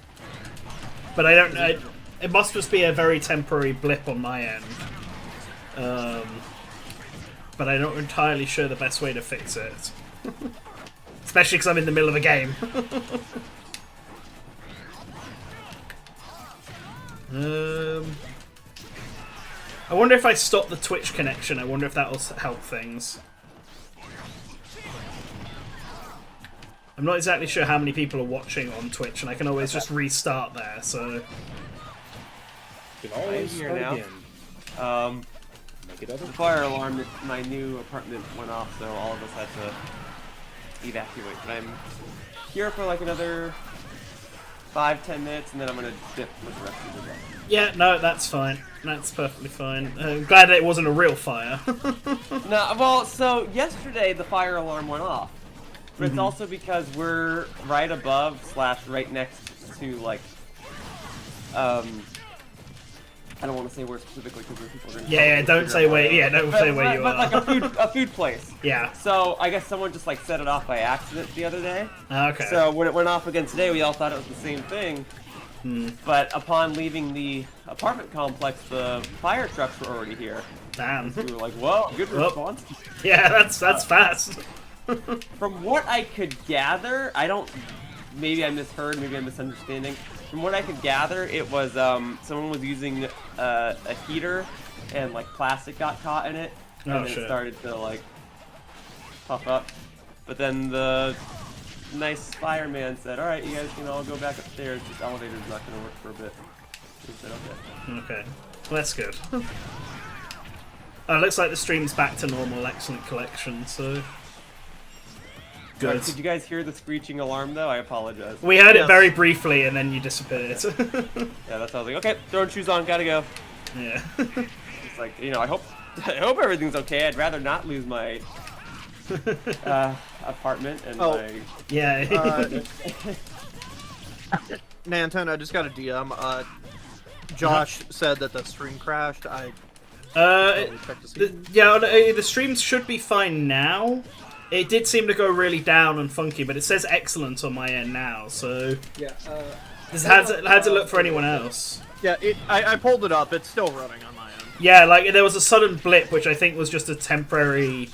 But I don't know. It must just be a very temporary blip on my end. But I'm not entirely sure the best way to fix it. Especially because I'm in the middle of a game. I wonder if I stop the Twitch connection, I wonder if that will help things. I'm not exactly sure how many people are watching on Twitch, and I can always just restart there, so... You can always here start now. again. Make it other. The fire alarm at my new apartment went off, so all of us had to evacuate. But I'm here for like another 5-10 minutes, and then I'm gonna dip with the rest of the day. Yeah, no, that's fine. That's perfectly fine. I'm glad that it wasn't a real fire. No, well, so yesterday the fire alarm went off, but it's also because we're right above / right next to like, I don't want to say where specifically because people are going to. Yeah, don't say where. Yeah, don't say where you but are. like a food place. Yeah. So I guess someone just like set it off by accident the other day. Okay. So when it went off again today, we all thought it was the same thing. But upon leaving the apartment complex, the fire trucks were already here. Damn. We were like, "Whoa, good Well. response." Yeah, that's fast. From what I could gather, I don't. Maybe I misheard. Maybe I'm misunderstanding. From what I could gather, it was someone was using a heater, and like plastic got caught in it, and Oh, then shit. it started to like puff up. But then the nice fireman said, "All right, you guys can all go back upstairs. This elevator's not going to work for a bit." We said, "Okay." Okay. Well, that's good. Oh, it looks like the stream's back to normal. Excellent collection, so... Good. Did you guys hear the screeching alarm though? I apologize. We heard it Yes. very briefly, and then you disappeared. Yeah, that's how I was like, okay, throwing shoes on, gotta go. Yeah. It's like, you know, I hope everything's okay. I'd rather not lose my apartment and Oh. my. Yeah. Nanton, I just got a DM. Josh said that the stream crashed. I checked to see. The streams should be fine now. It did seem to go really down and funky, but it says excellent on my end now, so... Yeah, Had to look for anyone else. Yeah, I pulled it up. It's still running on my end. Yeah, like, there was a sudden blip, which I think was just a temporary...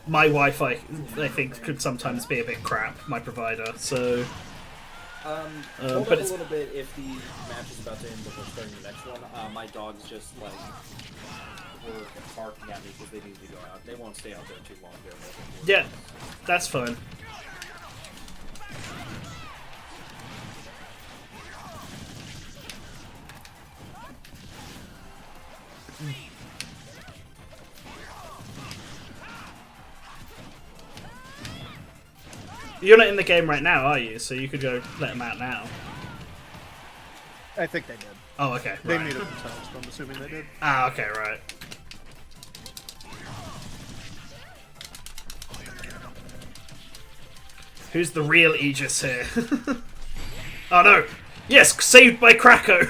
My Wi-Fi, I think, could sometimes be a bit crap, my provider, so... Hold but up a it's... little bit if the match is about to end before starting the next one. My dogs just, like, were barking at me because they need to go out. They won't stay out there too long. Yeah, that's fine. You're not in the game right now, are you? So you could go let them out now. I think they did. Oh, okay. They Right. muted themselves, so I'm assuming they did. Ah, okay, right. Who's the real Aegis here? Oh no! Yes, saved by Krakow!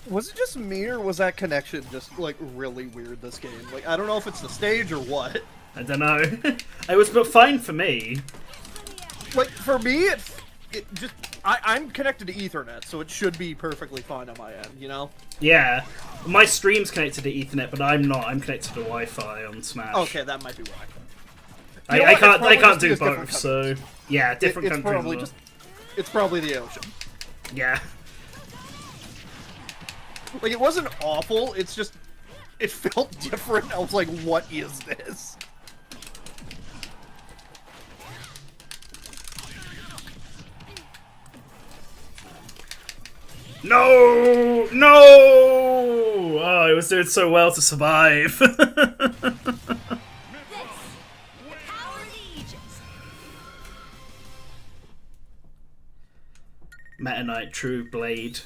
Was it just me, or was that connection just, like, really weird this game? Like, I don't know if it's the stage or what. I don't know. It was but fine for me. Like, for me, it just... I'm connected to Ethernet, so it should be perfectly fine on my end, you know? Yeah. My stream's connected to Ethernet, but I'm not. I'm connected to Wi-Fi on Smash. Okay, that might be why. I can't do both, so... Yeah, different It's countries. probably as well. just... It's probably the ocean. Yeah. Like, it wasn't awful, it's just... It felt different. I was like, what is this? No! No! Oh, I was doing so well to survive. Meta Knight, True Blade.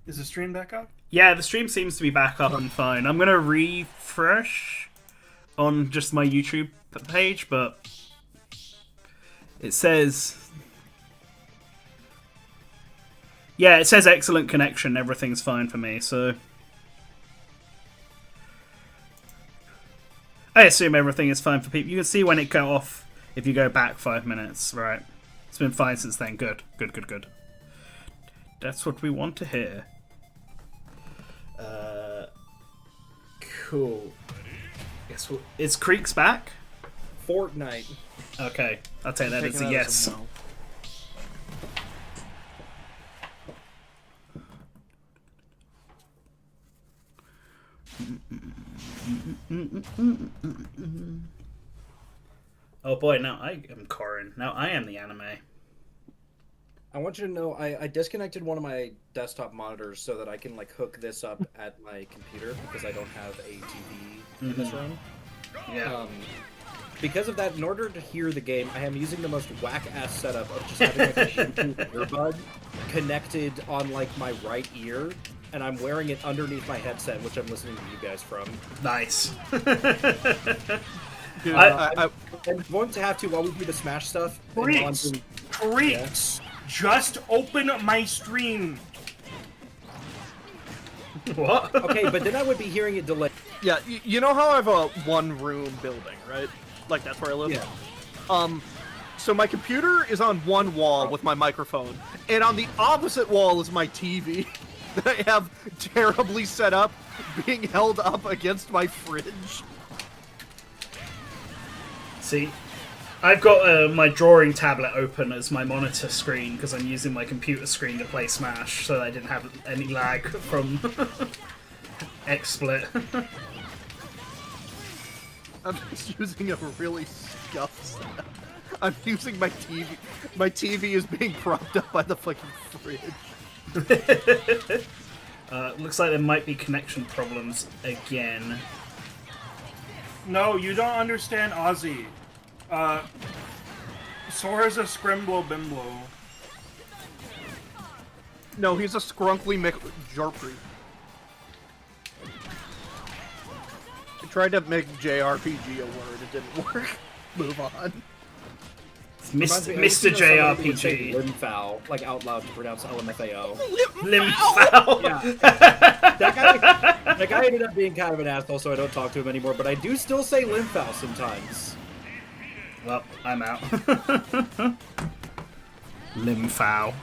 Is the stream back up? Yeah, the stream seems to be back up and fine. I'm gonna refresh on just my YouTube page, but it says... Yeah, it says excellent connection, everything's fine for me, so... I assume everything is fine for people. You can see when it got off if you go back 5 minutes, right? It's been fine since then. Good, good, good, good. That's what we want to hear. Cool. Guess what? Is Creeks back? Fortnite. Okay, I'll take that as Taking a that yes. as a no. Oh boy, now I am Corin. Now I am the anime. I want you to know I disconnected one of my desktop monitors so that I can like hook this up at my computer because I don't have a TV in this room. Yeah. Because of that, in order to hear the game, I am using the most whack-ass setup of just having like a Bluetooth earbud connected on like my right ear, and I'm wearing it underneath my headset, which I'm listening to you guys from. Nice. Dude, I'm going to have to, while we do the Smash stuff, and while I'm doing- Freaks! Just open my stream. What? Okay, but then I would be hearing it delayed. yeah, you know how I have a one-room building, right? Like, that's where I live? Yeah. So my computer is on one wall with my microphone, and on the opposite wall is my TV that I have terribly set up, being held up against my fridge. See, I've got my drawing tablet open as my monitor screen because I'm using my computer screen to play Smash, so I didn't have any lag from XSplit. I'm just using a really scuffed setup. I'm using my TV. My TV is being propped up by the fucking fridge. Looks like there might be connection problems again. No, you don't understand Ozzy. Sora's a Scrimblow Bimblow. No, he's a scrunkly McJorpry. I tried to make JRPG a word, it didn't work. Move on. Mr. Reminds me, I used to know somebody would say JRPG. Limfao, like out loud to pronounce LMFAO. Limfao. Yeah. that guy ended up being kind of an asshole, so I don't talk to him anymore, but I do still say Limfao sometimes. Well, I'm out. Limfao.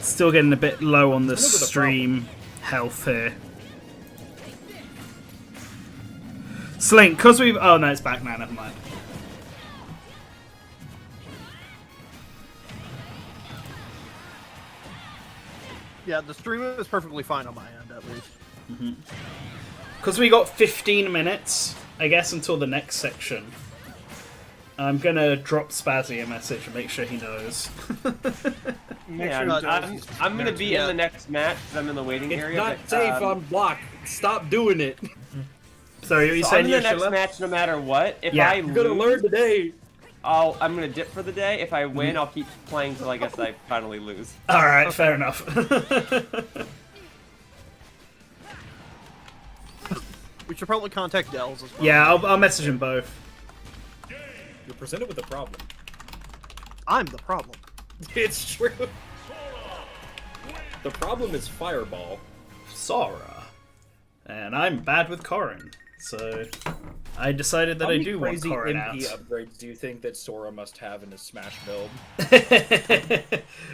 Still getting a bit low on the stream health here. Slink, because we've... Oh, no, it's back now, never mind. Yeah, the stream is perfectly fine on my end, at least. Because we got 15 minutes, I guess, until the next section. I'm gonna drop Spazzy a message and make sure he knows. Yeah, sure he I'm, does. I'm gonna be in the next match because I'm in the waiting It's area. not but, safe on block. Stop doing it. Sorry, what are you so saying? I'm in the Yoshila? next match no matter what. If Yeah. I You're lose, You're gonna learn today. I'm gonna dip for the day. If I win, I'll keep playing till I guess I finally lose. Alright, fair enough. We should probably contact Dells as well. Yeah, I'll message them both. You're presented with a problem. I'm the problem. It's true. The problem is Fireball. Sora. And I'm bad with Corrin. So I decided that How I many do want crazy Corrin MP out. upgrades do you think that Sora must have in his Smash build?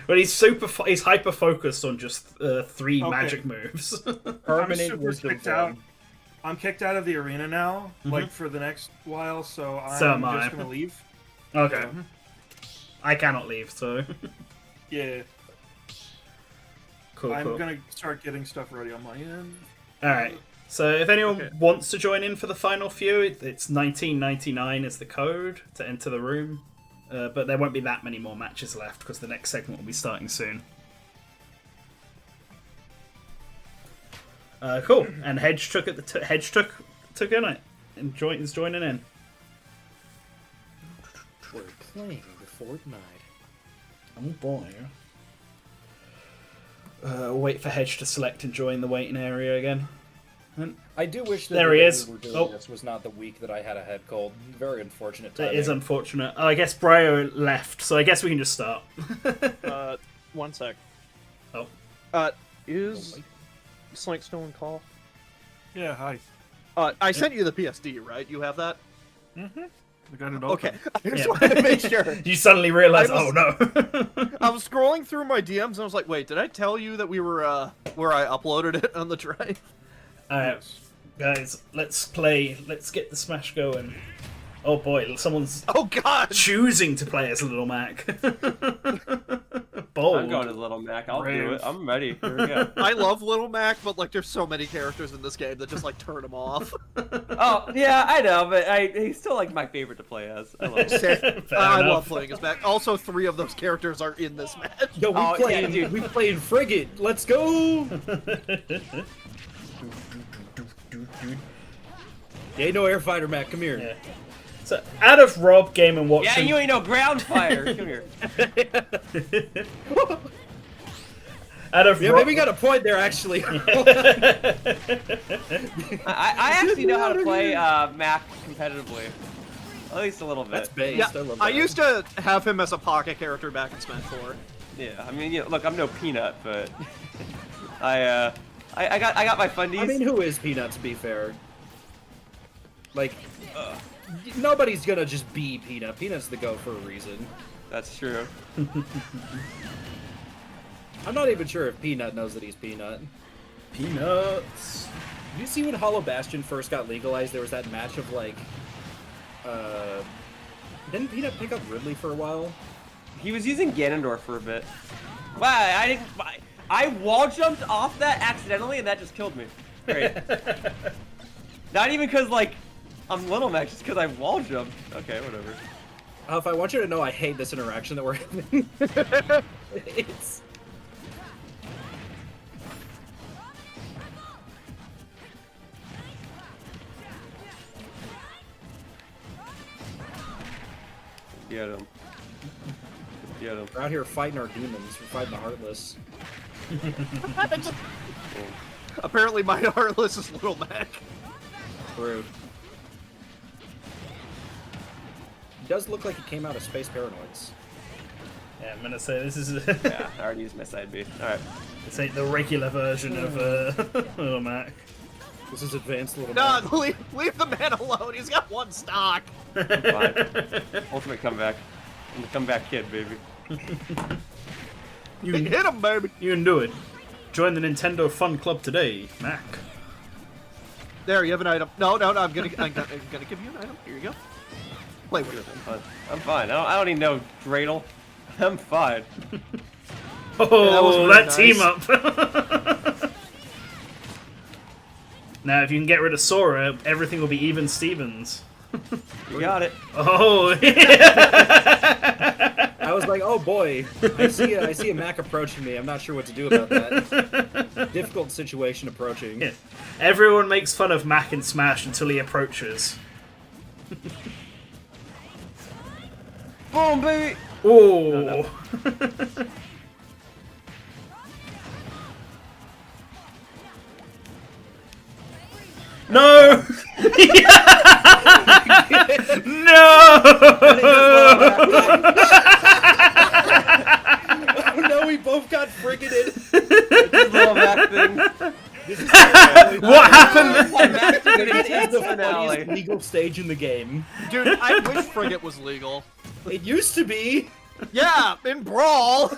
But he's he's hyper focused on just 3 magic moves. Permanent super wisdom kicked out. form. I'm kicked out of the arena now, like for the next while, so So I'm am I. just gonna leave. Okay. I cannot leave, so Yeah, cool. I'm gonna start getting stuff ready on my end. Alright. So if anyone wants to join in for the final few, it's 1999 is the code to enter the room. But there won't be that many more matches left because the next segment will be starting soon. Cool. And Hedge took in it and is joining in. We're playing Fortnite. Oh boy. Wait for Hedge to select and join the waiting area again. I do wish that There the he day is. we were doing Oh. this was not the week that I had a head cold. Very unfortunate It timing. is unfortunate. Oh, I guess Brio left, so I guess we can just start. 1 sec. Oh. Is Slink still in call? Yeah, hi. I sent you the PSD, right? You have that? I got it all. Okay. I just Yeah. wanted to make sure. You suddenly realize, I was- oh no. I was scrolling through my DMs and I was like, wait, did I tell you that we were, where I uploaded it on the drive? Alright, guys, let's play. Let's get the Smash going. Oh boy, someone's Oh, God! choosing to play as Little Mac. Bold. I'm going to Little Mac. I'll do Brave. it. I'm ready. Here we go. I love Little Mac, but, like, there's so many characters in this game that just, like, turn him off. Oh yeah, I know, but he's still like my favorite to play as. I love him. Fair I enough. love playing as Mac. Also, 3 of those characters are in this match. Yo, we Oh, played, yeah, dude. we played Frigate. Let's go! Yeah, no air fighter, Matt. Come here. Yeah. So, out of Rob, Game and Yeah, Watching. you ain't no ground fire. Come here. Out of Yeah, Rob, maybe you got a point there, actually. I actually know how to play Mac competitively. At least a little bit. That's based. Yeah, I love that. I used to have him as a pocket character back in Smash 4. Yeah, I mean, you know, look, I'm no Peanut, but I got my fundies. I mean, who is Peanut, to be fair? Like, nobody's gonna just be Peanut. Peanut's the go for a reason. That's true. I'm not even sure if Peanut knows that he's Peanut. Peanuts. Did you see when Hollow Bastion first got legalized, there was that match of, like, didn't Peanut pick up Ridley for a while? He was using Ganondorf for a bit. Wow, I wall jumped off that accidentally, and that just killed me. Great. Not even because like I'm Little Mac, just because I wall jumped. Okay, whatever. If I want you to know, I hate this interaction that we're having. It's... Get him. Get him. We're out here fighting our demons. We're fighting the Heartless. Apparently my Heartless is Little Mac. Rude. He does look like he came out of Space Paranoids. Yeah, I'm gonna say this is Yeah, I already used my side B. Alright. this ain't the regular version of Little Mac. This is advanced Little No, Man. leave the man alone. He's got one stock. I'm fine. Ultimate comeback. I'm the comeback kid, baby. You Hit him, baby. you can do it. Join the Nintendo Fun Club today, Mac. There, you have an item. No, I'm gonna give you an item. Here you go. Play with it. I'm fine. I'm fine. I don't need no dreidel. I'm fine. Oh, that was really that nice. team up. Now, if you can get rid of Sora, everything will be even Stevens. You got it. Oh, I was like, oh boy, I see a Mac approaching me. I'm not sure what to do about that. Difficult situation approaching. yeah. Everyone makes fun of Mac in Smash until he approaches. Boom, baby. Oh. No! No! Oh no, we both got frigated. This little Mac thing. What happened? Mac thing in This is its the finale. funniest legal stage in the game. Dude, I wish Frigate was legal. It used to be. Yeah, in Brawl.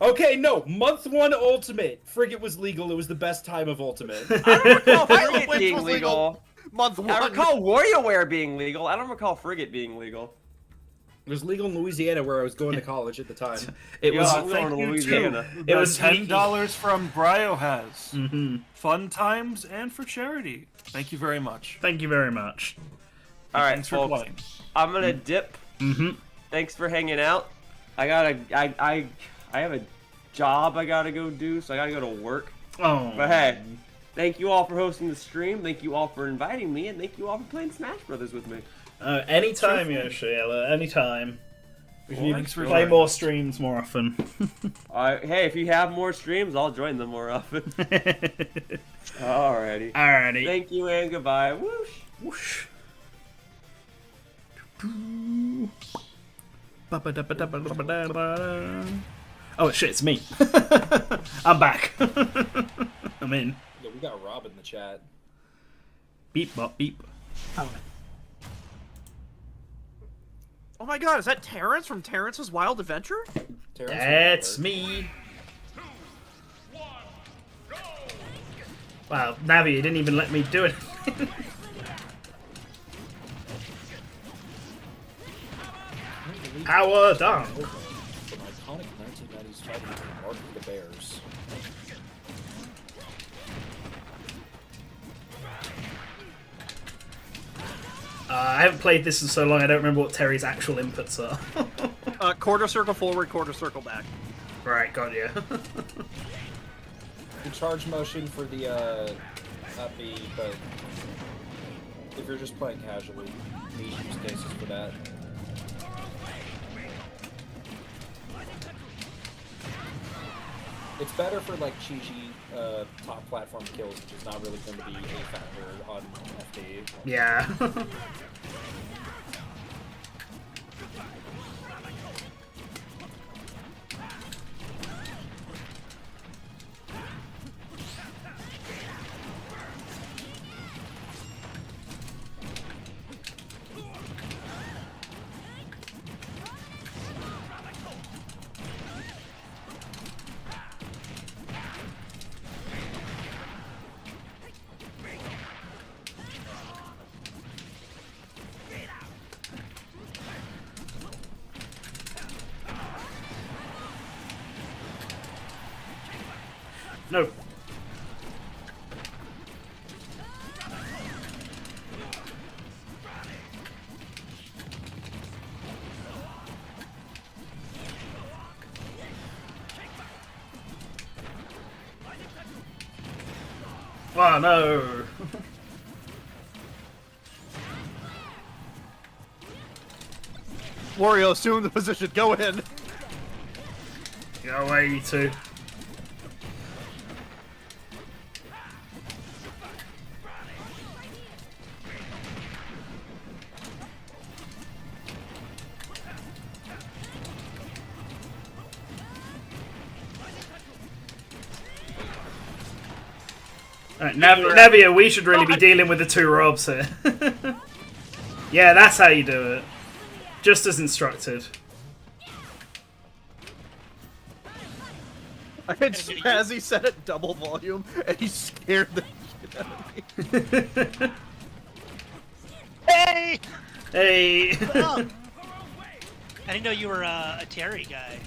Okay, no. Month 1 Ultimate. Frigate was legal. It was the best time of Ultimate. I don't recall Frigate Which being was legal. Month 1. I recall WarioWare being legal. I don't recall Frigate being legal. It was legal in Louisiana where I was going to college at the time. It was. I'm going to Louisiana. It was $10 from Brio has. Mm-hmm. Fun times and for charity. Thank you very much. Thank you very much. All right, Thanks for folks. playing. I'm gonna dip. Mm-hmm. Thanks for hanging out. I have a job I gotta go do, so I gotta go to work. Oh. But hey, thank you all for hosting the stream. Thank you all for inviting me, and thank you all for playing Smash Brothers with me. Anytime, Yoshi, anytime. We Well, need thanks to for play joining more us. streams more often. Hey, if you have more streams, I'll join them more often. Alrighty. Alrighty. Thank you and goodbye. Whoosh. Whoosh. Oh shit, it's me. I'm back. I'm in. Yeah, we got Rob in the chat. Beep bop beep. Oh my god, is that Terrence from Terrence's Wild Adventure? Terrence That's Wilder. me. Wow, Navi, you didn't even let me do it. Power down. From iconic 1990s fighting game, Mark of the Bears. I haven't played this in so long, I don't remember what Terry's actual inputs are. Quarter circle forward, quarter circle back. Right, got you. The charge motion for the, not B, but if you're just playing casually, niche use cases for that. It's better for like cheesy top platform kills, which is not really going to be a factor on FD. Yeah. No. Oh no! Wario, assume the position. Go in. Go away, you two. Alright, Navia, we should really be dealing with the two Robs here. Yeah, that's how you do it. Just as instructed. I had Spazzy set at double volume, and he scared the shit out of me. Hey! Hey! Oh. I didn't know you were a Terry guy.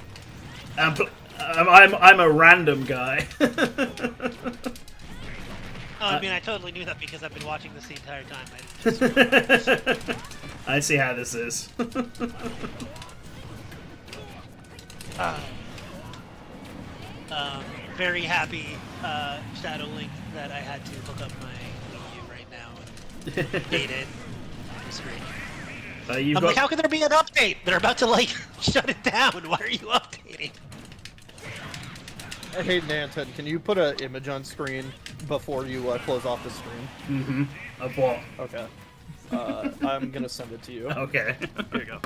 I'm a random guy. Oh, I mean, I totally knew that because I've been watching this the entire time. I see how this is. Very happy, Shadow Link, that I had to hook up my Wii U right now and date it. It's great. You've I'm got... like, how can there be an update? They're about to, like, shut it down. Why are you updating? Hey, Nanton, can you put an image on screen before you close off the stream? Mm-hmm. Of what? Okay. I'm gonna send it to you. Okay. Here you go.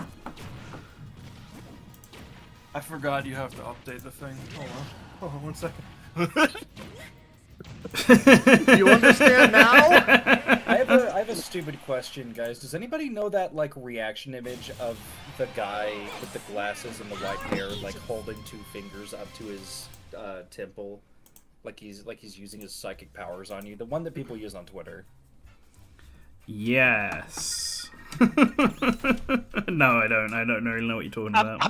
I forgot you have to update the thing. Hold on 1 second. You understand now? I have a stupid question, guys. Does anybody know that like reaction image of the guy with the glasses and the white hair, like holding 2 fingers up to his temple, like he's using his psychic powers on you? The one that people use on Twitter. Yes. No, I don't. I don't really know what you're talking about.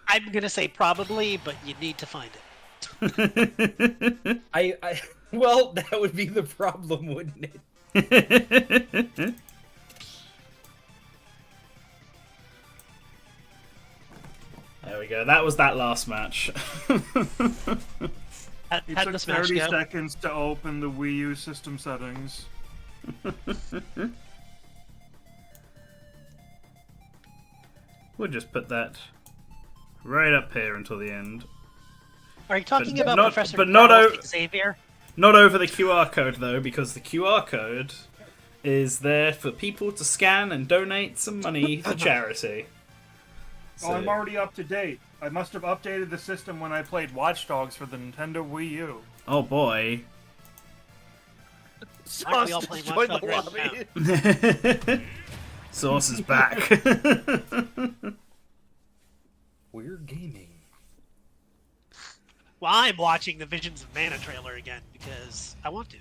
I'm gonna say probably, but you need to find it. Well, that would be the problem, wouldn't it? There we go. That was that last match. How It did took this match 30 go? seconds to open the Wii U system settings. We'll just put that right up here until the end. Are you talking But about not- Professor but not Charles Xavier? Not over the QR code, though, because the QR code is there for people to scan and donate some money for charity. Oh, I'm already up to date. I must have updated the system when I played Watch Dogs for the Nintendo Wii U. Oh, boy. Aren't we all Sauce playing destroyed Watch the Dogs lobby. Sauce is back. We're gaming. Well, I'm watching the Visions of Mana trailer again because I want to.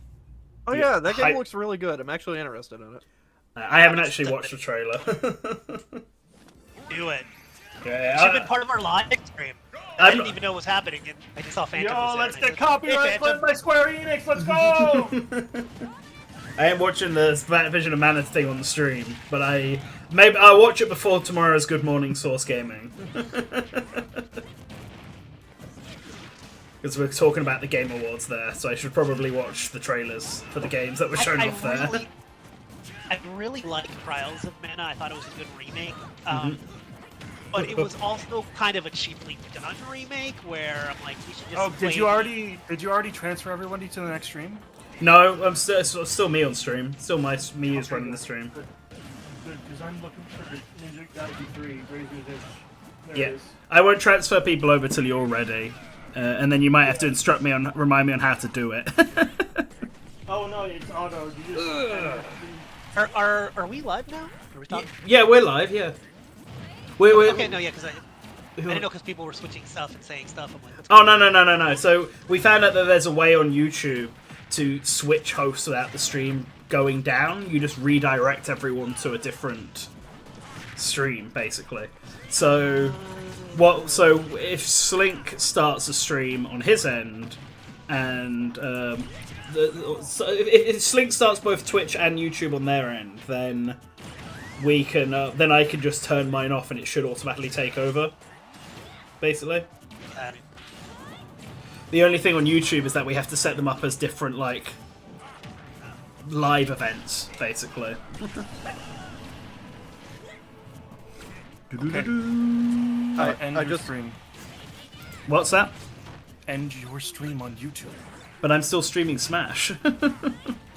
Oh yeah, that game I- looks really good. I'm actually interested in it. I haven't actually watched the trailer. Do it. Yeah, It should have been part of our live stream. I didn't even know what was happening, and I just saw Phantom. was Yo, in, let's and I get said, copyright "Hey, claimed Phantom." by Square Enix. Let's go! I am watching the Vision of Mana thing on the stream, but maybe I'll watch it before tomorrow's Good Morning Source Gaming. Because we're talking about the Game Awards there, so I should probably watch the trailers for the games that were shown off there. I really liked Trials of Mana. I thought it was a good remake. Mm-hmm. But it was also kind of a cheaply done remake where I'm like, we should just. Oh, play did you already transfer everybody to the next stream? No, I'm still me on stream. Still me is running the stream. Good, because I'm looking for Ninja Gaiden 3, Razor's Edge. There Yeah, it is. I won't transfer people over till you're ready, and then you might have to remind me on how to do it. Oh no, it's auto. You just... Are we live now? Are we talking? Yeah, we're live. Yeah, we're Okay, no, yeah, because I didn't know because people were switching stuff and saying stuff. I'm like, what's Oh no! So we found out that there's a way on YouTube to switch hosts without the stream going down. You just redirect everyone to a different stream, basically. So if Slink starts a stream on his end, and if Slink starts both Twitch and YouTube on their end, then we can then I can just turn mine off and it should automatically take over. Basically. The only thing on YouTube is that we have to set them up as different, like, live events, basically. Okay. End I your just stream. What's that? End your stream on YouTube. But I'm still streaming Smash.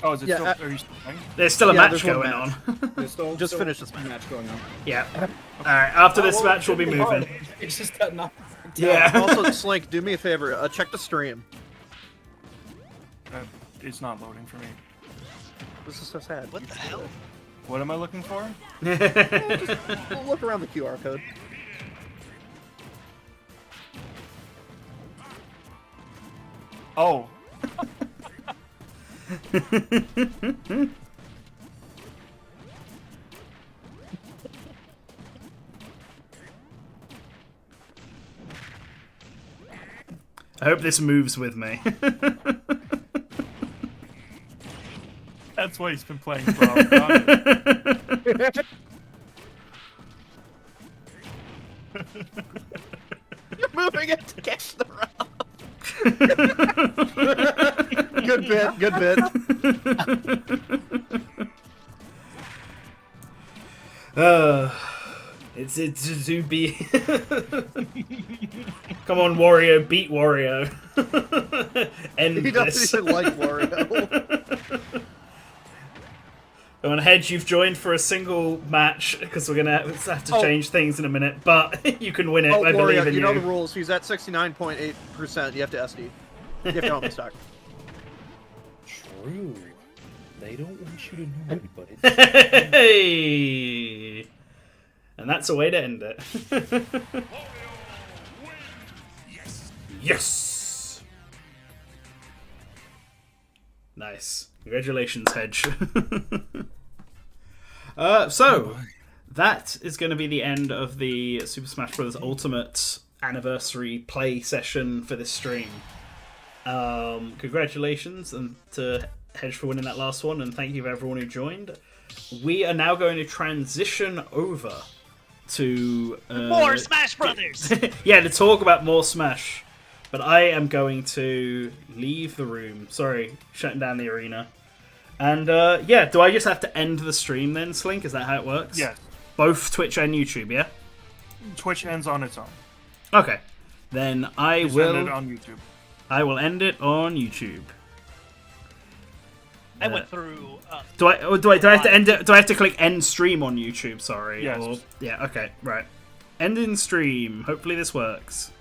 Oh, is it Yeah, still? Are you still playing? There's still a Yeah, match there's one going match. on. There's still Just still finish this a match going on. Yeah. Alright, after this match we'll be moving. It's just got knocked down. Yeah. also Slink. Do me a favor. Check the stream. It's not loading for me. This is so sad. What the hell? What am I looking for? We'll look around the QR code. Oh. I hope this moves with me. That's why he's been playing Brawl. Got it. You're moving it to catch the round. Good bit. Good bit. It's to be. Come on, Wario, beat Wario. End He this. doesn't even like Wario. Come on, Hedge, you've joined for a single match because we're gonna have to Oh. change things in a minute, but you can win it. Oh, I believe Wario, in you you. know the rules. He's at 69.8%. You have to SD. You have to help me start. True. They don't want you to know it, but it's Hey! And that's a way to end it. Yes! Nice. Congratulations, Hedge. So, that is going to be the end of the Super Smash Bros. Ultimate anniversary play session for this stream. Congratulations and to Hedge for winning that last one, and thank you for everyone who joined. We are now going to transition over to More Smash Brothers! yeah, to talk about more Smash. But I am going to leave the room. Sorry, shutting down the arena. And yeah, do I just have to end the stream then, Slink? Is that how it works? Yes. Both Twitch and YouTube, yeah? Twitch ends on its own. Okay. Then I Just will end it on YouTube. I will end it on YouTube. I went through. Do I have to end it? Do I have to click end stream on YouTube? Sorry. Yes. Or, yeah. Okay. Right. End in stream. Hopefully this works.